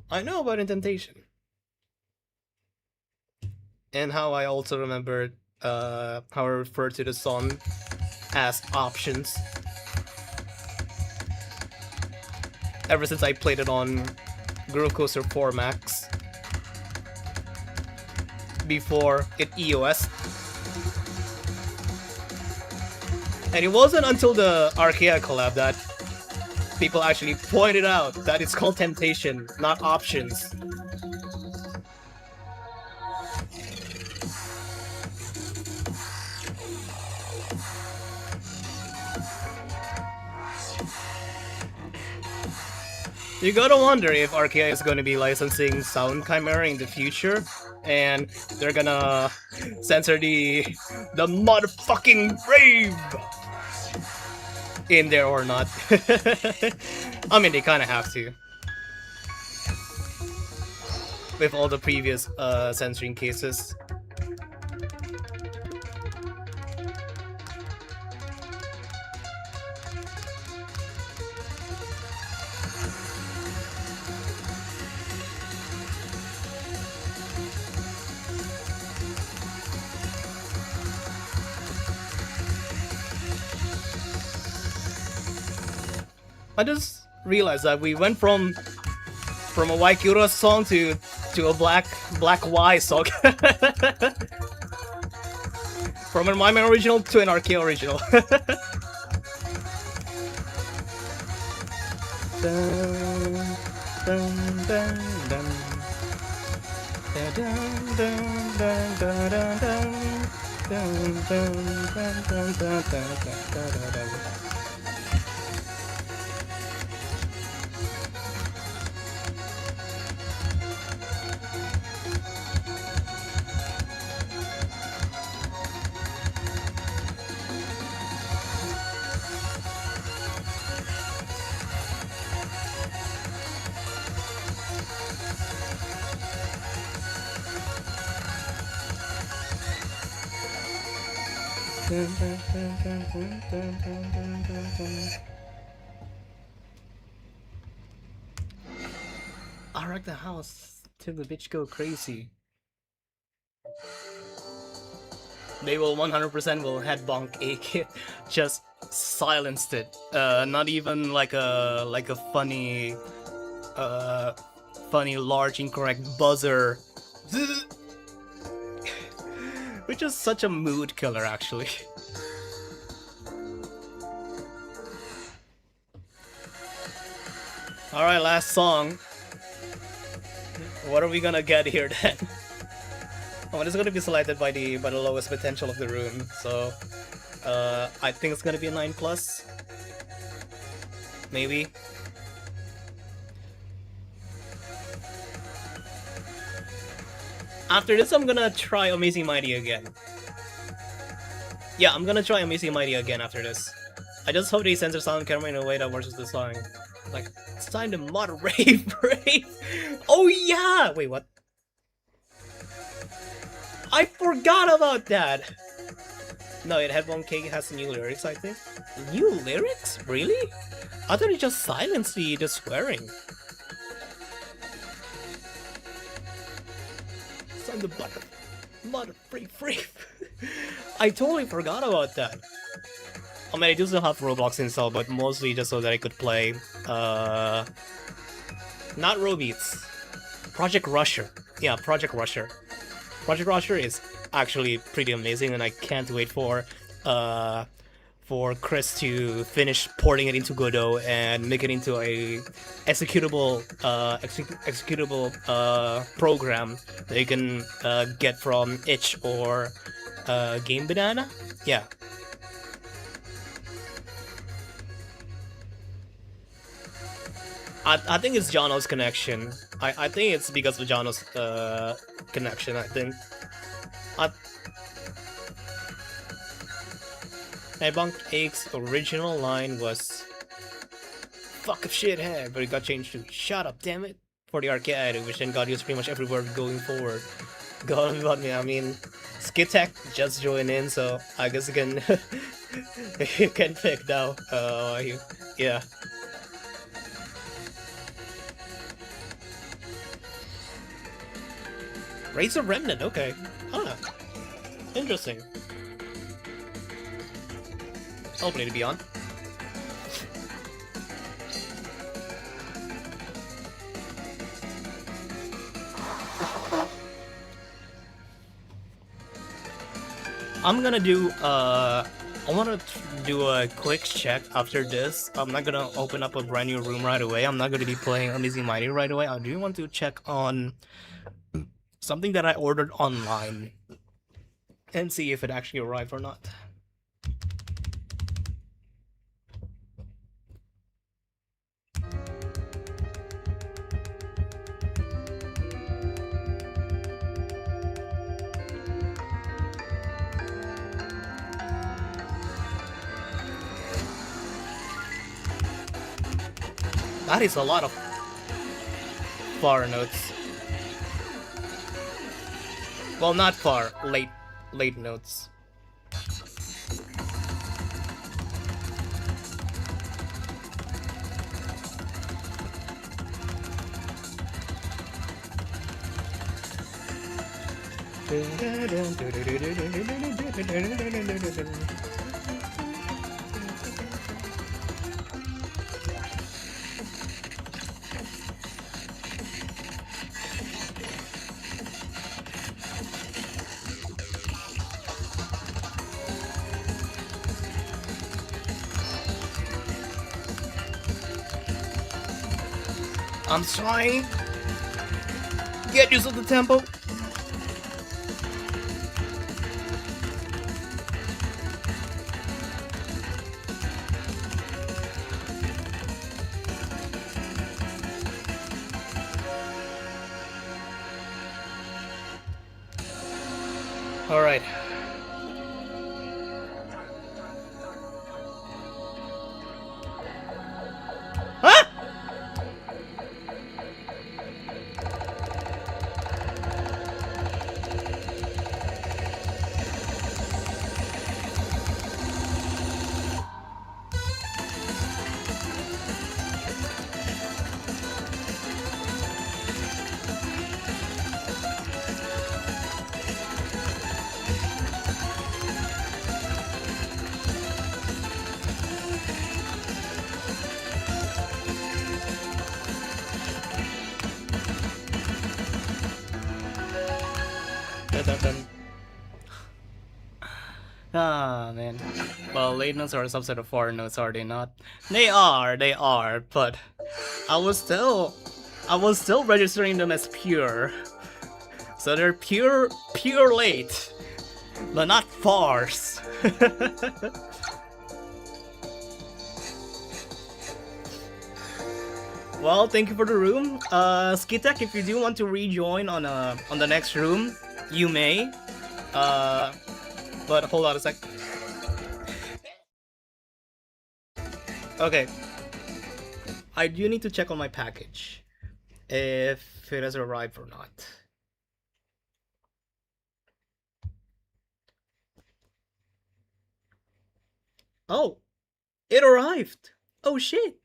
I know about in Temptation. And how I also remembered how I refer to the song as options. Ever since I played it on Groove Coaster 4 Max. Before it EOS. And it wasn't until the Arcaea collab that people actually pointed out that it's called Temptation, not Options. You gotta wonder if Arcaea is gonna be licensing Sound Chimera in the future, and they're gonna censor the motherfucking rave in there or not. I mean, they kind of have to. With all the previous censoring cases. I just realized that we went from a Waikura song to a Black Y song. From a Mime original to an Arcaea original. I wrecked the house till the bitch go crazy. They will 100% will head bonk AK. Just silenced it. Not even like a funny large incorrect buzzer. Which is such a mood killer, actually. Alright, last song. What are we gonna get here then? Oh, it's gonna be selected by the lowest potential of the room, so I think it's gonna be a 9+. Maybe. After this, I'm gonna try Amazing Mighty again. Yeah, I'm gonna try Amazing Mighty again after this. I just hope they censor Sound Camera in a way that works with the song. Like, it's time to mod rave. Oh yeah! Wait, what? I forgot about that! No, it Headphone Cake has new lyrics, I think. New lyrics? Really? I thought it just silenced the swearing. Son the mother free. I totally forgot about that. I mean, I do still have Roblox installed, but mostly just so that I could play, not Robeats. Project Rusher. Yeah, Project Rusher. Project Rusher is actually pretty amazing, and I can't wait for Chris to finish porting it into Godot and make it into a executable program that you can get from Itch or Game Banana. Yeah. I think it's Jono's connection. I think it's because of Jono's connection, I think. Headbunk Ache's original line was "fuck a shithead," but it got changed to "shut up, damn it" for the Arcaea, which then got used pretty much everywhere going forward. God, I mean, Skitek just joined in, so I guess you can you can pick now. Yeah. Raise a Remnant, okay. Huh. Interesting. Hopefully to be on. I'm gonna do, I wanna do a quick check after this. I'm not gonna open up a brand new room right away. I'm not gonna be playing Amazing Mighty right away. I do want to check on something that I ordered online and see if it actually arrived or not. That is a lot of far notes. Well, not far, late notes. I'm trying. Get used to the tempo. All right. Huh? Ah, man. Well, late notes are a subset of foreign notes, are they not? They are, but I was still registering them as pure. So they're pure late, but not farce. Well, thank you for the room. Skitek, if you do want to rejoin on the next room, you may. But hold on a sec. Okay. I do need to check on my package. If it has arrived or not. Oh! It arrived! Oh shit!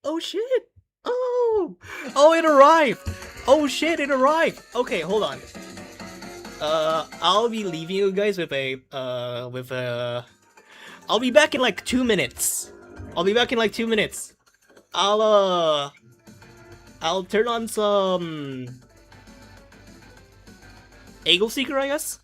Oh shit! Oh! Oh, it arrived! Oh shit, it arrived! Okay, hold on. I'll be leaving you guys with a, I'll be back in like 2 minutes. I'll turn on some Eagle Seeker, I guess?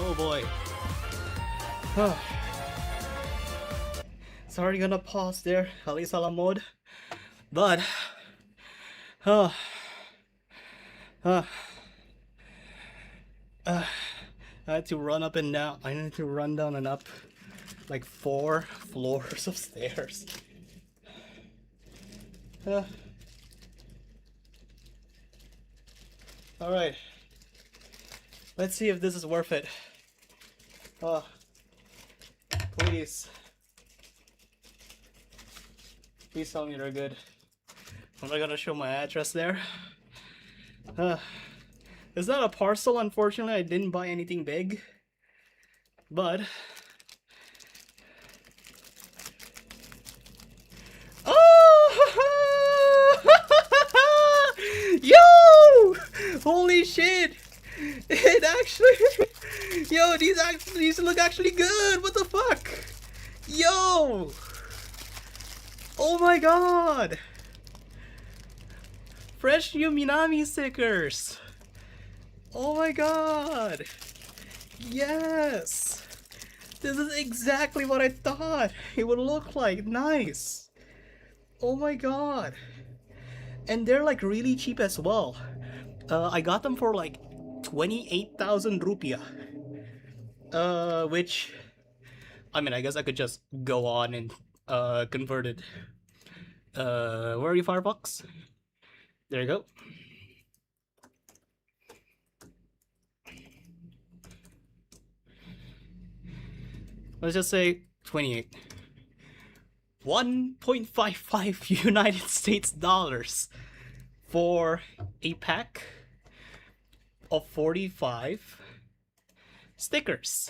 Oh boy. Sorry, gonna pause there, Ali Salam mode. But, uh, uh, I had to run up and down. I need to run down and up like 4 floors of stairs. Alright. Let's see if this is worth it. Please. Please tell me they're good. I'm not gonna show my address there. It's not a parcel, unfortunately. I didn't buy anything big. But... Oh! Yo! Holy shit! It actually... Yo, these look actually good! What the fuck? Yo! Oh my god! Fresh new Minami stickers! Oh my god! Yes! This is exactly what I thought it would look like. Nice! Oh my god! And they're like really cheap as well. I got them for like 28,000 rupiah. Which... I mean, I guess I could just go on and convert it. Where are you, Firefox? There you go. Let's just say 28. 1.55 United States dollars for a pack of 45 stickers.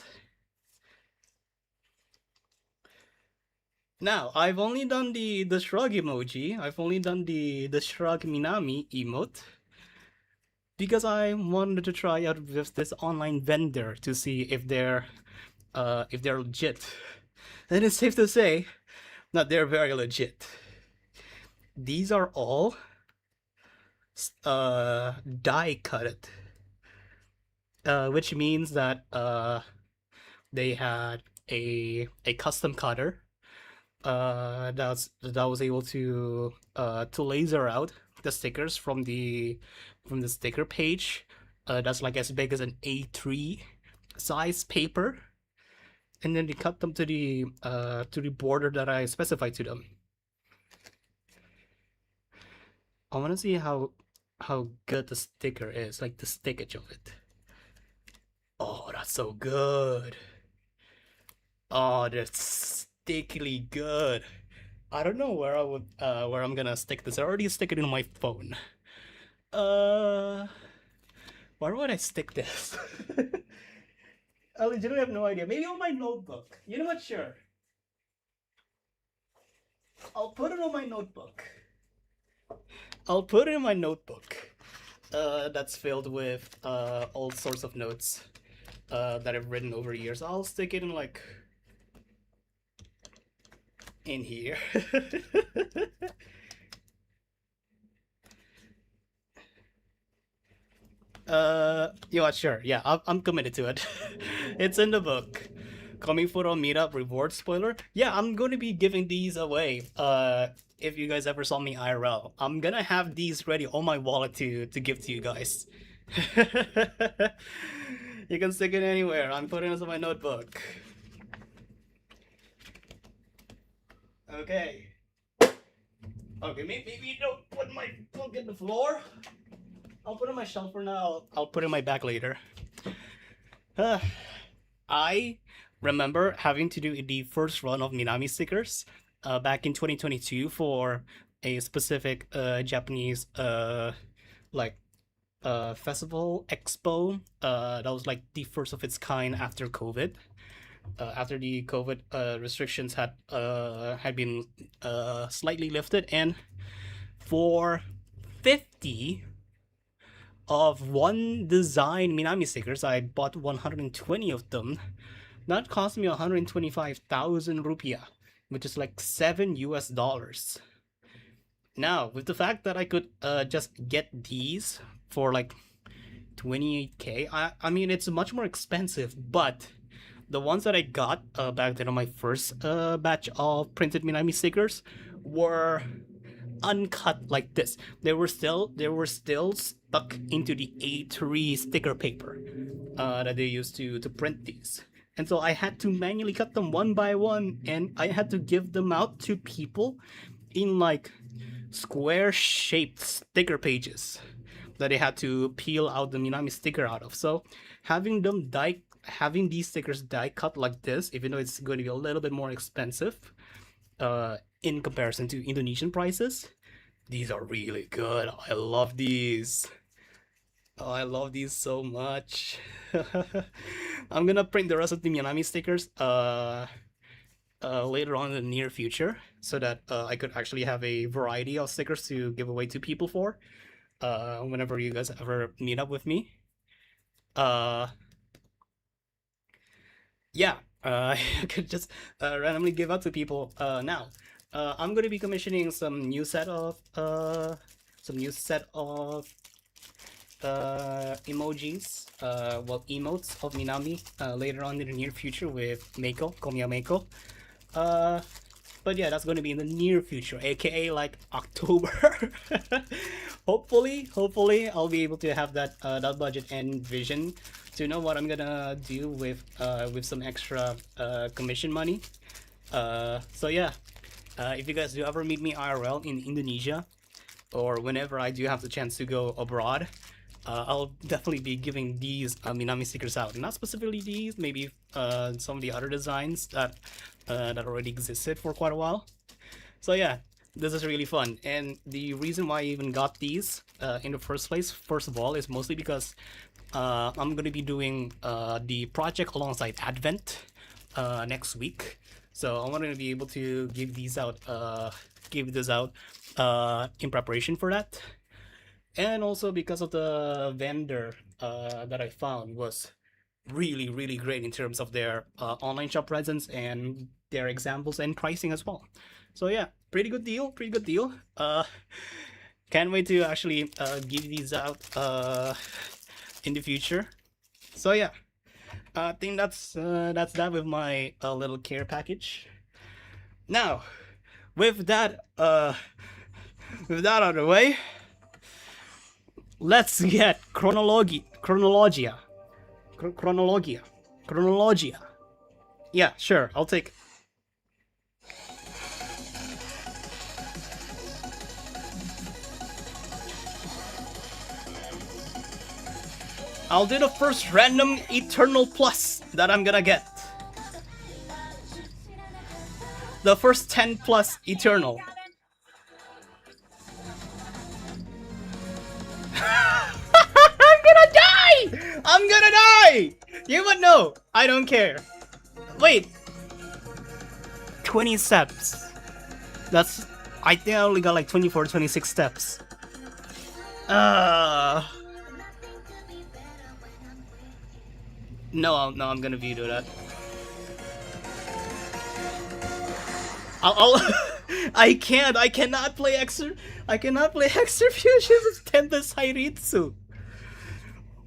Now, I've only done the shrug emoji. I've only done the shrug Minami emote because I wanted to try out with this online vendor to see if they're legit. And it's safe to say that they're very legit. These are all die cut, which means that they had a custom cutter that was able to laser out the stickers from the sticker page. That's like as big as an A3 size paper, and then they cut them to the border that I specified to them. I want to see how good the sticker is, like the stickage of it. Oh, that's so good. Oh, that's stickily good. I don't know where I'm gonna stick this. I already stick it in my phone. Where would I stick this? I legitimately have no idea. Maybe on my notebook. You know what? Sure. I'll put it on my notebook. I'll put it in my notebook. That's filled with all sorts of notes that I've written over years. I'll stick it in like in here. You know what? Sure. Yeah, I'm committed to it. It's in the book. Coming for a meetup reward spoiler. Yeah, I'm going to be giving these away. If you guys ever saw me IRL, I'm gonna have these ready on my wallet to give to you guys. You can stick it anywhere. I'm putting this in my notebook. Okay. Okay, maybe don't put my book in the floor. I'll put it on my shelf for now. I'll put it in my bag later. I remember having to do the first run of Minami stickers back in 2022 for a specific Japanese festival expo that was like the first of its kind after COVID. After the COVID restrictions had been slightly lifted, and for 50 of one design Minami stickers, I bought 120 of them. That cost me 125,000 rupiah, which is like $7 US. Now, with the fact that I could just get these for like 28K. I mean, it's much more expensive, but the ones that I got back then on my first batch of printed Minami stickers were uncut like this. They were still stuck into the A3 sticker paper that they used to print these. And so I had to manually cut them one by one, and I had to give them out to people in like square shaped sticker pages that they had to peel out the Minami sticker out of. So having these stickers die cut like this, even though it's going to be a little bit more expensive in comparison to Indonesian prices, these are really good. I love these. Oh, I love these so much. I'm gonna print the rest of the Minami stickers later on in the near future, so that I could actually have a variety of stickers to give away to people for whenever you guys ever meet up with me. Uh, yeah, I could just randomly give out to people now. I'm gonna be commissioning some new set of emojis, well, emotes of Minami later on in the near future with Meiko, Komiya Meiko. Uh, but yeah, that's going to be in the near future, aka like October. Hopefully, I'll be able to have that budget and vision to know what I'm gonna do with some extra commission money. So yeah, if you guys do ever meet me IRL in Indonesia, or whenever I do have the chance to go abroad, I'll definitely be giving these Minami stickers out. Not specifically these, maybe some of the other designs that already existed for quite a while. So yeah, this is really fun. And the reason why I even got these in the first place, first of all, is mostly because I'm going to be doing the project alongside Advent next week. So I want to be able to give these out, give this out in preparation for that. And also because of the vendor that I found was really great in terms of their online shop presence and their examples and pricing as well. So yeah, pretty good deal, pretty good deal. Can't wait to actually give these out in the future. So yeah, I think that's that with my little care package. Now, with that out of the way, let's get chronologia. Yeah, sure, I'll take. I'll do the first random Eternal Plus that I'm gonna get. The first 10 plus Eternal. I'm gonna die! You would know. I don't care. Wait. 20 steps. That's... I think I only got like 24, 26 steps. No, I'm gonna veto that. I cannot play Extra Fusions with Tempest Hairitsu.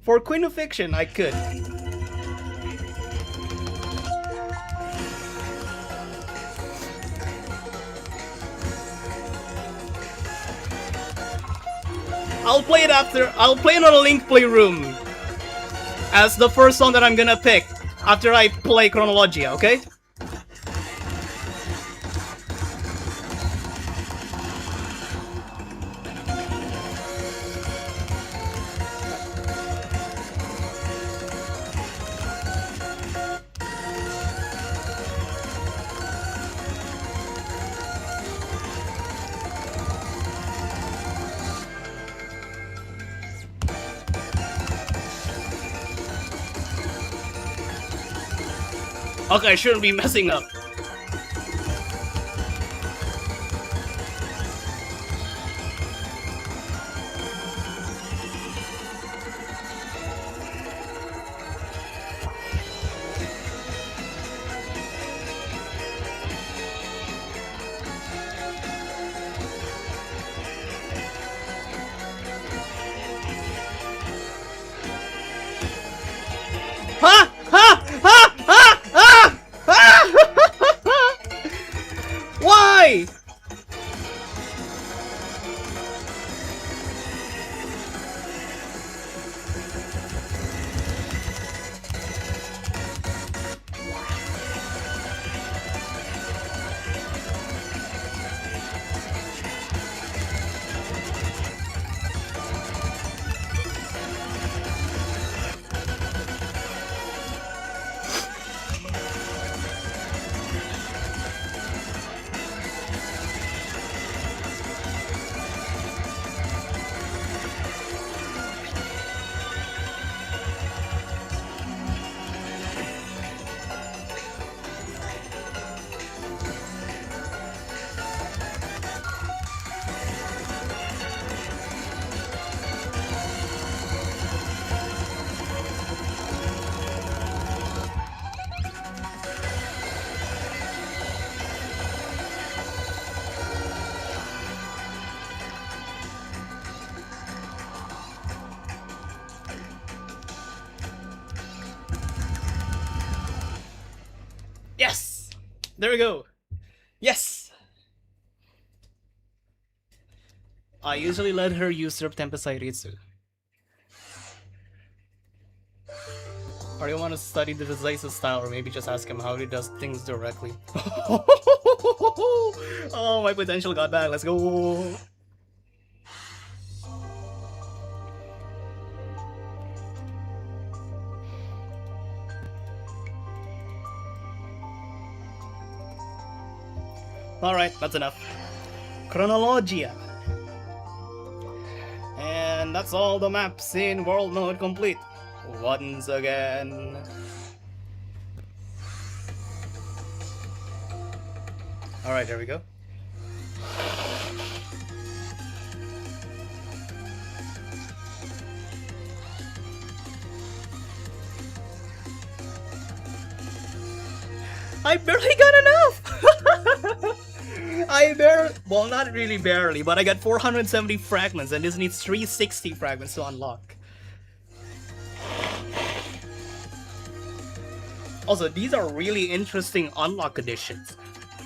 For Queen of Fiction, I could. I'll play it after. I'll play it on a Link Playroom as the first song that I'm gonna pick after I play Chronologia, okay? Okay, I shouldn't be messing up. Yes! There we go. Yes! I usually let her use her Tempest Sairitsu. Or you want to study the Zaisu style, or maybe just ask him how he does things directly. Oh, my potential got back. Let's go. Alright, that's enough. Chronologia. And that's all the maps in world mode complete. Once again. Alright, there we go. I barely got enough! Well, not really barely, but I got 470 fragments, and this needs 360 fragments to unlock. Also, these are really interesting unlock conditions.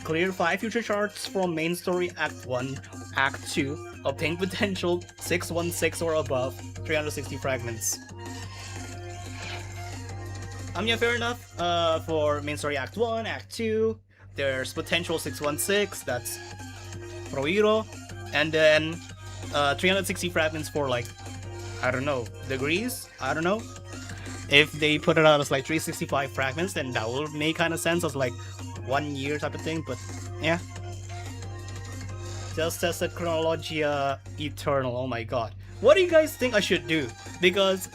Clear 5 future charts from main story Act 1, Act 2, obtain potential 616 or above, 360 fragments. Yeah, fair enough. For main story Act 1, Act 2, there's potential 616, that's Rohiro, and then 360 fragments for, like, I don't know, degrees? I don't know. If they put it out as like 365 fragments, then that will make kind of sense as like 1 year type of thing, but yeah. Just tested Chronologia Eternal, oh my god. What do you guys think I should do? Because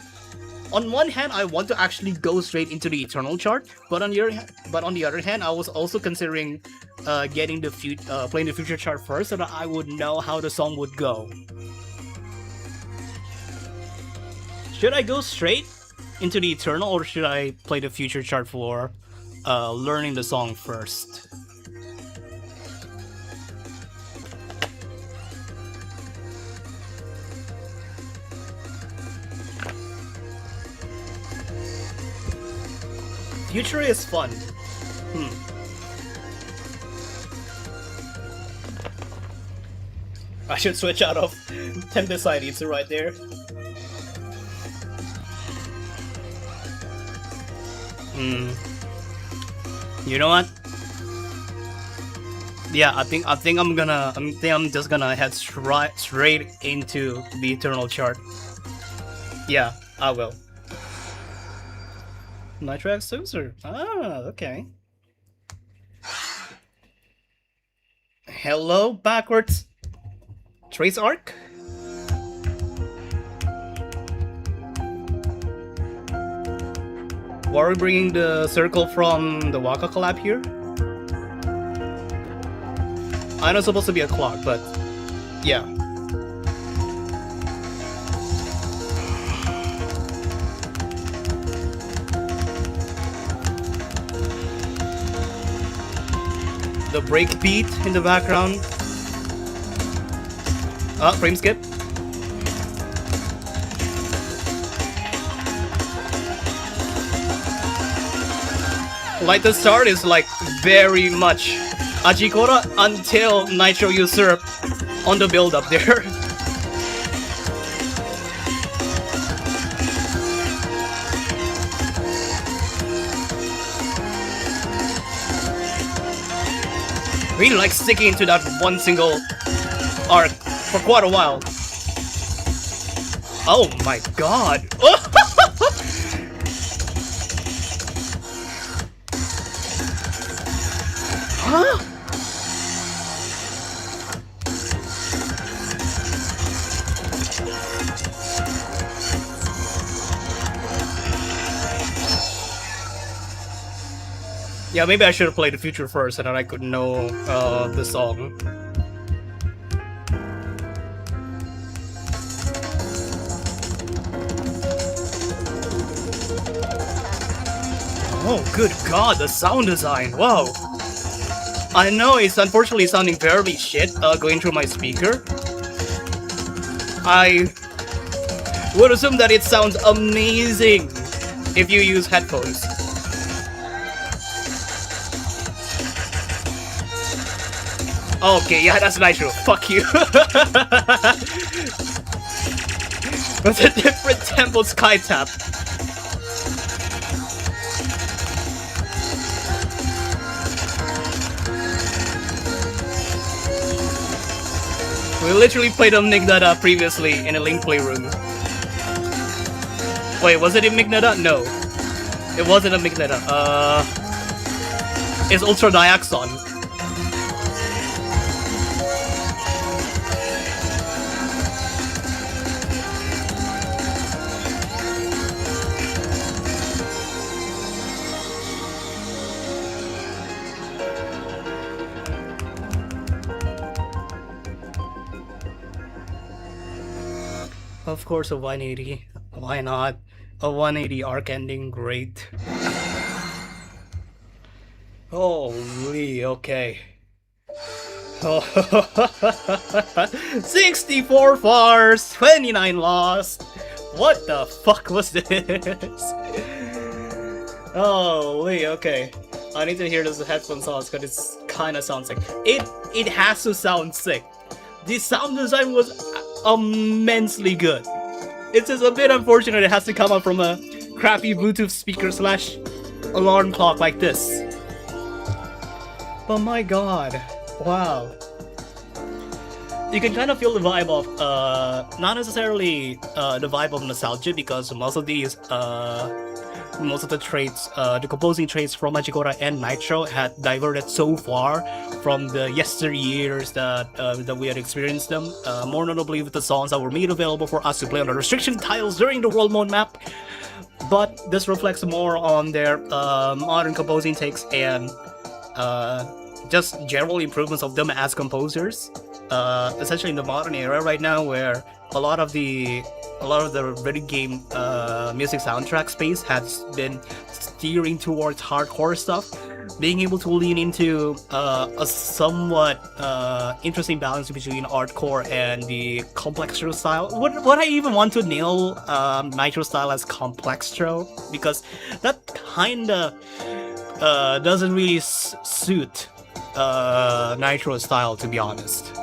on one hand, I want to actually go straight into the Eternal chart, but on the other hand, I was also considering getting the playing the future chart first, so that I would know how the song would go. Should I go straight into the Eternal, or should I play the future chart for learning the song first? Future is fun. I should switch out of Tempest Sairitsu right there. You know what? Yeah, I think I'm just gonna head straight into the Eternal chart. Yeah, I will. Nitrax Suser. Ah, okay. Hello, backwards. Trace Arc? Why are we bringing the circle from the Waka collab here? I know it's supposed to be a clock, but yeah. The break beat in the background. Frame skip. Like the start is like very much Ajikora until Nitro Usurp on the build up there. Really like sticking to that one single arc for quite a while. Oh my god. Huh? Yeah, maybe I should have played the future first, and then I could know the song. Oh, good god, the sound design, wow! I know it's unfortunately sounding very shit going through my speaker. I would assume that it sounds amazing if you use headphones. Okay, yeah, that's Nitro. Fuck you. With a different tempo sky tap. We literally played on Mignata previously in a Link playroom. Wait, was it in Mignata? No. It wasn't a Mignata. It's Ultra Diaxon. Of course, a 180. Why not? A 180 arc ending, great. Holy, okay. 64 fars, 29 lost. What the fuck was this? Holy, okay. I need to hear this headphone sounds because it's kind of sounds sick. It has to sound sick. The sound design was immensely good. It's just a bit unfortunate it has to come up from a crappy Bluetooth speaker slash alarm clock like this. But my god, wow. You can kind of feel the vibe of, not necessarily the vibe of nostalgia, because most of these, most of the traits, the composing traits from Magicora and Nitro had diverted so far from the yesteryears that we had experienced them, more notably with the songs that were made available for us to play on the restriction tiles during the world mode map. But this reflects more on their modern composing takes and just general improvements of them as composers, essentially in the modern era right now, where a lot of the video game music soundtrack space has been steering towards hardcore stuff. Being able to lean into a somewhat interesting balance between hardcore and the complextro style. Would I even want to nail Nitro style as complextro? Because that kinda doesn't really suit Nitro style, to be honest.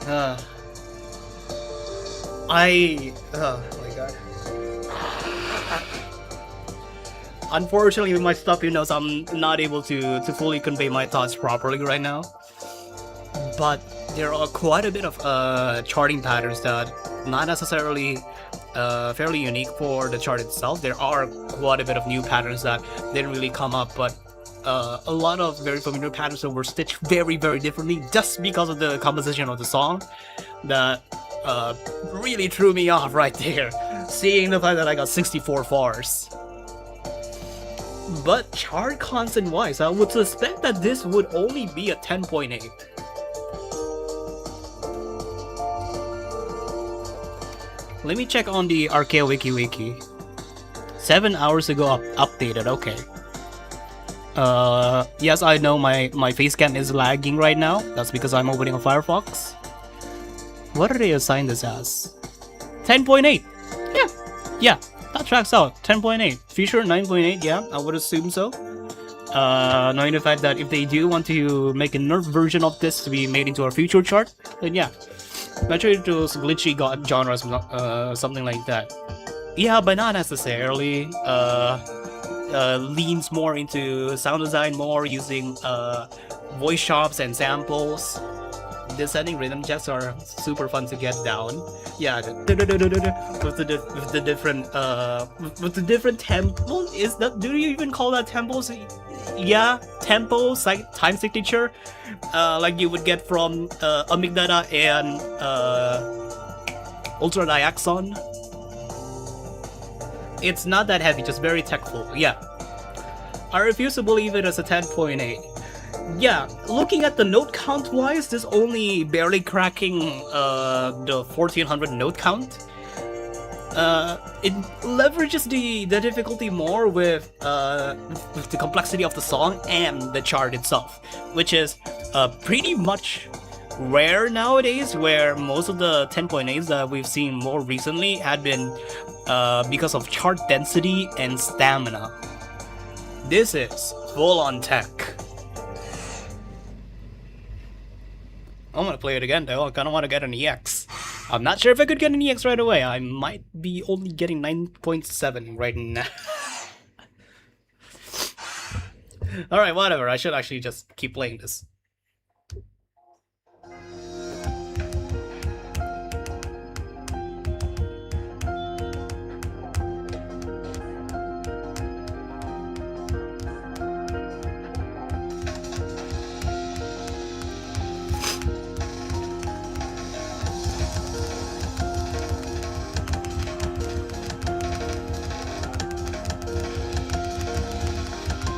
Oh my god. Unfortunately, with my stuffy nose, I'm not able to fully convey my thoughts properly right now. But there are quite a bit of charting patterns that not necessarily fairly unique for the chart itself. There are quite a bit of new patterns that didn't really come up, but a lot of very familiar patterns that were stitched very, very differently just because of the composition of the song that really threw me off right there, seeing the fact that I got 64 fars. But chart constant wise, I would suspect that this would only be a 10.8. Let me check on the Arcaea wiki. 7 hours ago updated, okay. Yes, I know my facecam is lagging right now. That's because I'm opening a Firefox. What do they assign this as? 10.8! Yeah, that tracks out. 10.8. Feature 9.8, yeah, I would assume so. Knowing the fact that if they do want to make a nerf version of this to be made into a future chart, then yeah. Naturally those glitchy genres, something like that. Yeah, but not necessarily. Leans more into sound design, more using voice chops and samples. Descending rhythm checks are super fun to get down. Yeah, with the different tempo. Is that, do you even call that tempos? Yeah, tempo, time signature, like you would get from Amygdala and Ultra Diaxon. It's not that heavy, just very techful. Yeah, I refuse to believe it as a 10.8. Yeah, looking at the note count wise, this only barely cracking the 1400 note count. It leverages the difficulty more with the complexity of the song and the chart itself, which is pretty much rare nowadays, where most of the 10.8s that we've seen more recently had been because of chart density and stamina. This is full-on tech. I'm gonna play it again though. I kinda wanna get an EX. I'm not sure if I could get an EX right away. I might be only getting 9.7 right now. Alright, whatever. I should actually just keep playing this.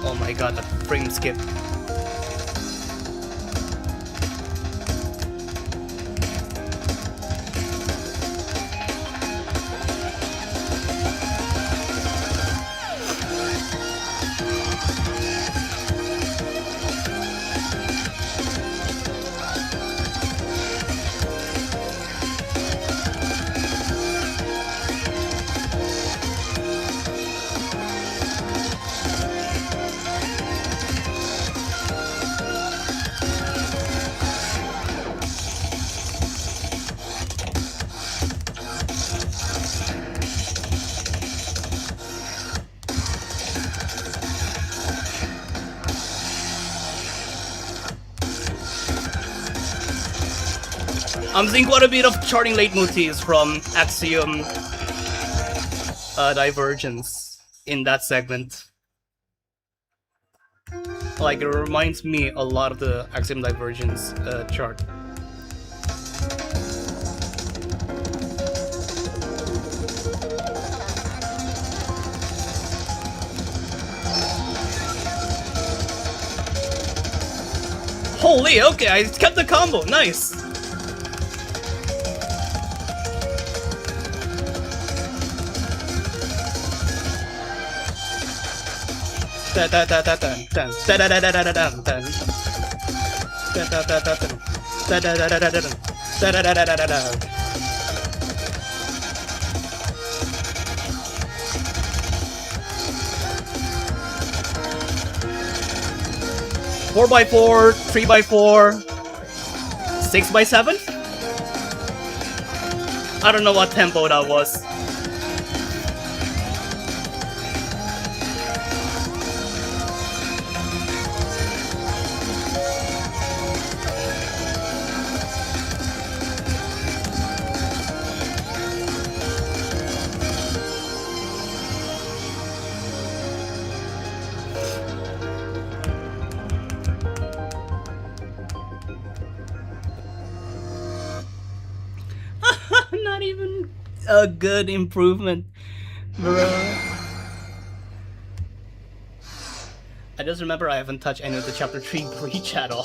Oh my god, that frame skip. I'm seeing quite a bit of charting leitmotifs from Axiom Divergence in that segment. Like, it reminds me a lot of the Axiom Divergence chart. Holy, okay, I kept the combo, nice! Four by 4, 3 by 4, 6 by 7. I don't know what tempo that was. Not even a good improvement, bro. I just remember I haven't touched any of the chapter 3 breach at all.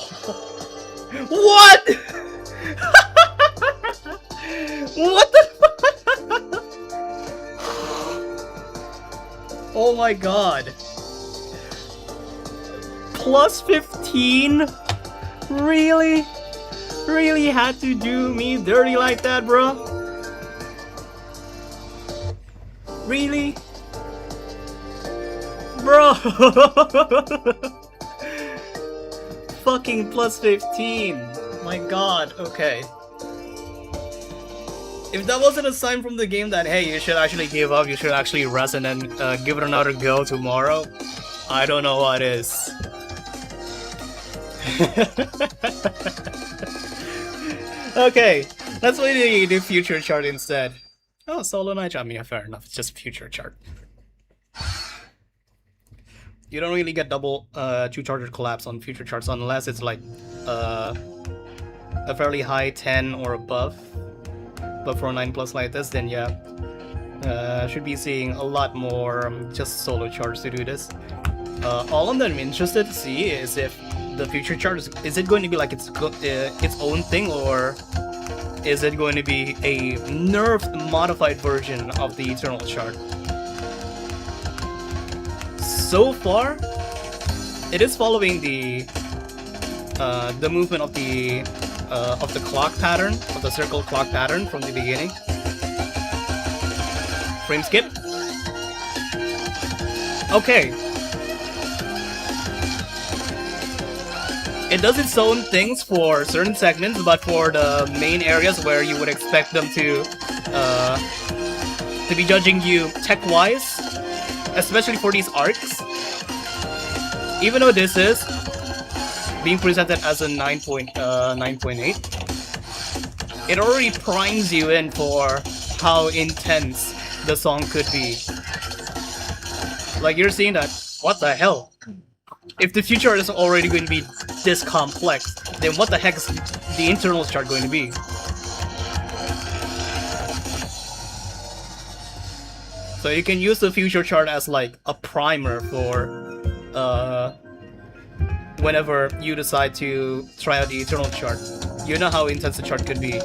What? What the fuck? Oh my god. Plus 15? Really? Really had to do me dirty like that, bro? Really? Bro! Fucking plus 15. My god, okay. If that wasn't a sign from the game that, hey, you should actually give up, you should actually rest and then give it another go tomorrow, I don't know what is. Okay, let's play the future chart instead. Oh, solo night. I mean, fair enough. It's just future chart. You don't really get double two charger collapse on future charts unless it's like a fairly high 10 or above. But for a 9+ like this, then yeah, should be seeing a lot more just solo charts to do this. All I'm interested to see is if the future chart is it going to be like its own thing, or is it going to be a nerfed, modified version of the Eternal chart? So far, it is following the movement of the clock pattern, of the circle clock pattern from the beginning. Frame skip. Okay. it does its own things for certain segments, but for the main areas where you would expect them to be judging you tech-wise, especially for these arcs, even though this is being presented as a 9.8, it already primes you in for how intense the song could be. Like, you're seeing that, what the hell? If the future is already going to be this complex, then what the heck is the internal chart going to be? So you can use the future chart as like a primer for whenever you decide to try out the eternal chart. You know how intense the chart could be.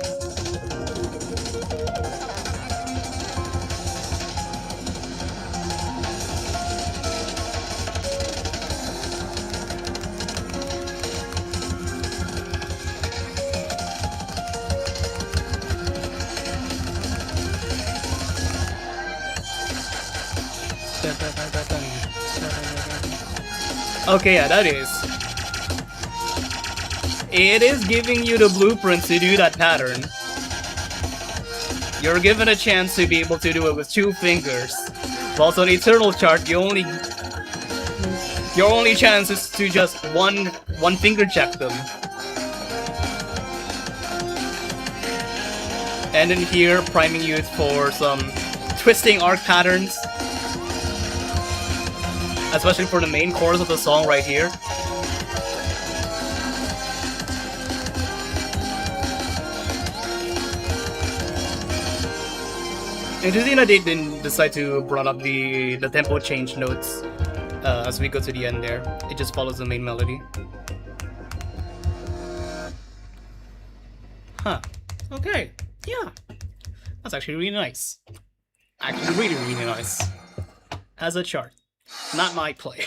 Okay, yeah, that is. It is giving you the blueprint to do that pattern. You're given a chance to be able to do it with 2 fingers. Whilst on Eternal chart, your only chance is to just one finger check them. And then here, priming you for some twisting arc patterns. Especially for the main chorus of the song right here. Interesting that they didn't decide to bring up the tempo change notes as we go to the end there. It just follows the main melody. Huh. Okay. Yeah. That's actually really nice. Actually really, really nice. As a chart. Not my play.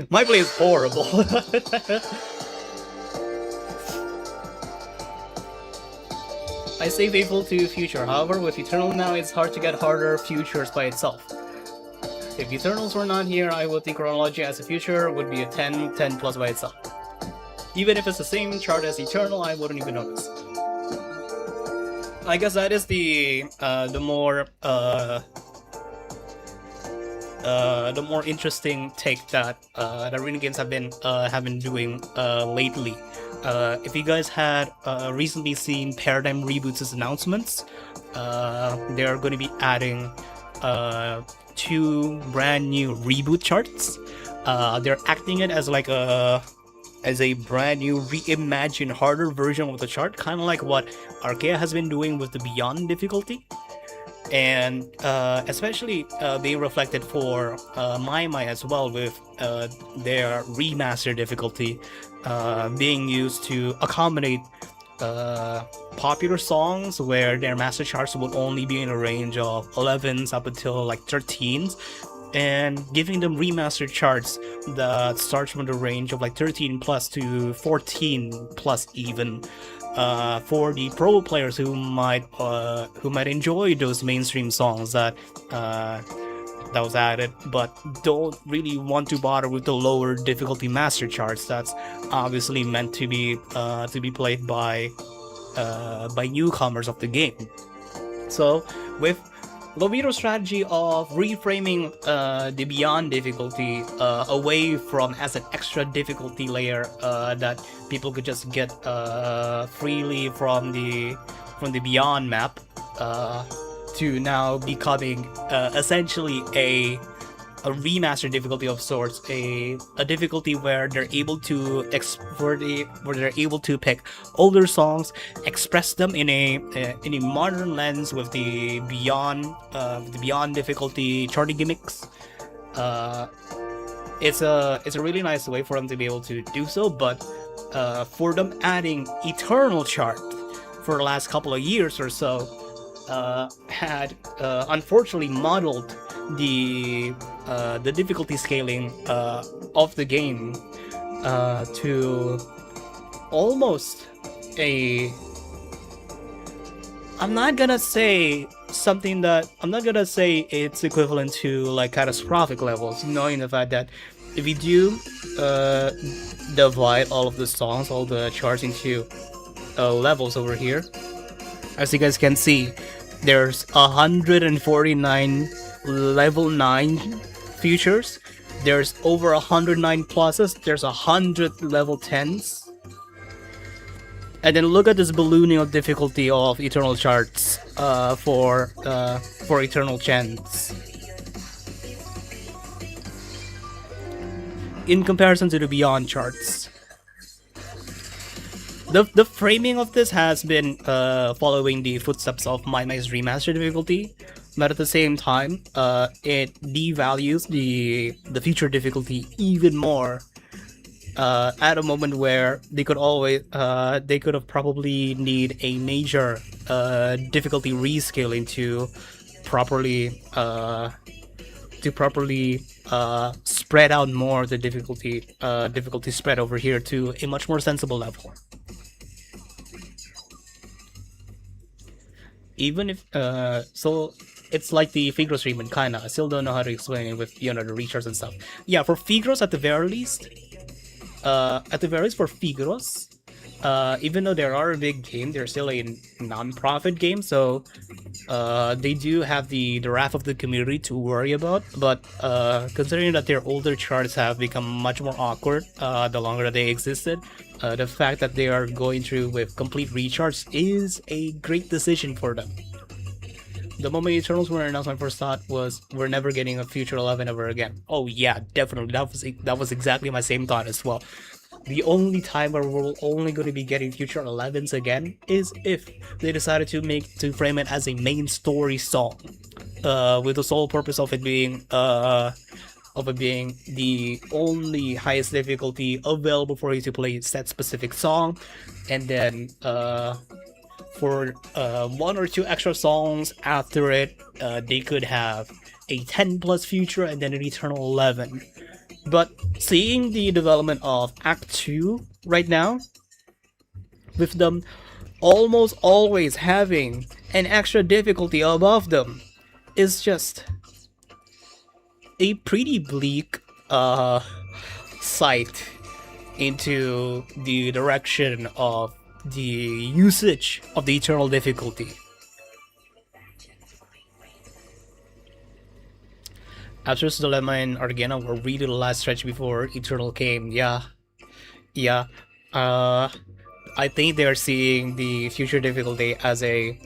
My play is horrible. I say faithful to future. However, with Eternal now, it's hard to get harder futures by itself. If Eternals were not here, I would think Chronology as a future would be a 10 plus by itself. Even if it's the same chart as Eternal, I wouldn't even notice. I guess that is the more interesting take that the arena games have been doing lately. If you guys had recently seen Paradigm Reboot's announcements, they're going to be adding 2 brand new reboot charts. They're acting it as like a brand new reimagined harder version of the chart, kind of like what Arcaea has been doing with the Beyond difficulty. And especially being reflected for My as well, with their remaster difficulty being used to accommodate popular songs where their master charts would only be in a range of 11s up until like 13s, and giving them remastered charts that starts from the range of like 13 plus to 14 plus even. For the pro players who might enjoy those mainstream songs that was added, but don't really want to bother with the lower difficulty master charts that's obviously meant to be played by newcomers of the game. So with Lobito's strategy of reframing the Beyond difficulty away from as an extra difficulty layer that people could just get freely from the Beyond map, to now becoming essentially a remaster difficulty of sorts, a difficulty where they're able to pick older songs, express them in a modern lens with the Beyond difficulty charting gimmicks. It's a really nice way for them to be able to do so, but for them adding Eternal chart for the last couple of years or so had unfortunately modeled the difficulty scaling of the game to almost a... I'm not gonna say it's equivalent to like catastrophic levels, knowing the fact that if you do divide all of the songs, all the charts into levels over here, as you guys can see, there's 149 level 9 features. There's over 109 pluses. There's 100 level 10s. And then look at this ballooning of difficulty of Eternal charts for Eternal Chants. In comparison to the Beyond charts. The framing of this has been following the footsteps of MyMy's remaster difficulty, but at the same time, it devalues the future difficulty even more. At a moment where they could have probably need a major difficulty rescaling to properly spread out more the difficulty spread over here to a much more sensible level. Even if so, it's like the Figros treatment, kinda. I still don't know how to explain it with the recharts and stuff. Yeah, for Figros at the very least. For Figros, even though they are a big game, they're still a non-profit game, so they do have the wrath of the community to worry about. But considering that their older charts have become much more awkward the longer that they existed, the fact that they are going through with complete recharts is a great decision for them. The moment Eternals were announced, my first thought was, we're never getting a Future 11 ever again. Oh yeah, definitely. That was exactly my same thought as well. The only time where we're only going to be getting Future 11s again is if they decided to frame it as a main story song, with the sole purpose of it being the only highest difficulty available for you to play that specific song, and then for one or two extra songs after it, they could have a 10 plus future and then an Eternal 11. But seeing the development of Act 2 right now, with them almost always having an extra difficulty above them, is just a pretty bleak sight into the direction of the usage of the Eternal difficulty. Absur's Dilemma and Arcaea were really the last stretch before Eternal came. Yeah. I think they're seeing the future difficulty as an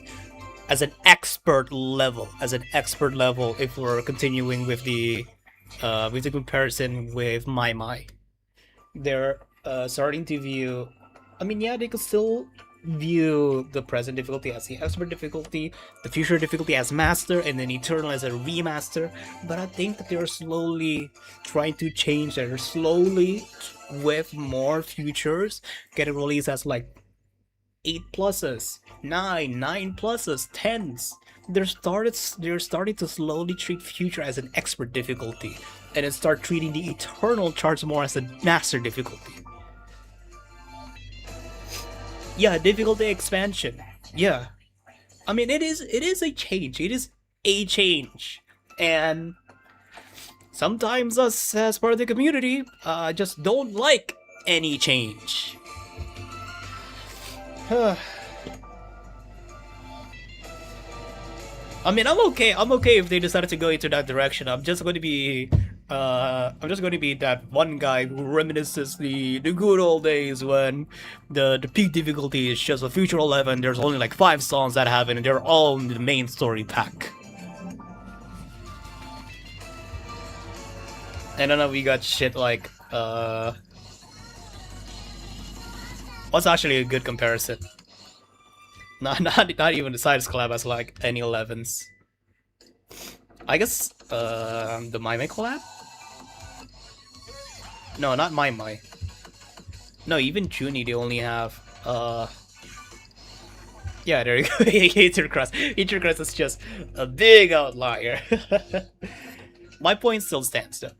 expert level. If we're continuing with the comparison with My. They're starting to view. I mean, yeah, they could still view the present difficulty as the expert difficulty, the future difficulty as master, and then Eternal as a remaster. But I think that they're slowly trying to change that. They're slowly, with more futures, getting released as like 8 pluses, 9 pluses, 10s. They're starting to slowly treat future as an expert difficulty, and then start treating the Eternal charts more as a master difficulty. Yeah, difficulty expansion. Yeah. I mean, it is a change. It is a change. And sometimes us as part of the community just don't like any change. I mean, I'm okay if they decided to go into that direction. I'm just going to be that one guy who reminisces the good old days when the peak difficulty is just a Future 11. There's only like 5 songs that have it, and they're all in the main story pack. And then we got shit like what's actually a good comparison? Not even the Sides collab as like any 11s. I guess the My collab? No, not My. No, even Junie they only have yeah, there you go. Intercross is just a big outlier. My point still stands though.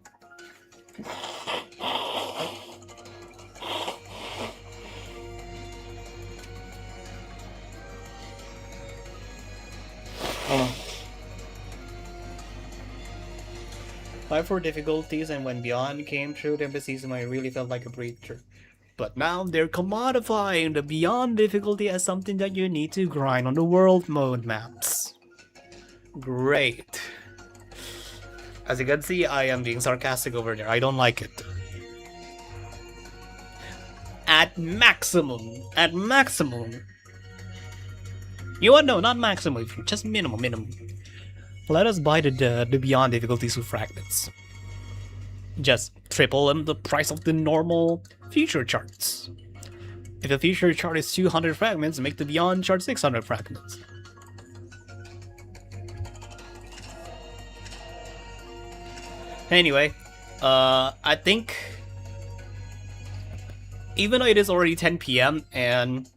4 difficulties, and when Beyond came through the season, I really felt like a breakthrough. But now they're commodifying the Beyond difficulty as something that you need to grind on the world mode maps. Great. As you can see, I am being sarcastic over there. I don't like it. At maximum. At maximum. You know what? No, not maximum. Just minimum. Let us buy the Beyond difficulties with fragments. Just triple them the price of the normal feature charts. If the feature chart is 200 fragments, make the Beyond chart 600 fragments. Anyway, I think even though it is already 10 PM and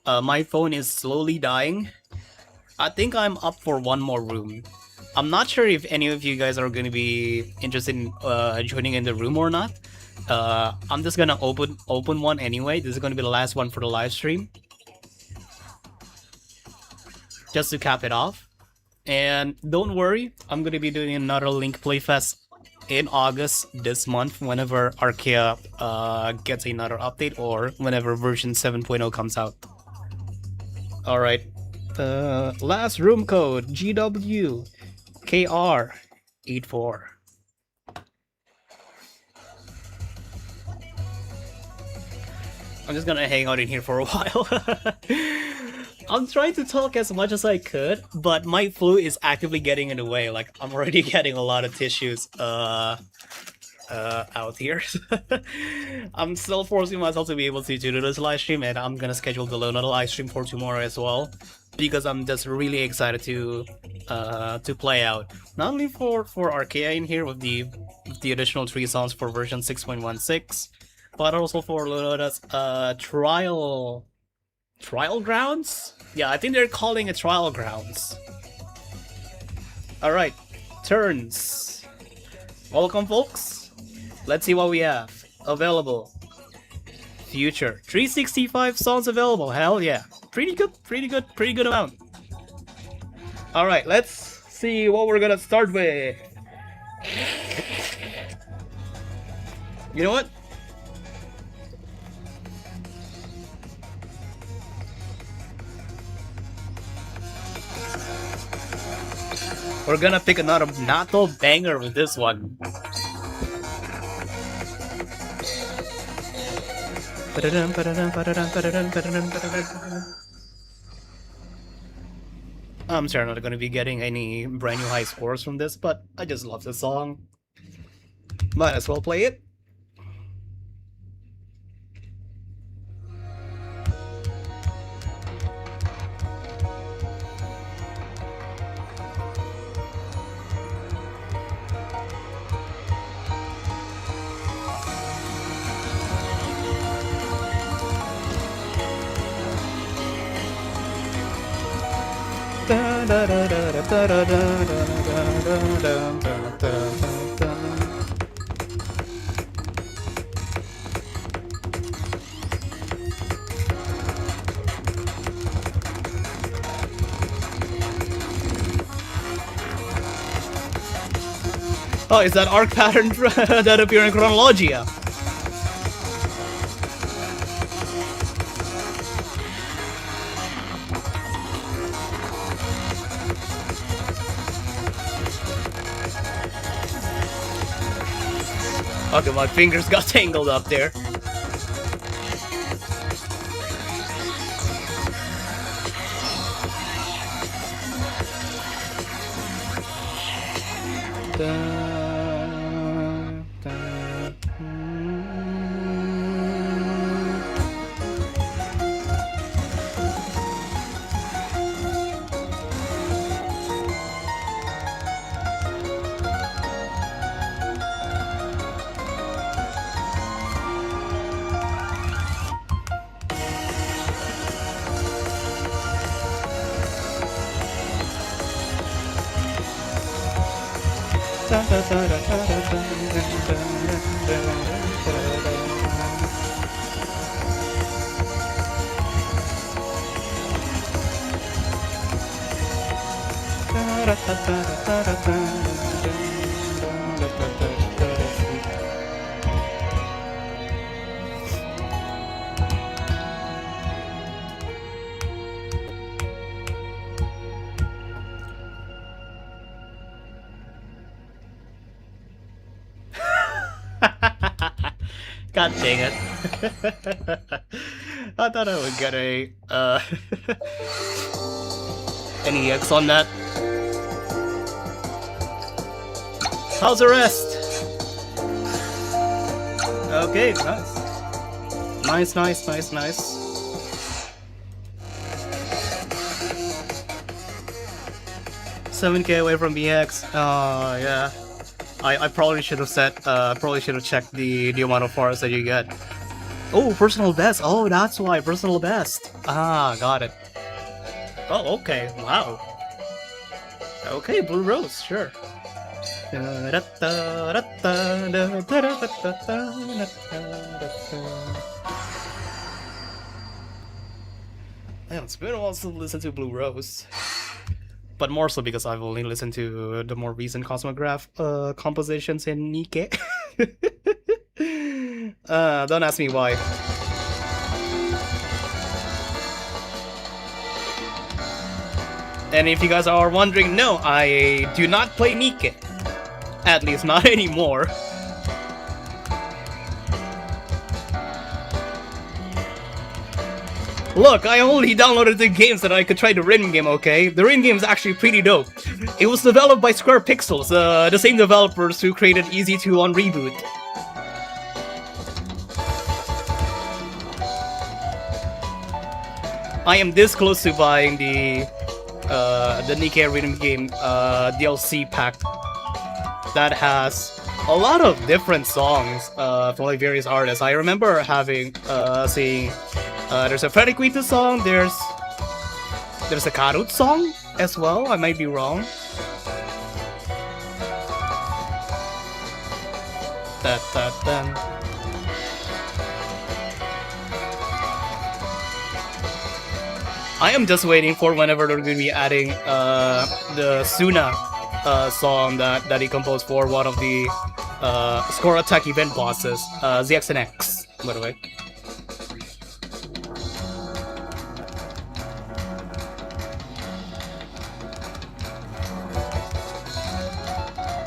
my phone is slowly dying, I think I'm up for one more room. I'm not sure if any of you guys are going to be interested in joining in the room or not. I'm just gonna open one anyway. This is gonna be the last one for the live stream, just to cap it off. And don't worry, I'm gonna be doing another Link Playfest in August this month, whenever Arcaea gets another update, or whenever version 7.0 comes out. Alright, last room code GWKR84. I'm just gonna hang out in here for a while. I'm trying to talk as much as I could, but my flu is actively getting in the way. Like, I'm already getting a lot of tissues out here. I'm still forcing myself to be able to do this live stream, and I'm gonna schedule another live stream for tomorrow as well, because I'm just really excited to play out. Not only for Arcaea in here with the additional 3 songs for version 6.16, but also for Lunoda's trial grounds? Yeah, I think they're calling it trial grounds. Alright, turns. Welcome, folks. Let's see what we have available. Future 365 songs available. Hell yeah. Pretty good amount. Alright, let's see what we're gonna start with. You know what? We're gonna pick another Nato banger with this one. I'm sure I'm not gonna be getting any brand new high scores from this, but I just love the song. Might as well play it. Oh, is that arc pattern that appear in Chronologia? Okay, my fingers got tangled up there. God dang it. I thought I would get a an EX on that. How's the rest? Okay, nice. Nice. 7k away from BX. Yeah. I probably should have said, probably should have checked the amount of forests that you get. Oh, personal best. Oh, that's why, personal best. Ah, got it. Oh, okay. Wow. Okay, Blue Rose, sure. Damn, it's been a while since I listened to Blue Rose. But more so because I've only listened to the more recent Cosmograph compositions in Nikke. Don't ask me why. And if you guys are wondering, no, I do not play Nikke. At least not anymore. Look, I only downloaded the games that I could try the Rin game, okay? The Rin game is actually pretty dope. It was developed by Square Pixels, the same developers who created Easy 2 on Reboot. I am this close to buying the Nikke Rhythm game DLC pack that has a lot of different songs from like various artists. I remember having seeing there's a Freddy Quito song, there's a Karut song as well, I might be wrong. I am just waiting for whenever they're going to be adding the Suna song that he composed for one of the Score Attack event bosses, ZX and X, by the way.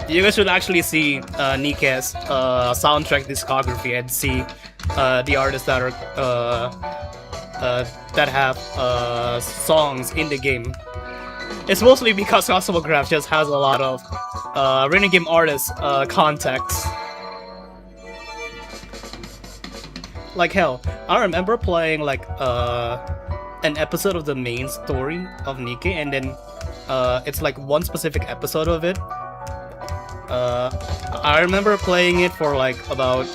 You guys should actually see Nikke's soundtrack discography and see the artists that are that have songs in the game. It's mostly because Cosmograph just has a lot of rhythm game artists contacts. Like hell, I remember playing like an episode of the main story of Nikke, and then it's like one specific episode of it. I remember playing it for like about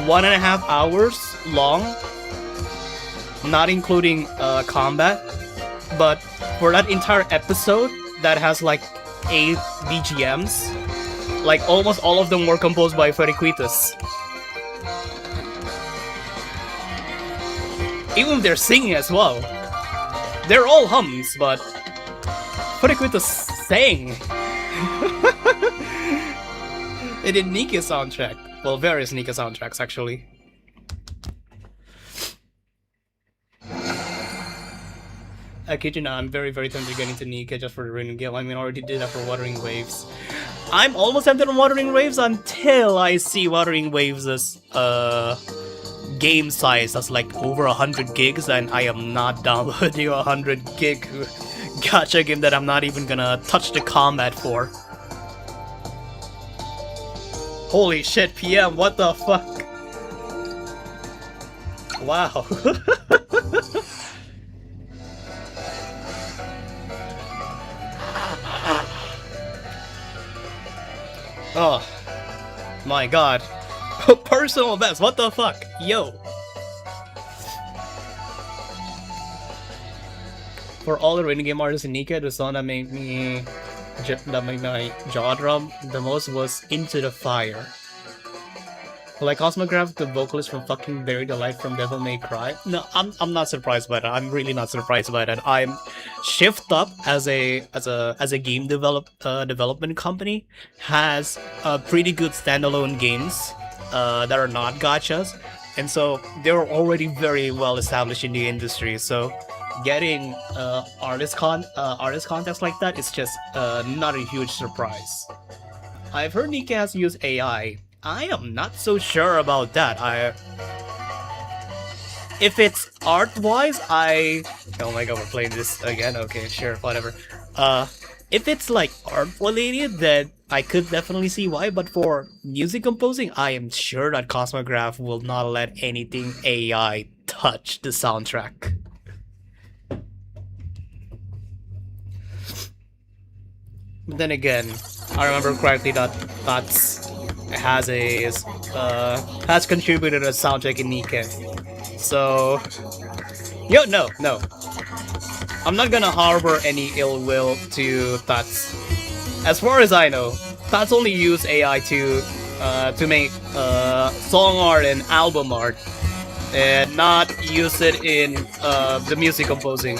1.5 hours long, not including combat. But for that entire episode that has like 8 BGMs, like almost all of them were composed by Freddy Quitus. Even if they're singing as well. They're all hums, but Freddy Quitus sang. They did Nikke soundtrack. Well, various Nikke soundtracks actually. I kid you not, I'm very tempted to get into Nikke just for the random game. I mean, I already did that for Wuthering Waves. I'm almost tempted on Wuthering Waves until I see Wuthering Waves' game size that's like over 100 gigs, and I am not downloading a 100 gig gacha game that I'm not even gonna touch the combat for. Holy shit, PM, what the fuck? Wow. Oh my god. Personal best, what the fuck? Yo. For all the rhythm game artists in Nikke, the song that made my jaw drop the most was Into the Fire. Like Cosmograph, the vocalist from fucking Bury the Light from Devil May Cry. No, I'm not surprised by that. I'm really not surprised by that. I'm Shift Up as a game development company has pretty good standalone games that are not gachas, and so they're already very well established in the industry. So getting artist contacts like that is just not a huge surprise. I've heard Nikke has used AI I am not so sure about that. If it's art-wise, oh my god, we're playing this again? Okay, sure, whatever. If it's like art-related, then I could definitely see why, but for music composing, I am sure that Cosmograph will not let anything AI touch the soundtrack. But then again, I remember correctly that that's has contributed a soundtrack in Nikke. So, no. I'm not gonna harbor any ill will to Tats. As far as I know, Tats only use AI to make song art and album art, and not use it in the music composing.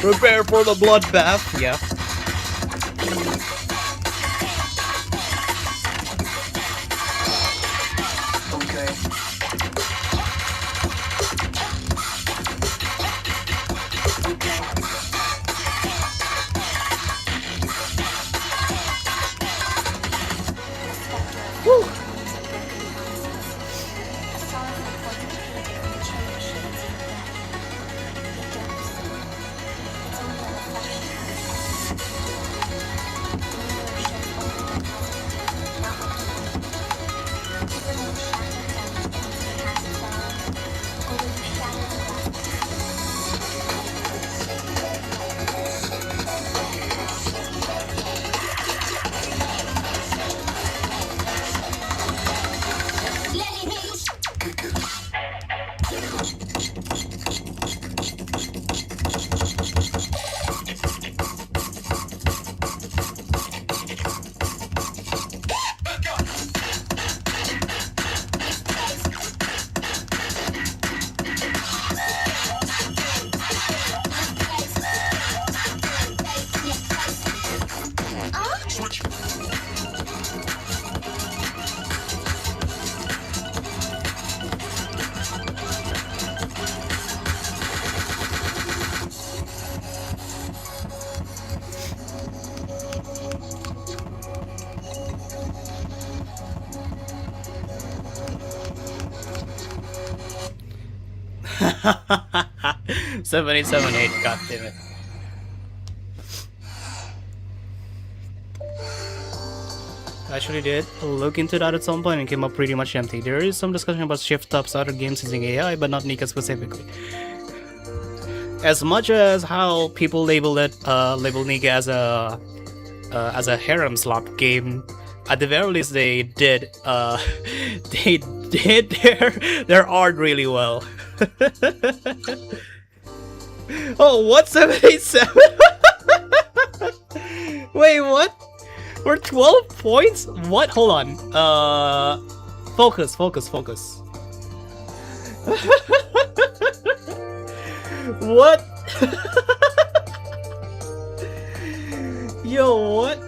Prepare for the bloodbath, yeah. Woo. Seven eight, god damn it. I actually did look into that at some point and came up pretty much empty. There is some discussion about shift-ups, other games using AI, but not Nikke specifically. As much as how people label Nikke as a harem slop game, at the very least they did their art really well. Oh, what? 787? Wait, what? We're 12 points? What? Hold on. Focus. What? Yo, what?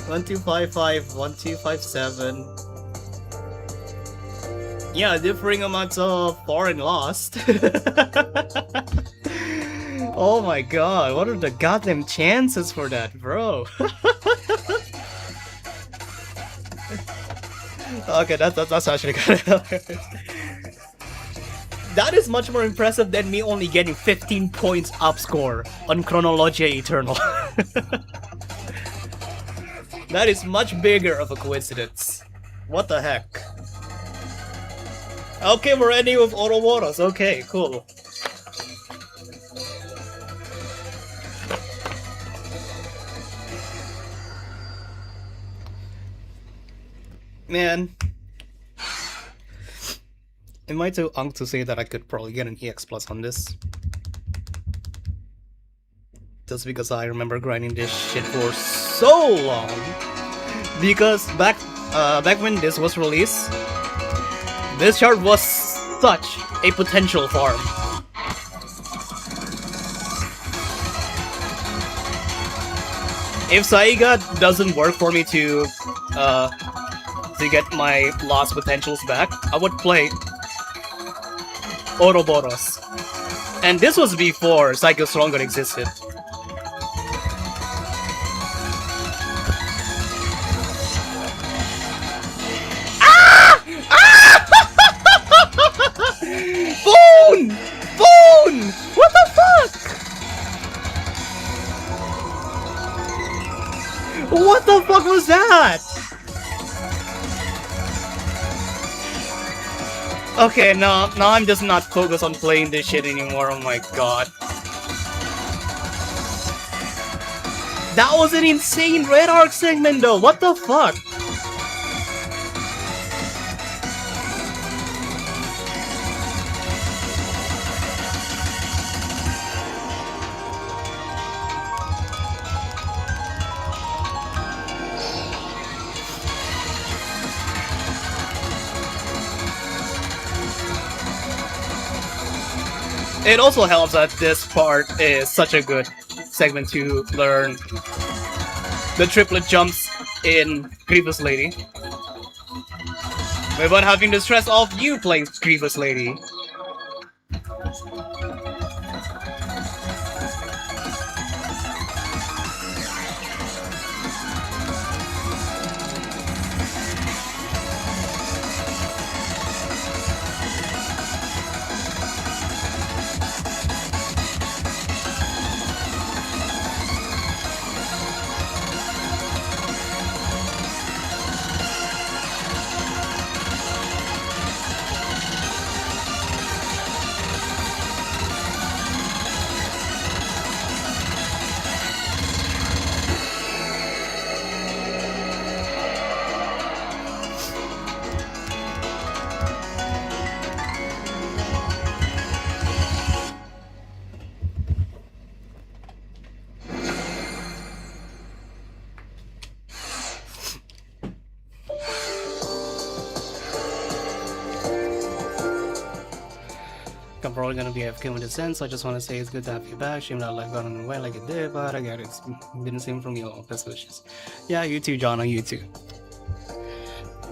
1255, 1257. Yeah, differing amounts of foreign lost. Oh my god, what are the goddamn chances for that, bro? Okay, that's actually kind of hilarious. That is much more impressive than me only getting 15 points up score on Chronologia Eternal. That is much bigger of a coincidence. What the heck? Okay, we're ending with Ouroboros. Okay, cool. Man. Am I too unk to say that I could probably get an EX plus on this? Just because I remember grinding this shit for so long. Because back when this was released, this chart was such a potential farm. If Saiga doesn't work for me to get my lost potentials back, I would play Ouroboros. And this was before Psycho Stronger existed. Phone! Phone! What the fuck? What the fuck was that? Okay, now I'm just not focused on playing this shit anymore, oh my god. That was an insane Red Arc segment though, what the fuck? It also helps that this part is such a good segment to learn the triplet jumps in Grievous Lady without having the stress of you playing Grievous Lady. I'm probably gonna be AFK when this ends, so I just want to say it's good to have you back. Shame that life got on the way like it did, but I get it. It's been the same from you all. Best wishes. Yeah, you too, John. You too.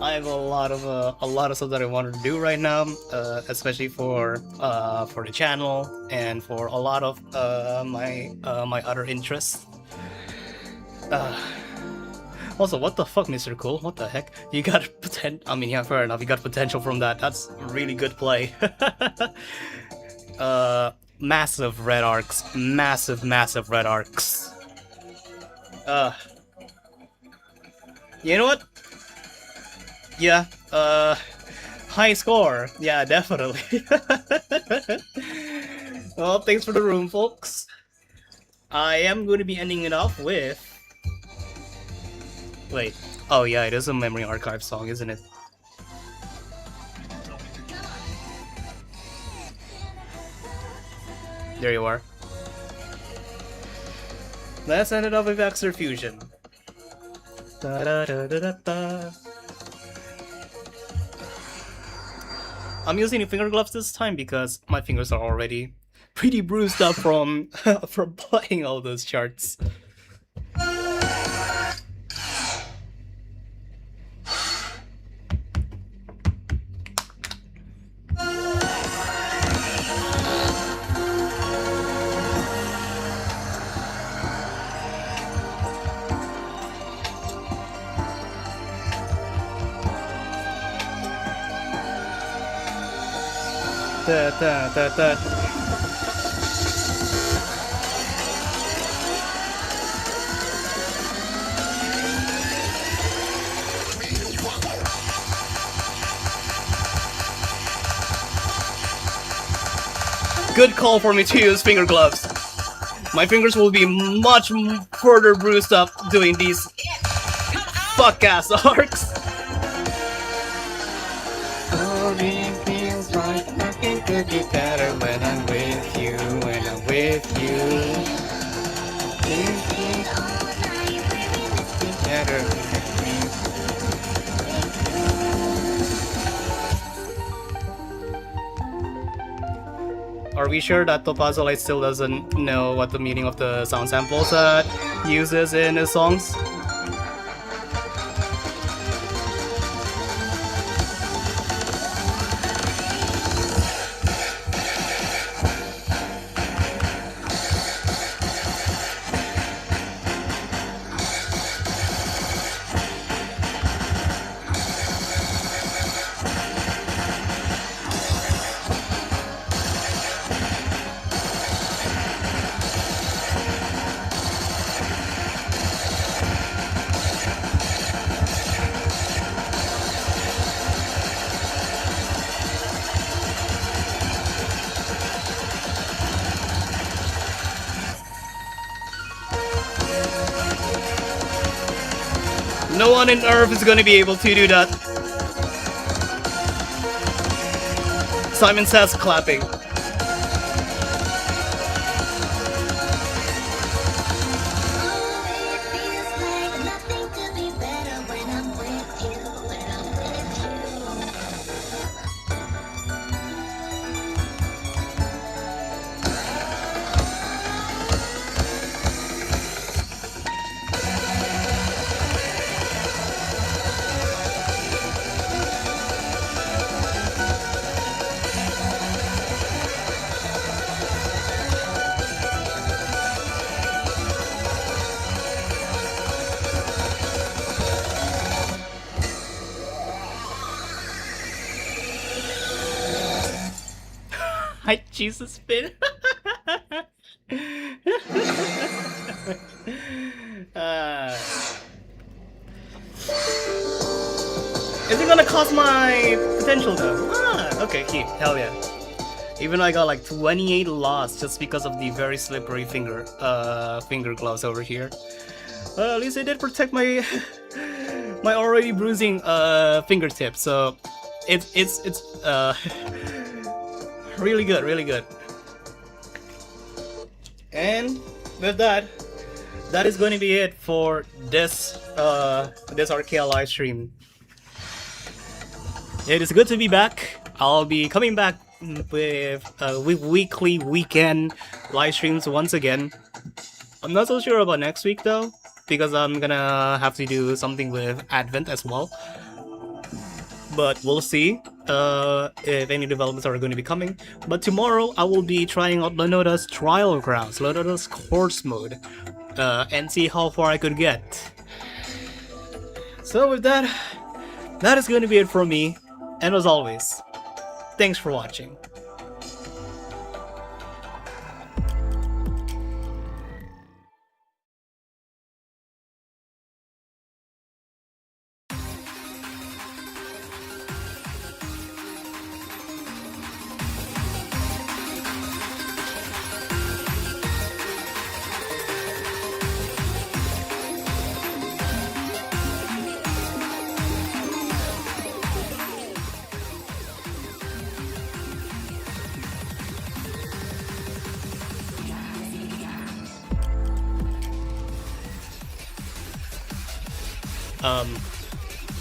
I have a lot of stuff that I wanted to do right now, especially for the channel and for a lot of my other interests. Also, what the fuck, Mr. Cool? What the heck? You got potential. I mean, yeah, fair enough. You got potential from that. That's really good play. Massive red arcs. Massive red arcs. You know what? Yeah, high score. Yeah, definitely. Well, thanks for the room, folks. I am going to be ending it off with... Wait. Oh yeah, it is a Memory Archive song, isn't it? There you are. Let's end it off with Exer Fusion. Da -da -da -da -da -da. I'm using finger gloves this time because my fingers are already pretty bruised up from from playing all those charts. Good call for me to use finger gloves. My fingers will be much further bruised up doing these fuck-ass arcs. could be better when I'm with you, when I'm with you. Better. Are we sure that Topazolite still doesn't know what the meaning of the sound samples that he uses in his songs? No one in Earth is gonna be able to do that. Simon says clapping. Hi, Jesus spin. Is it gonna cost my potential though? Ah, okay, keep. Hell yeah. Even though I got like 28 loss just because of the very slippery finger gloves over here. At least I did protect my my already bruising fingertips, so it's really good, really good. And with that, that is going to be it for this this Arcaea live stream. It is good to be back. I'll be coming back with weekly weekend live streams once again. I'm not so sure about next week though, because I'm gonna have to do something with Advent as well. But we'll see if any developments are going to be coming. But tomorrow I will be trying out Lenoda's Trial Grounds, Lenoda's course mode, and see how far I could get. So with that, that is going to be it from me. And as always, thanks for watching.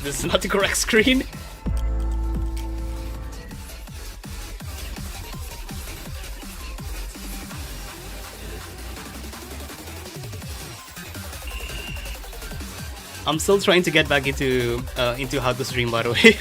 This is not the correct screen. I'm still trying to get back into how to stream, by the way.